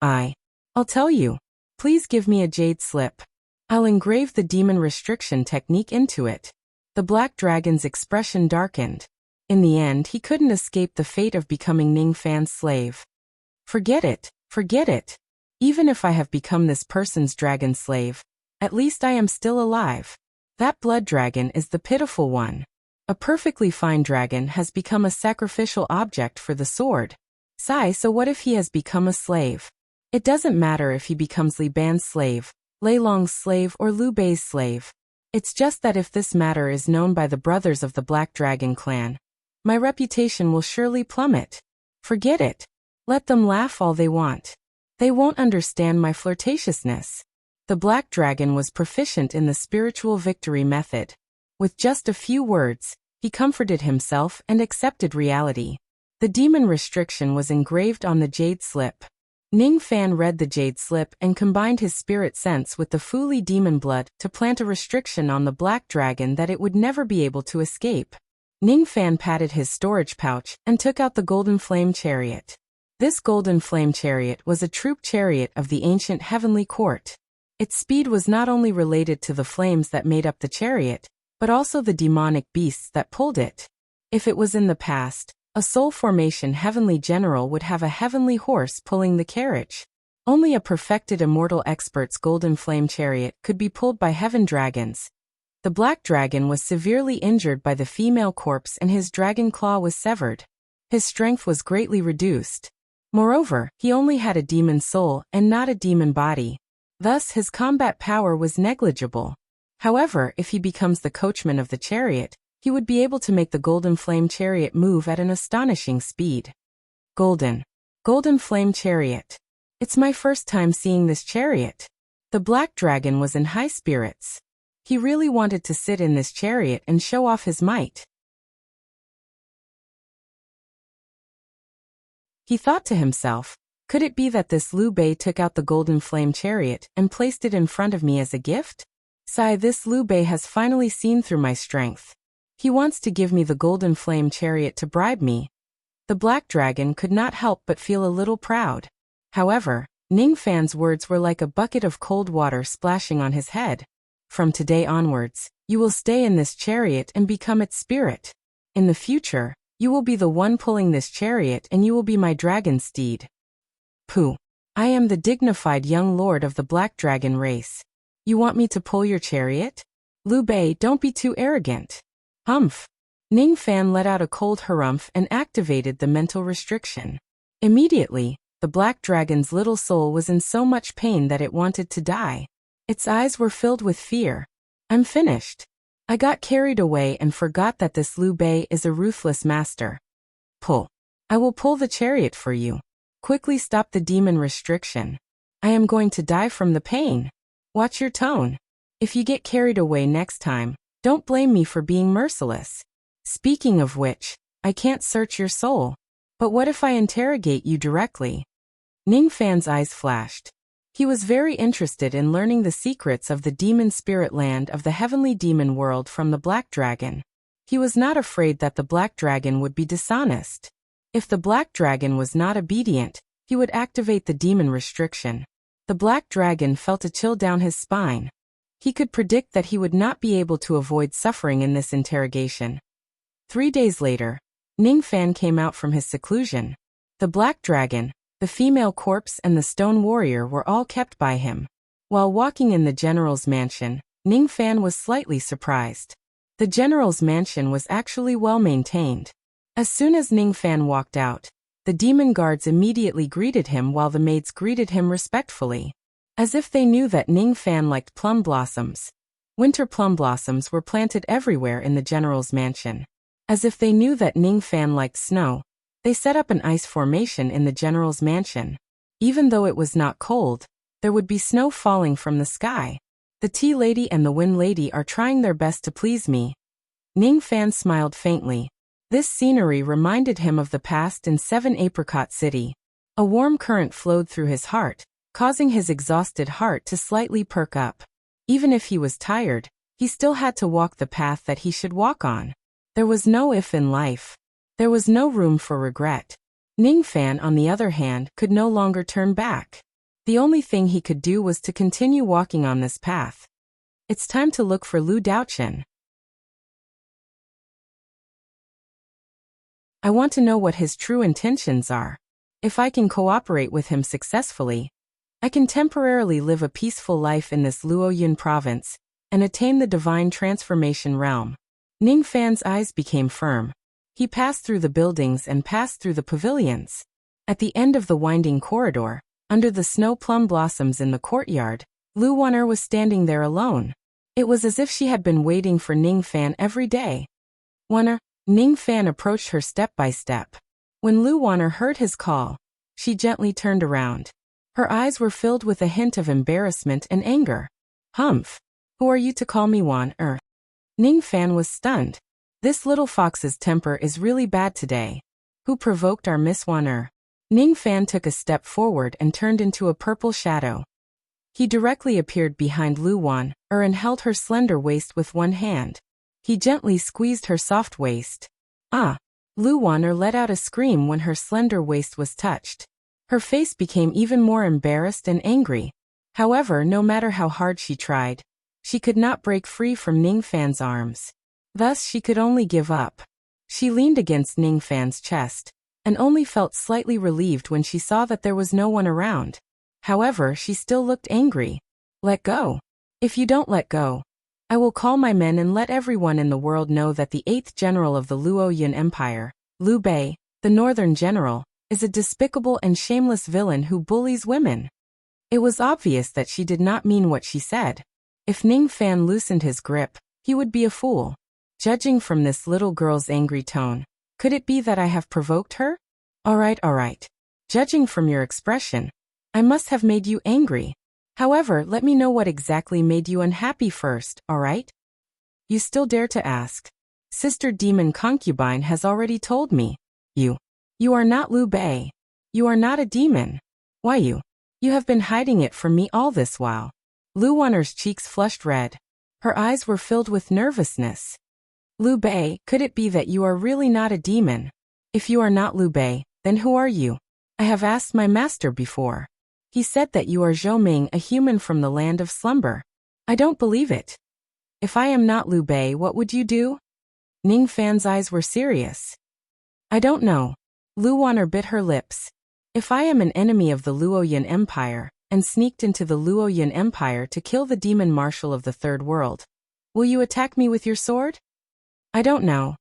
[SPEAKER 1] I'll tell you. Please give me a jade slip. I'll engrave the demon restriction technique into it. The black dragon's expression darkened. In the end, he couldn't escape the fate of becoming Ningfan's slave. Forget it, forget it. Even if I have become this person's dragon slave, at least I am still alive. That blood dragon is the pitiful one. A perfectly fine dragon has become a sacrificial object for the sword. Sigh, so what if he has become a slave? It doesn't matter if he becomes Li Ban's slave, Lei Long's slave or Liu Bei's slave. It's just that if this matter is known by the brothers of the Black Dragon clan, my reputation will surely plummet. Forget it. Let them laugh all they want. They won't understand my flirtatiousness. The Black Dragon was proficient in the spiritual victory method. With just a few words, he comforted himself and accepted reality. The demon restriction was engraved on the jade slip. Ningfan read the jade slip and combined his spirit sense with the Fuli demon blood to plant a restriction on the Black Dragon that it would never be able to escape. Ningfan patted his storage pouch and took out the Golden Flame Chariot. This Golden Flame Chariot was a troop chariot of the ancient heavenly court. Its speed was not only related to the flames that made up the chariot, but also the demonic beasts that pulled it. If it was in the past, a soul formation heavenly general would have a heavenly horse pulling the carriage. Only a perfected immortal expert's Golden Flame Chariot could be pulled by heaven dragons. The Black Dragon was severely injured by the female corpse and his dragon claw was severed. His strength was greatly reduced. Moreover, he only had a demon soul and not a demon body. Thus his combat power was negligible. However, if he becomes the coachman of the chariot, he would be able to make the Golden Flame Chariot move at an astonishing speed. Golden Flame Chariot. It's my first time seeing this chariot. The Black Dragon was in high spirits. He really wanted to sit in this chariot and show off his might. He thought to himself, could it be that this Liu Bei took out the Golden Flame Chariot and placed it in front of me as a gift? Sigh, this Liu Bei has finally seen through my strength. He wants to give me the Golden Flame Chariot to bribe me. The Black Dragon could not help but feel a little proud. However, Ningfan's words were like a bucket of cold water splashing on his head. From today onwards, you will stay in this chariot and become its spirit. In the future, you will be the one pulling this chariot and you will be my dragon steed. Pooh. I am the dignified young lord of the Black Dragon race. You want me to pull your chariot? Liu Bei, don't be too arrogant. Humph. Ningfan let out a cold harumph and activated the mental restriction. Immediately, the Black Dragon's little soul was in so much pain that it wanted to die. Its eyes were filled with fear. I'm finished. I got carried away and forgot that this Liu Bei is a ruthless master. Pull. I will pull the chariot for you. Quickly stop the demon restriction. I am going to die from the pain. Watch your tone. If you get carried away next time, don't blame me for being merciless. Speaking of which, I can't search your soul. But what if I interrogate you directly? Ning Fan's eyes flashed. He was very interested in learning the secrets of the demon spirit land of the heavenly demon world from the Black Dragon. He was not afraid that the Black Dragon would be dishonest. If the Black Dragon was not obedient, he would activate the demon restriction. The Black Dragon felt a chill down his spine. He could predict that he would not be able to avoid suffering in this interrogation. 3 days later, Ning Fan came out from his seclusion. The Black Dragon, the female corpse and the stone warrior were all kept by him. While walking in the general's mansion, Ning Fan was slightly surprised. The general's mansion was actually well maintained. As soon as Ning Fan walked out, the demon guards immediately greeted him while the maids greeted him respectfully. As if they knew that Ning Fan liked plum blossoms. Winter plum blossoms were planted everywhere in the general's mansion. As if they knew that Ning Fan liked snow, they set up an ice formation in the general's mansion. Even though it was not cold, there would be snow falling from the sky. The tea lady and the wind lady are trying their best to please me. Ning Fan smiled faintly. This scenery reminded him of the past in 7 Apricot City. A warm current flowed through his heart, causing his exhausted heart to slightly perk up. Even if he was tired, he still had to walk the path that he should walk on. There was no if in life. There was no room for regret. Ning Fan, on the other hand, could no longer turn back. The only thing he could do was to continue walking on this path. It's time to look for Lu Daochen. I want to know what his true intentions are. If I can cooperate with him successfully, I can temporarily live a peaceful life in this Luoyun province and attain the divine transformation realm. Ning Fan's eyes became firm. He passed through the buildings and passed through the pavilions. At the end of the winding corridor, under the snow plum blossoms in the courtyard, Lu Wan'er was standing there alone. It was as if she had been waiting for Ning Fan every day. Wan'er. Ning Fan approached her step by step. When Lu Wan'er heard his call, she gently turned around. Her eyes were filled with a hint of embarrassment and anger. Humph! Who are you to call me Wan'er? Ning Fan was stunned. This little fox's temper is really bad today. Who provoked our Miss Wan'er? Ning Fan took a step forward and turned into a purple shadow. He directly appeared behind Lu Wan'er and held her slender waist with one hand. He gently squeezed her soft waist. Ah! Lu Wan'er let out a scream when her slender waist was touched. Her face became even more embarrassed and angry. However, no matter how hard she tried, she could not break free from Ning Fan's arms. Thus she could only give up. She leaned against Ning Fan's chest, and only felt slightly relieved when she saw that there was no one around. However, she still looked angry. Let go. If you don't let go, I will call my men and let everyone in the world know that the 8th general of the Luoyun Empire, Liu Bei, the northern general, is a despicable and shameless villain who bullies women. It was obvious that she did not mean what she said. If Ning Fan loosened his grip, he would be a fool. Judging from this little girl's angry tone, could it be that I have provoked her? All right. Judging from your expression, I must have made you angry. However, let me know what exactly made you unhappy first, all right? You still dare to ask? Sister Demon Concubine has already told me. You are not Liu Bei. You are not a demon. Why you? You have been hiding it from me all this while. Lu Wan'er's cheeks flushed red. Her eyes were filled with nervousness. Liu Bei, could it be that you are really not a demon? If you are not Liu Bei, then who are you? I have asked my master before. He said that you are Zhou Ming, a human from the land of slumber. I don't believe it. If I am not Liu Bei, what would you do? Ning Fan's eyes were serious. I don't know. Lu Wan'er bit her lips. If I am an enemy of the Luoyun Empire, and sneaked into the Luoyun Empire to kill the demon marshal of the Third World, will you attack me with your sword? I don't know.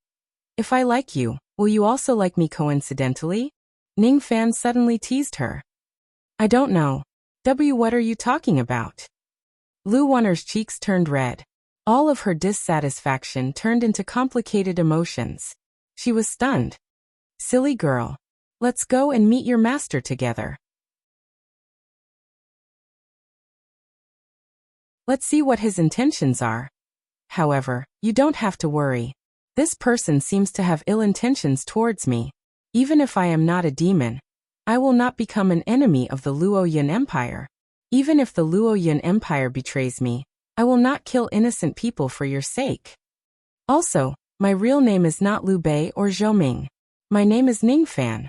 [SPEAKER 1] If I like you, will you also like me coincidentally? Ning Fan suddenly teased her. I don't know. What are you talking about? Lu Wan'er's cheeks turned red. All of her dissatisfaction turned into complicated emotions. She was stunned. Silly girl. Let's go and meet your master together. Let's see what his intentions are. However, you don't have to worry. This person seems to have ill intentions towards me. Even if I am not a demon, I will not become an enemy of the Luoyun Empire. Even if the Luoyun Empire betrays me, I will not kill innocent people for your sake. Also, my real name is not Liu Bei or Zhou Ming. My name is Ningfan.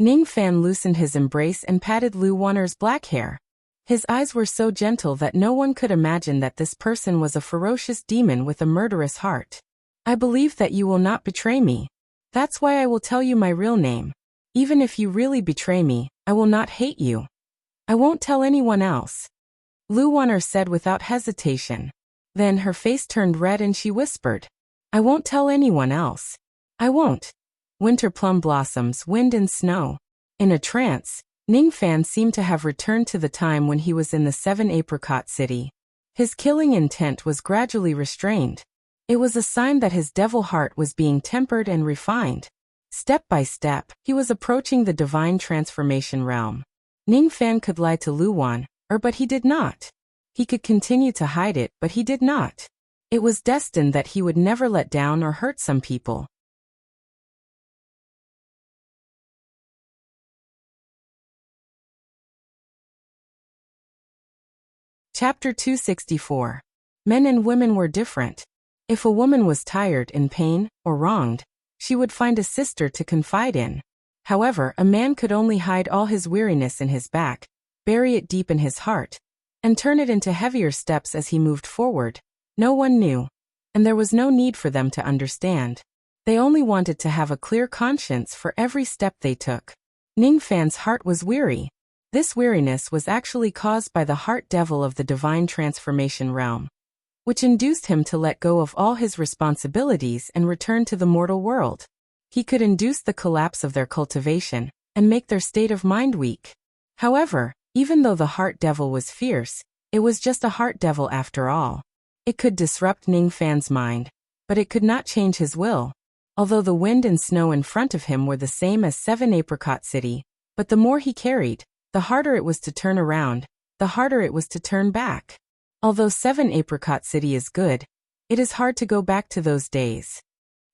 [SPEAKER 1] Ningfan loosened his embrace and patted Lu Wan'er's black hair. His eyes were so gentle that no one could imagine that this person was a ferocious demon with a murderous heart. I believe that you will not betray me. That's why I will tell you my real name. Even if you really betray me, I will not hate you. I won't tell anyone else. Lu Wan'er said without hesitation. Then her face turned red and she whispered, I won't tell anyone else. I won't. Winter plum blossoms, wind and snow. In a trance, Ningfan seemed to have returned to the time when he was in the 7-apricot city. His killing intent was gradually restrained. It was a sign that his devil heart was being tempered and refined. Step by step, he was approaching the divine transformation realm. Ningfan could lie to Lu Wan'er, but he did not. He could continue to hide it, but he did not. It was destined that he would never let down or hurt some people. Chapter 264. Men and women were different. If a woman was tired, in pain, or wronged, she would find a sister to confide in. However, a man could only hide all his weariness in his back, bury it deep in his heart, and turn it into heavier steps as he moved forward. No one knew, and there was no need for them to understand. They only wanted to have a clear conscience for every step they took. Ningfan's heart was weary. This weariness was actually caused by the heart devil of the divine transformation realm, which induced him to let go of all his responsibilities and return to the mortal world. He could induce the collapse of their cultivation and make their state of mind weak. However, even though the heart devil was fierce, it was just a heart devil after all. It could disrupt Ningfan's mind, but it could not change his will. Although the wind and snow in front of him were the same as 7-apricot city, but the more he carried, the harder it was to turn around, the harder it was to turn back. Although 7-apricot city is good, it is hard to go back to those days.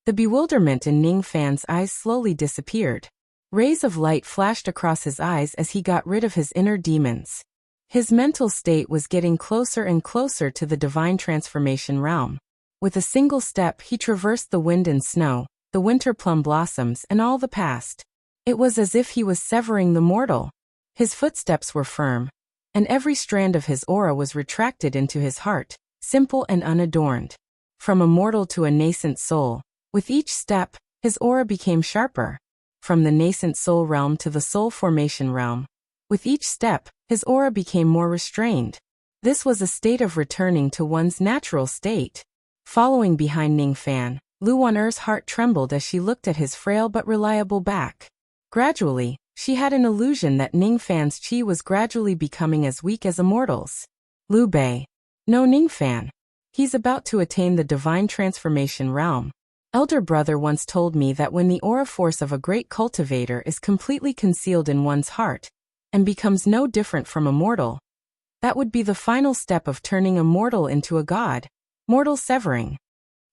[SPEAKER 1] The bewilderment in Ningfan's eyes slowly disappeared. Rays of light flashed across his eyes as he got rid of his inner demons. His mental state was getting closer and closer to the divine transformation realm. With a single step, he traversed the wind and snow, the winter plum blossoms, and all the past. It was as if he was severing the mortal. His footsteps were firm, and every strand of his aura was retracted into his heart, simple and unadorned. From a mortal to a nascent soul, with each step, his aura became sharper. From the nascent soul realm to the soul formation realm, with each step, his aura became more restrained. This was a state of returning to one's natural state. Following behind Ningfan, Lu Wan'er's heart trembled as she looked at his frail but reliable back. Gradually, she had an illusion that Ningfan's chi was gradually becoming as weak as a mortal's. Liu Bei. No, Ningfan. He's about to attain the divine transformation realm. Elder brother once told me that when the aura force of a great cultivator is completely concealed in one's heart, and becomes no different from a mortal, that would be the final step of turning a mortal into a god. Mortal severing.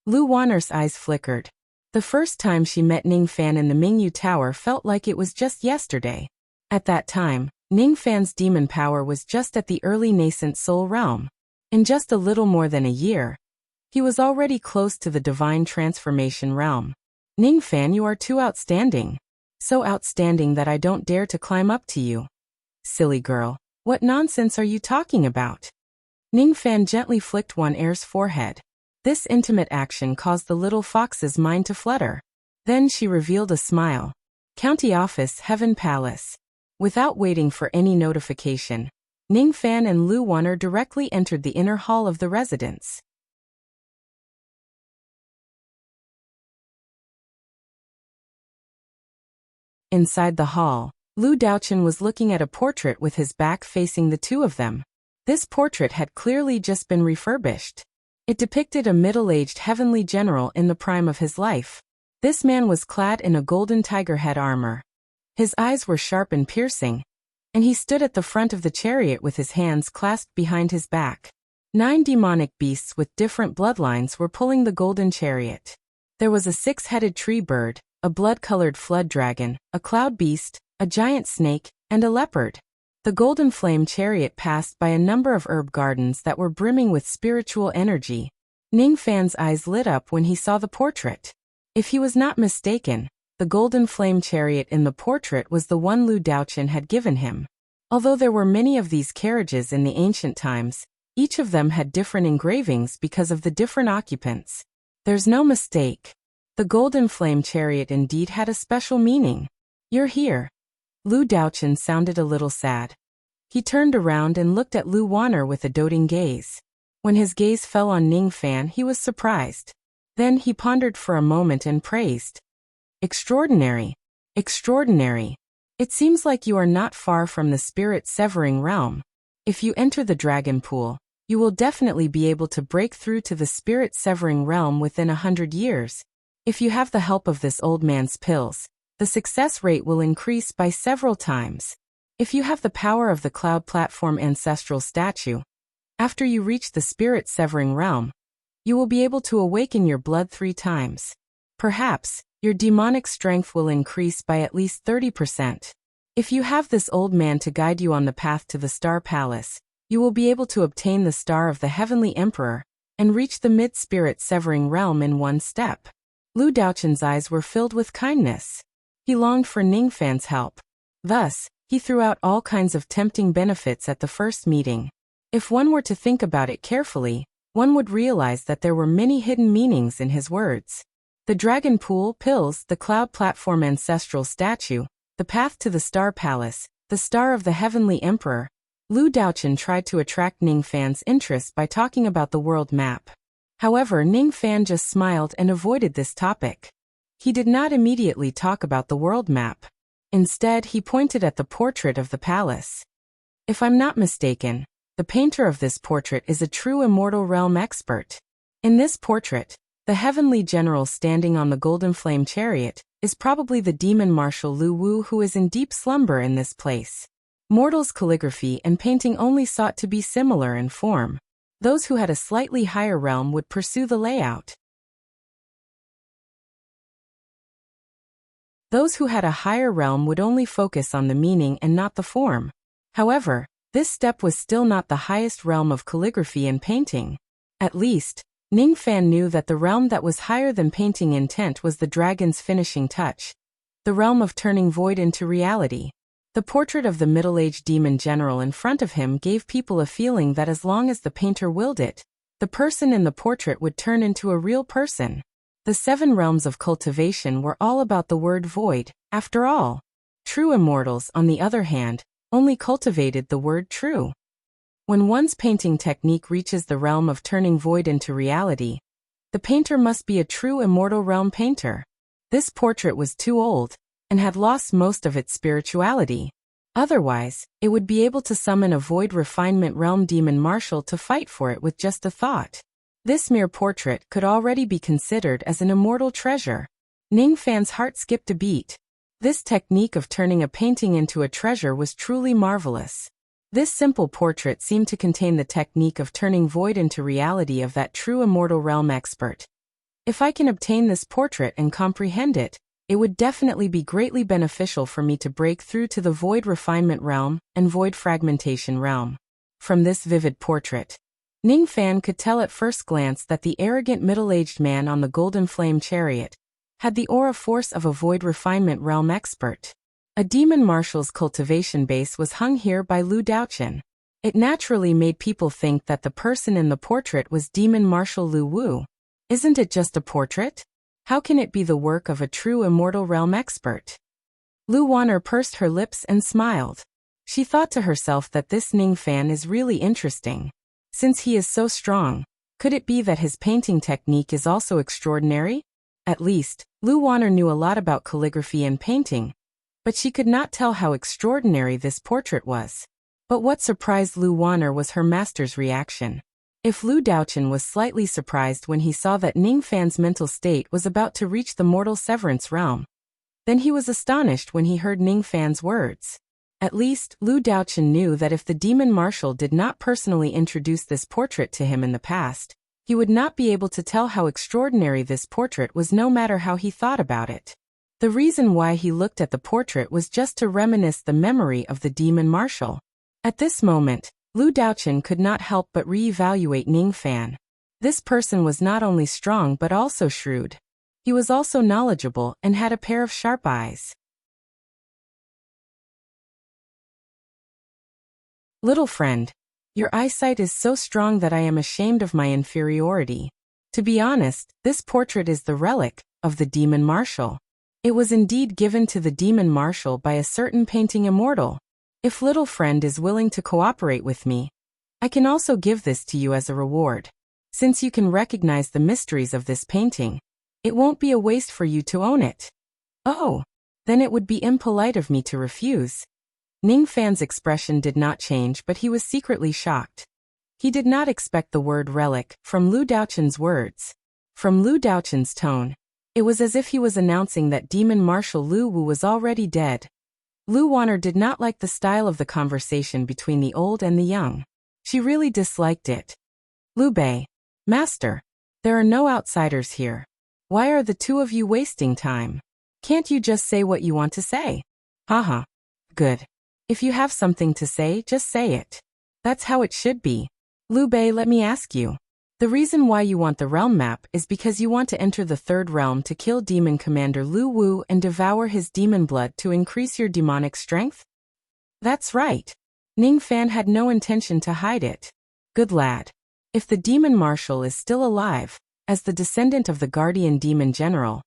[SPEAKER 1] Lu Wan'er's eyes flickered. The first time she met Ningfan in the Mingyu Tower felt like it was just yesterday. At that time, Ningfan's demon power was just at the early nascent soul realm. In just a little more than a year, he was already close to the divine transformation realm. Ningfan, you are too outstanding. So outstanding that I don't dare to climb up to you. Silly girl, what nonsense are you talking about? Ningfan gently flicked Wan'er's forehead. This intimate action caused the little fox's mind to flutter. Then she revealed a smile. County Office, Heaven Palace. Without waiting for any notification, Ningfan and Lu Wan'er directly entered the inner hall of the residence. Inside the hall, Lu Daochen was looking at a portrait with his back facing the two of them. This portrait had clearly just been refurbished. It depicted a middle-aged heavenly general in the prime of his life. This man was clad in a golden tiger head armor. His eyes were sharp and piercing, and he stood at the front of the chariot with his hands clasped behind his back. 9 demonic beasts with different bloodlines were pulling the golden chariot. There was a 6-headed tree bird, a blood-colored flood dragon, a cloud beast, a giant snake, and a leopard. The golden flame chariot passed by a number of herb gardens that were brimming with spiritual energy. Ning Fan's eyes lit up when he saw the portrait. If he was not mistaken, the golden flame chariot in the portrait was the one Lu Daochen had given him. Although there were many of these carriages in the ancient times, each of them had different engravings because of the different occupants. There's no mistake. The golden flame chariot indeed had a special meaning. You're here. Lu Daochen sounded a little sad. He turned around and looked at Lu Wanner with a doting gaze. When his gaze fell on Ning Fan, he was surprised. Then he pondered for a moment and praised. Extraordinary. Extraordinary. It seems like you are not far from the spirit-severing realm. If you enter the dragon pool, you will definitely be able to break through to the spirit-severing realm within 100 years. If you have the help of this old man's pills, the success rate will increase by several times. If you have the power of the cloud platform ancestral statue, after you reach the spirit-severing realm, you will be able to awaken your blood 3 times. Perhaps, your demonic strength will increase by at least 30%. If you have this old man to guide you on the path to the Star Palace, you will be able to obtain the Star of the Heavenly Emperor and reach the mid-spirit severing realm in 1 step. Lu Daochen's eyes were filled with kindness. He longed for Ning Fan's help. Thus, he threw out all kinds of tempting benefits at the first meeting. If one were to think about it carefully, one would realize that there were many hidden meanings in his words. The dragon pool, pills, the cloud platform ancestral statue, the path to the Star Palace, the Star of the Heavenly Emperor. Lu Daochen tried to attract Ning Fan's interest by talking about the world map. However, Ning Fan just smiled and avoided this topic. He did not immediately talk about the world map. Instead, he pointed at the portrait of the palace. If I'm not mistaken, the painter of this portrait is a true immortal realm expert. In this portrait, the heavenly general standing on the golden flame chariot is probably the demon marshal Lu Wu, who is in deep slumber in this place. Mortals' calligraphy and painting only sought to be similar in form. Those who had a slightly higher realm would pursue the layout. Those who had a higher realm would only focus on the meaning and not the form. However, this step was still not the highest realm of calligraphy and painting. At least, Ning Fan knew that the realm that was higher than painting intent was the dragon's finishing touch, the realm of turning void into reality. The portrait of the middle-aged demon general in front of him gave people a feeling that as long as the painter willed it, the person in the portrait would turn into a real person. The 7 realms of cultivation were all about the word void, after all. True immortals, on the other hand, only cultivated the word true. When one's painting technique reaches the realm of turning void into reality, the painter must be a true immortal realm painter. This portrait was too old, and had lost most of its spirituality. Otherwise, it would be able to summon a void refinement realm demon marshal to fight for it with just a thought. This mere portrait could already be considered as an immortal treasure. Ning Fan's heart skipped a beat. This technique of turning a painting into a treasure was truly marvelous. This simple portrait seemed to contain the technique of turning void into reality of that true immortal realm expert. If I can obtain this portrait and comprehend it, it would definitely be greatly beneficial for me to break through to the void refinement realm and void fragmentation realm. From this vivid portrait, Ning Fan could tell at first glance that the arrogant middle-aged man on the golden flame chariot had the aura force of a void refinement realm expert. A demon marshal's cultivation base was hung here by Lu Daochen. It naturally made people think that the person in the portrait was demon marshal Lu Wu. Isn't it just a portrait? How can it be the work of a true immortal realm expert? Lu Wanner pursed her lips and smiled. She thought to herself that this Ning Fan is really interesting. Since he is so strong, could it be that his painting technique is also extraordinary? At least, Lu Wanner knew a lot about calligraphy and painting, but she could not tell how extraordinary this portrait was. But what surprised Lu Wanner was her master's reaction. If Lu Daochen was slightly surprised when he saw that Ning Fan's mental state was about to reach the mortal severance realm, then he was astonished when he heard Ning Fan's words. At least, Lu Daochen knew that if the demon marshal did not personally introduce this portrait to him in the past, he would not be able to tell how extraordinary this portrait was no matter how he thought about it. The reason why he looked at the portrait was just to reminisce the memory of the demon marshal. At this moment, Lu Daochen could not help but re-evaluate Ning Fan. This person was not only strong but also shrewd. He was also knowledgeable and had a pair of sharp eyes. Little friend, your eyesight is so strong that I am ashamed of my inferiority. To be honest, this portrait is the relic of the demon marshal. It was indeed given to the demon marshal by a certain painting immortal. If little friend is willing to cooperate with me, I can also give this to you as a reward. Since you can recognize the mysteries of this painting, it won't be a waste for you to own it. Oh, then it would be impolite of me to refuse. Ning Fan's expression did not change, but he was secretly shocked. He did not expect the word relic from Lu Daochen's words. From Lu Daochen's tone, it was as if he was announcing that demon marshal Lu Wu was already dead. Lu Wanner did not like the style of the conversation between the old and the young. She really disliked it. Lu Bei, Master, there are no outsiders here. Why are the two of you wasting time? Can't you just say what you want to say? Haha. Good. If you have something to say, just say it. That's how it should be. Lu Bei, let me ask you. The reason why you want the realm map is because you want to enter the third realm to kill demon commander Lu Wu and devour his demon blood to increase your demonic strength? That's right. Ning Fan had no intention to hide it. Good lad. If the demon marshal is still alive, as the descendant of the guardian demon general,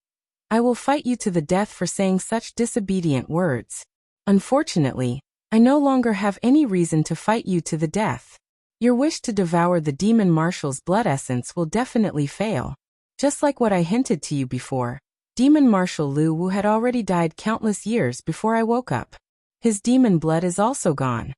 [SPEAKER 1] I will fight you to the death for saying such disobedient words. Unfortunately, I no longer have any reason to fight you to the death. Your wish to devour the demon marshal's blood essence will definitely fail. Just like what I hinted to you before, demon marshal Lu Wu had already died countless years before I woke up. His demon blood is also gone.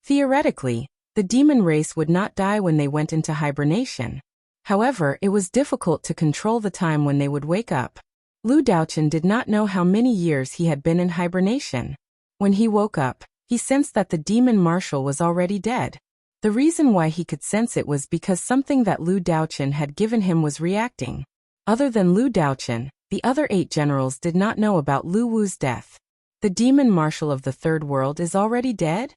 [SPEAKER 1] Theoretically, the demon race would not die when they went into hibernation. However, it was difficult to control the time when they would wake up. Lu Daochen did not know how many years he had been in hibernation. When he woke up, he sensed that the demon marshal was already dead. The reason why he could sense it was because something that Lu Daochen had given him was reacting. Other than Lu Daochen, the other 8 generals did not know about Lu Wu's death. The demon marshal of the third world is already dead?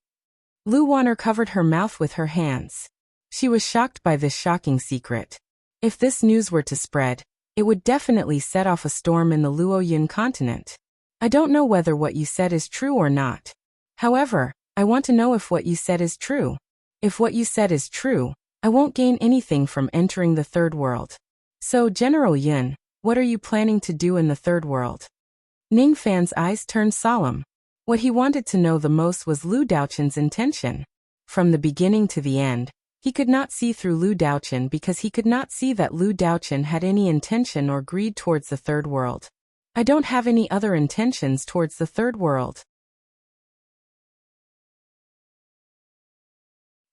[SPEAKER 1] Lu Wanner covered her mouth with her hands. She was shocked by this shocking secret. If this news were to spread, it would definitely set off a storm in the Luoyun continent. I don't know whether what you said is true or not. However, I want to know if what you said is true. If what you said is true, I won't gain anything from entering the third world. So, General Yun, what are you planning to do in the third world? Ning Fan's eyes turned solemn. What he wanted to know the most was Lu Daochen's intention. From the beginning to the end, he could not see through Lu Daochen because he could not see that Lu Daochen had any intention or greed towards the third world. I don't have any other intentions towards the third world.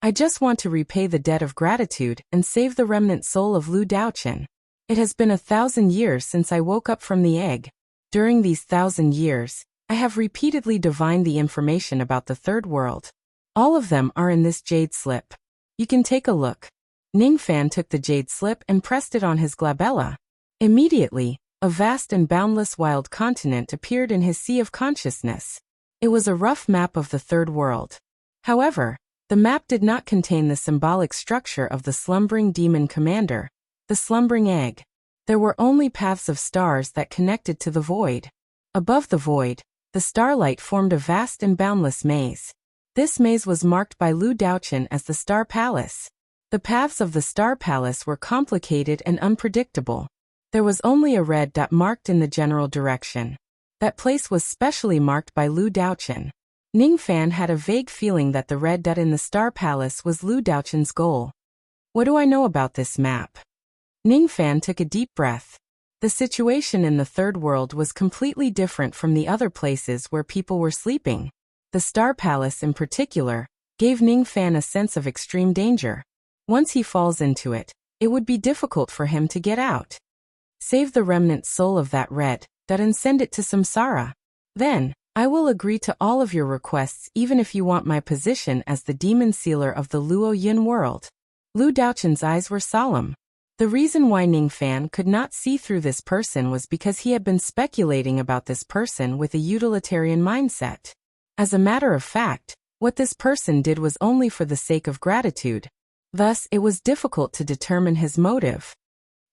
[SPEAKER 1] I just want to repay the debt of gratitude and save the remnant soul of Lu Daochen. It has been 1,000 years since I woke up from the egg. During these 1,000 years, I have repeatedly divined the information about the third world. All of them are in this jade slip. You can take a look. Ning Fan took the jade slip and pressed it on his glabella. Immediately, a vast and boundless wild continent appeared in his sea of consciousness. It was a rough map of the third world. However, the map did not contain the symbolic structure of the slumbering demon commander, the slumbering egg. There were only paths of stars that connected to the void. Above the void, the starlight formed a vast and boundless maze. This maze was marked by Lu Daochen as the Star Palace. The paths of the Star Palace were complicated and unpredictable. There was only a red dot marked in the general direction. That place was specially marked by Lu Daochen. Ning Fan had a vague feeling that the red dot in the Star Palace was Lu Daochen's goal. What do I know about this map? Ning Fan took a deep breath. The situation in the third world was completely different from the other places where people were sleeping. The Star Palace in particular gave Ning Fan a sense of extreme danger. Once he falls into it, it would be difficult for him to get out. Save the remnant soul of that red dot and send it to Samsara. Then, I will agree to all of your requests even if you want my position as the demon sealer of the Luo Yin world. Lu Daochun's eyes were solemn. The reason why Ning Fan could not see through this person was because he had been speculating about this person with a utilitarian mindset. As a matter of fact, what this person did was only for the sake of gratitude. Thus, it was difficult to determine his motive.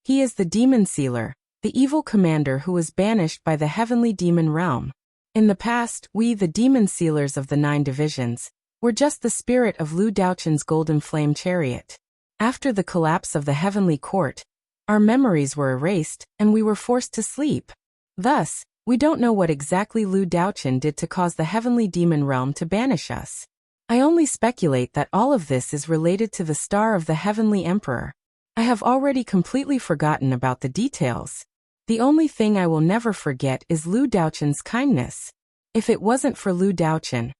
[SPEAKER 1] He is the demon sealer, the evil commander who was banished by the heavenly demon realm. In the past, we, the demon sealers of the 9 divisions, were just the spirit of Lu Daochun's golden flame chariot. After the collapse of the heavenly court, our memories were erased, and we were forced to sleep. Thus, we don't know what exactly Lu Daochun did to cause the heavenly demon realm to banish us. I only speculate that all of this is related to the star of the heavenly emperor. I have already completely forgotten about the details. The only thing I will never forget is Lu Daochun's kindness. If it wasn't for Lu Daochun,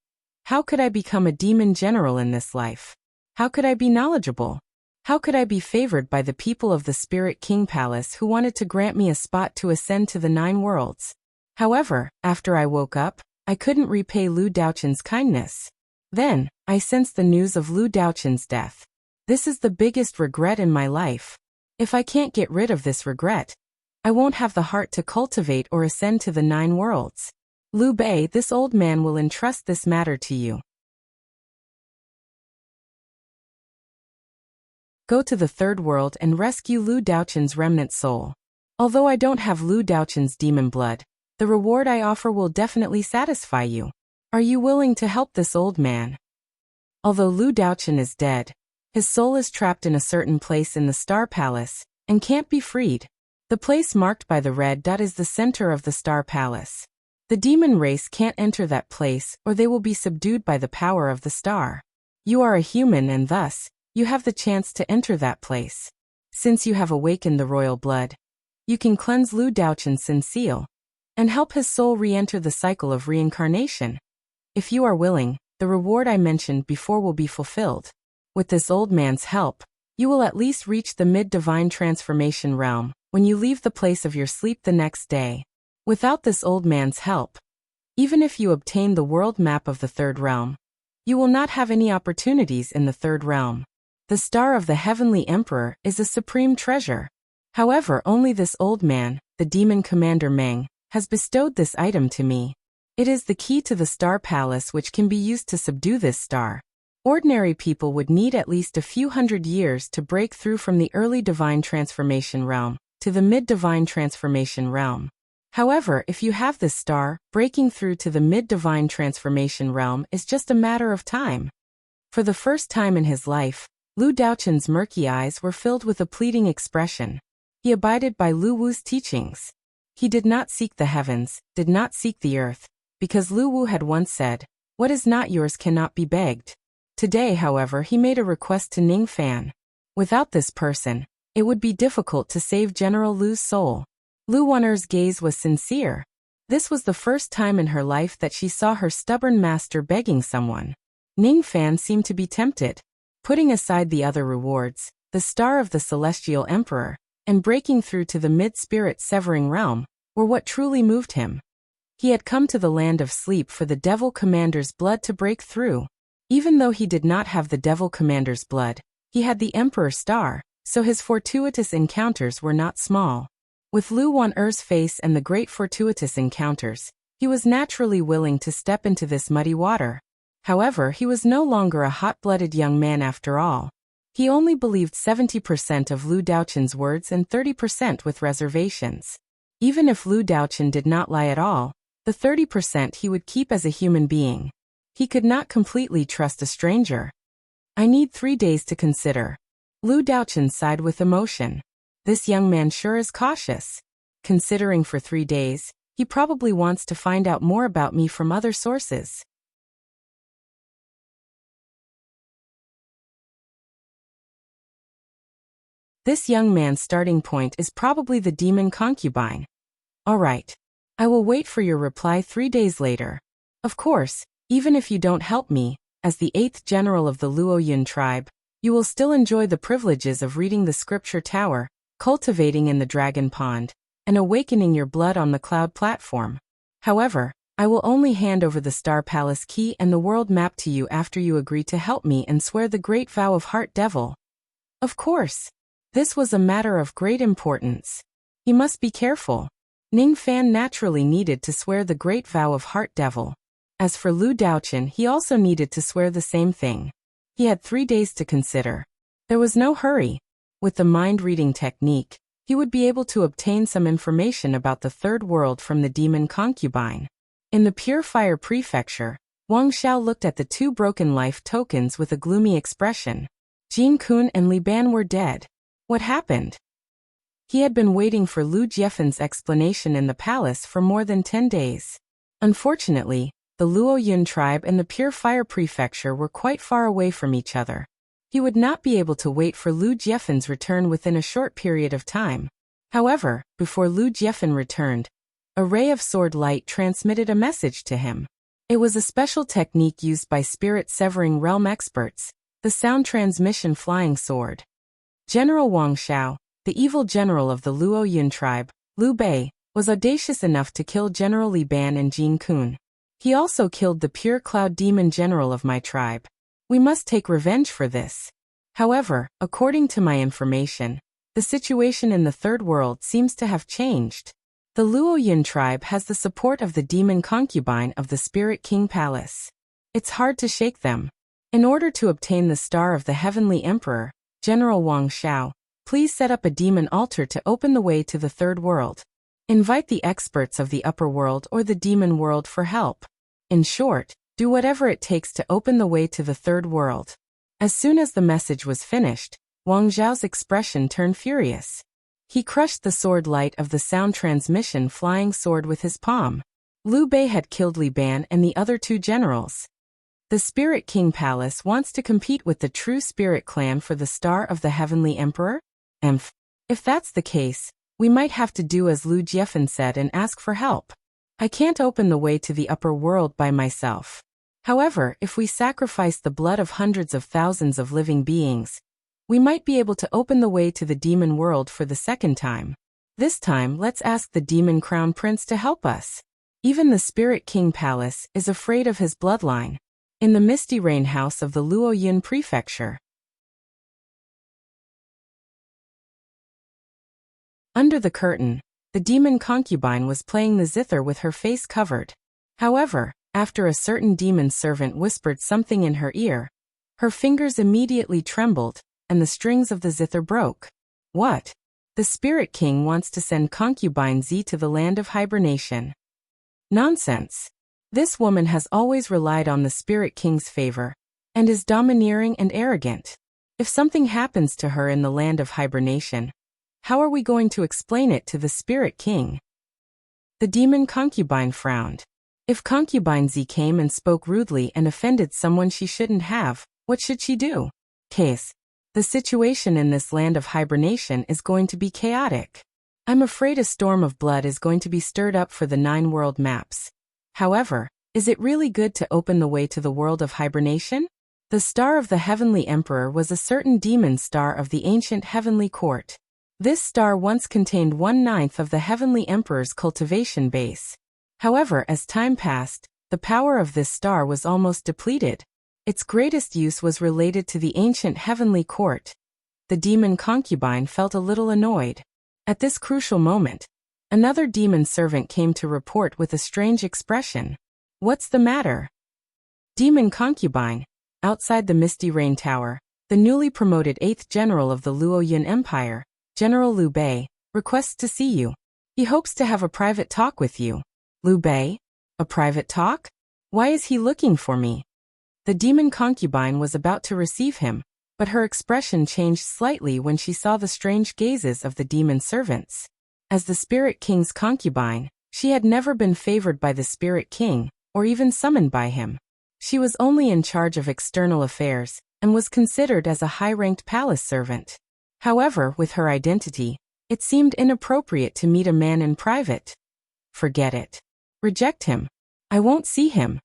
[SPEAKER 1] how could I become a demon general in this life? How could I be knowledgeable? How could I be favored by the people of the Spirit King Palace who wanted to grant me a spot to ascend to the 9 worlds? However, after I woke up, I couldn't repay Lu Daochun's kindness. Then, I sensed the news of Lu Daochun's death. This is the biggest regret in my life. If I can't get rid of this regret, I won't have the heart to cultivate or ascend to the 9 worlds. Liu Bei, this old man will entrust this matter to you. Go to the 3rd world and rescue Lu Daochun's remnant soul. Although I don't have Lu Daochun's demon blood, the reward I offer will definitely satisfy you. Are you willing to help this old man? Although Lu Daochun is dead, his soul is trapped in a certain place in the Star Palace, and can't be freed. The place marked by the red dot is the center of the Star Palace. The demon race can't enter that place or they will be subdued by the power of the star. You are a human and thus, you have the chance to enter that place. Since you have awakened the royal blood, you can cleanse Lu Daochun's sin seal and help his soul re-enter the cycle of reincarnation. If you are willing, the reward I mentioned before will be fulfilled. With this old man's help, you will at least reach the mid-divine transformation realm when you leave the place of your sleep the next day. Without this old man's help, even if you obtain the world map of the 3rd realm, you will not have any opportunities in the 3rd realm. The star of the heavenly emperor is a supreme treasure. However, only this old man, the demon commander Meng, has bestowed this item to me. It is the key to the Star Palace which can be used to subdue this star. Ordinary people would need at least a few hundred years to break through from the early divine transformation realm to the mid-divine transformation realm. However, if you have this star, breaking through to the mid-divine transformation realm is just a matter of time. For the first time in his life, Lu Daochun's murky eyes were filled with a pleading expression. He abided by Lu Wu's teachings. He did not seek the heavens, did not seek the earth, because Lu Wu had once said, "What is not yours cannot be begged." Today, however, he made a request to Ning Fan. Without this person, it would be difficult to save General Lu's soul. Lu Wan'er's gaze was sincere. This was the first time in her life that she saw her stubborn master begging someone. Ning Fan seemed to be tempted. Putting aside the other rewards, the star of the celestial emperor, and breaking through to the mid-spirit severing realm, were what truly moved him. He had come to the land of sleep for the devil commander's blood to break through. Even though he did not have the devil commander's blood, he had the emperor star, so his fortuitous encounters were not small. With Lu Wan'er's face and the great fortuitous encounters, he was naturally willing to step into this muddy water. However, he was no longer a hot-blooded young man after all. He only believed 70% of Lu Daochun's words and 30% with reservations. Even if Lu Daochun did not lie at all, the 30% he would keep as a human being. He could not completely trust a stranger. I need 3 days to consider. Lu Daochun sighed with emotion. This young man sure is cautious. Considering for 3 days, he probably wants to find out more about me from other sources. This young man's starting point is probably the demon concubine. All right. I will wait for your reply 3 days later. Of course, even if you don't help me, as the 8th general of the Luo Yun tribe, you will still enjoy the privileges of reading the scripture tower, cultivating in the dragon pond, and awakening your blood on the cloud platform. However, I will only hand over the Star Palace key and the world map to you after you agree to help me and swear the great vow of Heart Devil. Of course. This was a matter of great importance. He must be careful. Ning Fan naturally needed to swear the great vow of Heart Devil. As for Lu Daochen, he also needed to swear the same thing. He had 3 days to consider. There was no hurry. With the mind-reading technique, he would be able to obtain some information about the third world from the demon concubine. In the Pure Fire Prefecture, Wang Xiao looked at the 2 broken life tokens with a gloomy expression. Jin Kun and Li Ban were dead. What happened? He had been waiting for Lu Jiefen's explanation in the palace for more than 10 days. Unfortunately, the Luo Yun tribe and the Pure Fire Prefecture were quite far away from each other. He would not be able to wait for Lu Jiefen's return within a short period of time. However, before Lu Jiefen returned, a ray of sword light transmitted a message to him. It was a special technique used by spirit-severing realm experts, the sound transmission flying sword. General Wang Xiao, the evil general of the Luo Yun tribe, Liu Bei, was audacious enough to kill General Li Ban and Jin Kun. He also killed the pure cloud demon general of my tribe. We must take revenge for this. However, according to my information, the situation in the third world seems to have changed. The Luo Yun tribe has the support of the demon concubine of the Spirit King Palace. It's hard to shake them. In order to obtain the Star of the Heavenly Emperor, General Wang Xiao, please set up a demon altar to open the way to the third world. Invite the experts of the upper world or the demon world for help. In short, do whatever it takes to open the way to the third world. As soon as the message was finished, Wang Xiao's expression turned furious. He crushed the sword light of the sound transmission flying sword with his palm. Liu Bei had killed Li Ban and the other 2 generals. The Spirit King Palace wants to compete with the True Spirit Clan for the Star of the Heavenly Emperor? If that's the case, we might have to do as Lu Jiefen said and ask for help. I can't open the way to the upper world by myself. However, if we sacrifice the blood of hundreds of thousands of living beings, we might be able to open the way to the demon world for the second time. This time, let's ask the Demon Crown Prince to help us. Even the Spirit King Palace is afraid of his bloodline. In the Misty Rain House of the Luo Yun Prefecture. Under the curtain, the demon concubine was playing the zither with her face covered. However, after a certain demon servant whispered something in her ear, her fingers immediately trembled, and the strings of the zither broke. What? The Spirit King wants to send concubine Z to the land of hibernation. Nonsense. This woman has always relied on the Spirit King's favor, and is domineering and arrogant. If something happens to her in the land of hibernation, how are we going to explain it to the Spirit King? The demon concubine frowned. If concubine Z came and spoke rudely and offended someone she shouldn't have, what should she do? Case. The situation in this land of hibernation is going to be chaotic. I'm afraid a storm of blood is going to be stirred up for the 9 world maps. However, is it really good to open the way to the world of hibernation? The Star of the Heavenly Emperor was a certain demon star of the ancient heavenly court. This star once contained 1/9 of the Heavenly Emperor's cultivation base. However, as time passed, the power of this star was almost depleted. Its greatest use was related to the ancient heavenly court. The demon concubine felt a little annoyed. At this crucial moment, another demon servant came to report with a strange expression. What's the matter? Demon concubine. Outside the Misty Rain Tower, the newly promoted 8th general of the Luo Yun Empire, General Liu Bei, requests to see you. He hopes to have a private talk with you. Liu Bei? A private talk? Why is he looking for me? The demon concubine was about to receive him, but her expression changed slightly when she saw the strange gazes of the demon servants. As the Spirit King's concubine, she had never been favored by the Spirit King, or even summoned by him. She was only in charge of external affairs, and was considered as a high-ranked palace servant. However, with her identity, it seemed inappropriate to meet a man in private. Forget it. Reject him. I won't see him.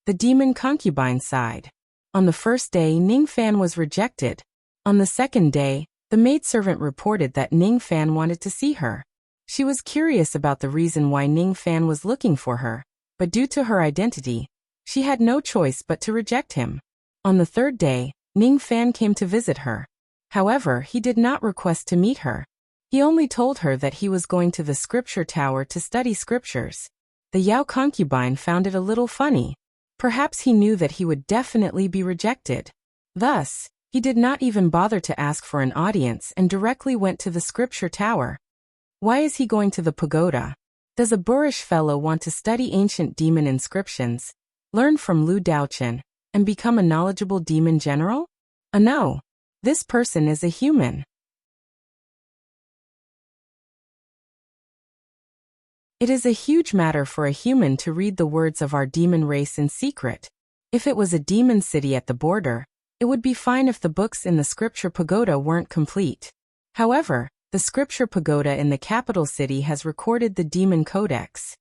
[SPEAKER 1] The demon concubine sighed. On the first day, Ning Fan was rejected. On the second day, the maidservant reported that Ning Fan wanted to see her. She was curious about the reason why Ning Fan was looking for her, but due to her identity, she had no choice but to reject him. On the third day, Ning Fan came to visit her. However, he did not request to meet her. He only told her that he was going to the scripture tower to study scriptures. The Yao concubine found it a little funny. Perhaps he knew that he would definitely be rejected. Thus, he did not even bother to ask for an audience and directly went to the scripture tower. Why is he going to the pagoda? Does a boorish fellow want to study ancient demon inscriptions, learn from Lu Daochen, and become a knowledgeable demon general? No. This person is a human. It is a huge matter for a human to read the words of our demon race in secret. If it was a demon city at the border, it would be fine if the books in the scripture pagoda weren't complete. However, the scripture pagoda in the capital city has recorded the demon codex.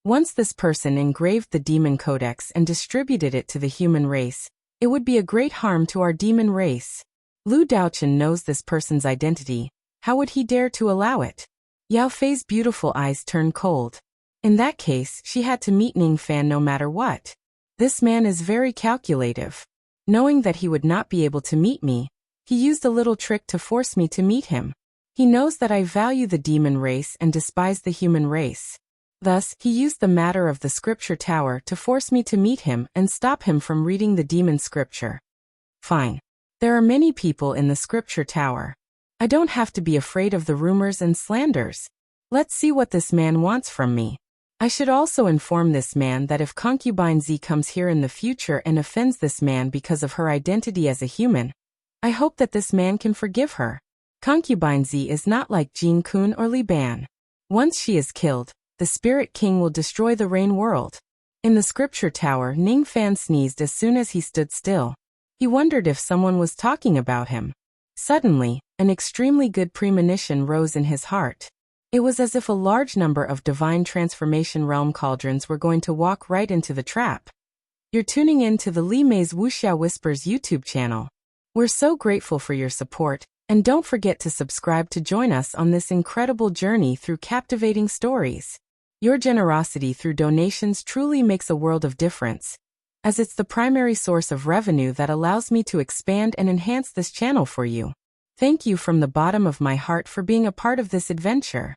[SPEAKER 1] Once this person engraved the demon codex and distributed it to the human race, it would be a great harm to our demon race. Lu Daochen knows this person's identity. How would he dare to allow it? Yao Fei's beautiful eyes turned cold. In that case, she had to meet Ning Fan no matter what. This man is very calculative. Knowing that he would not be able to meet me, he used a little trick to force me to meet him. He knows that I value the demon race and despise the human race. Thus, he used the matter of the scripture tower to force me to meet him and stop him from reading the demon scripture. Fine. There are many people in the scripture tower. I don't have to be afraid of the rumors and slanders. Let's see what this man wants from me. I should also inform this man that if concubine Z comes here in the future and offends this man because of her identity as a human, I hope that this man can forgive her. Concubine Z is not like Jin Kun or Li Ban. Once she is killed, the Spirit King will destroy the Rain world. In the scripture tower, Ning Fan sneezed as soon as he stood still. He wondered if someone was talking about him. Suddenly, an extremely good premonition rose in his heart. It was as if a large number of divine transformation realm cauldrons were going to walk right into the trap. You're tuning in to the Li Mei's Wuxia Whispers YouTube channel. We're so grateful for your support, and don't forget to subscribe to join us on this incredible journey through captivating stories. Your generosity through donations truly makes a world of difference, as it's the primary source of revenue that allows me to expand and enhance this channel for you. Thank you from the bottom of my heart for being a part of this adventure.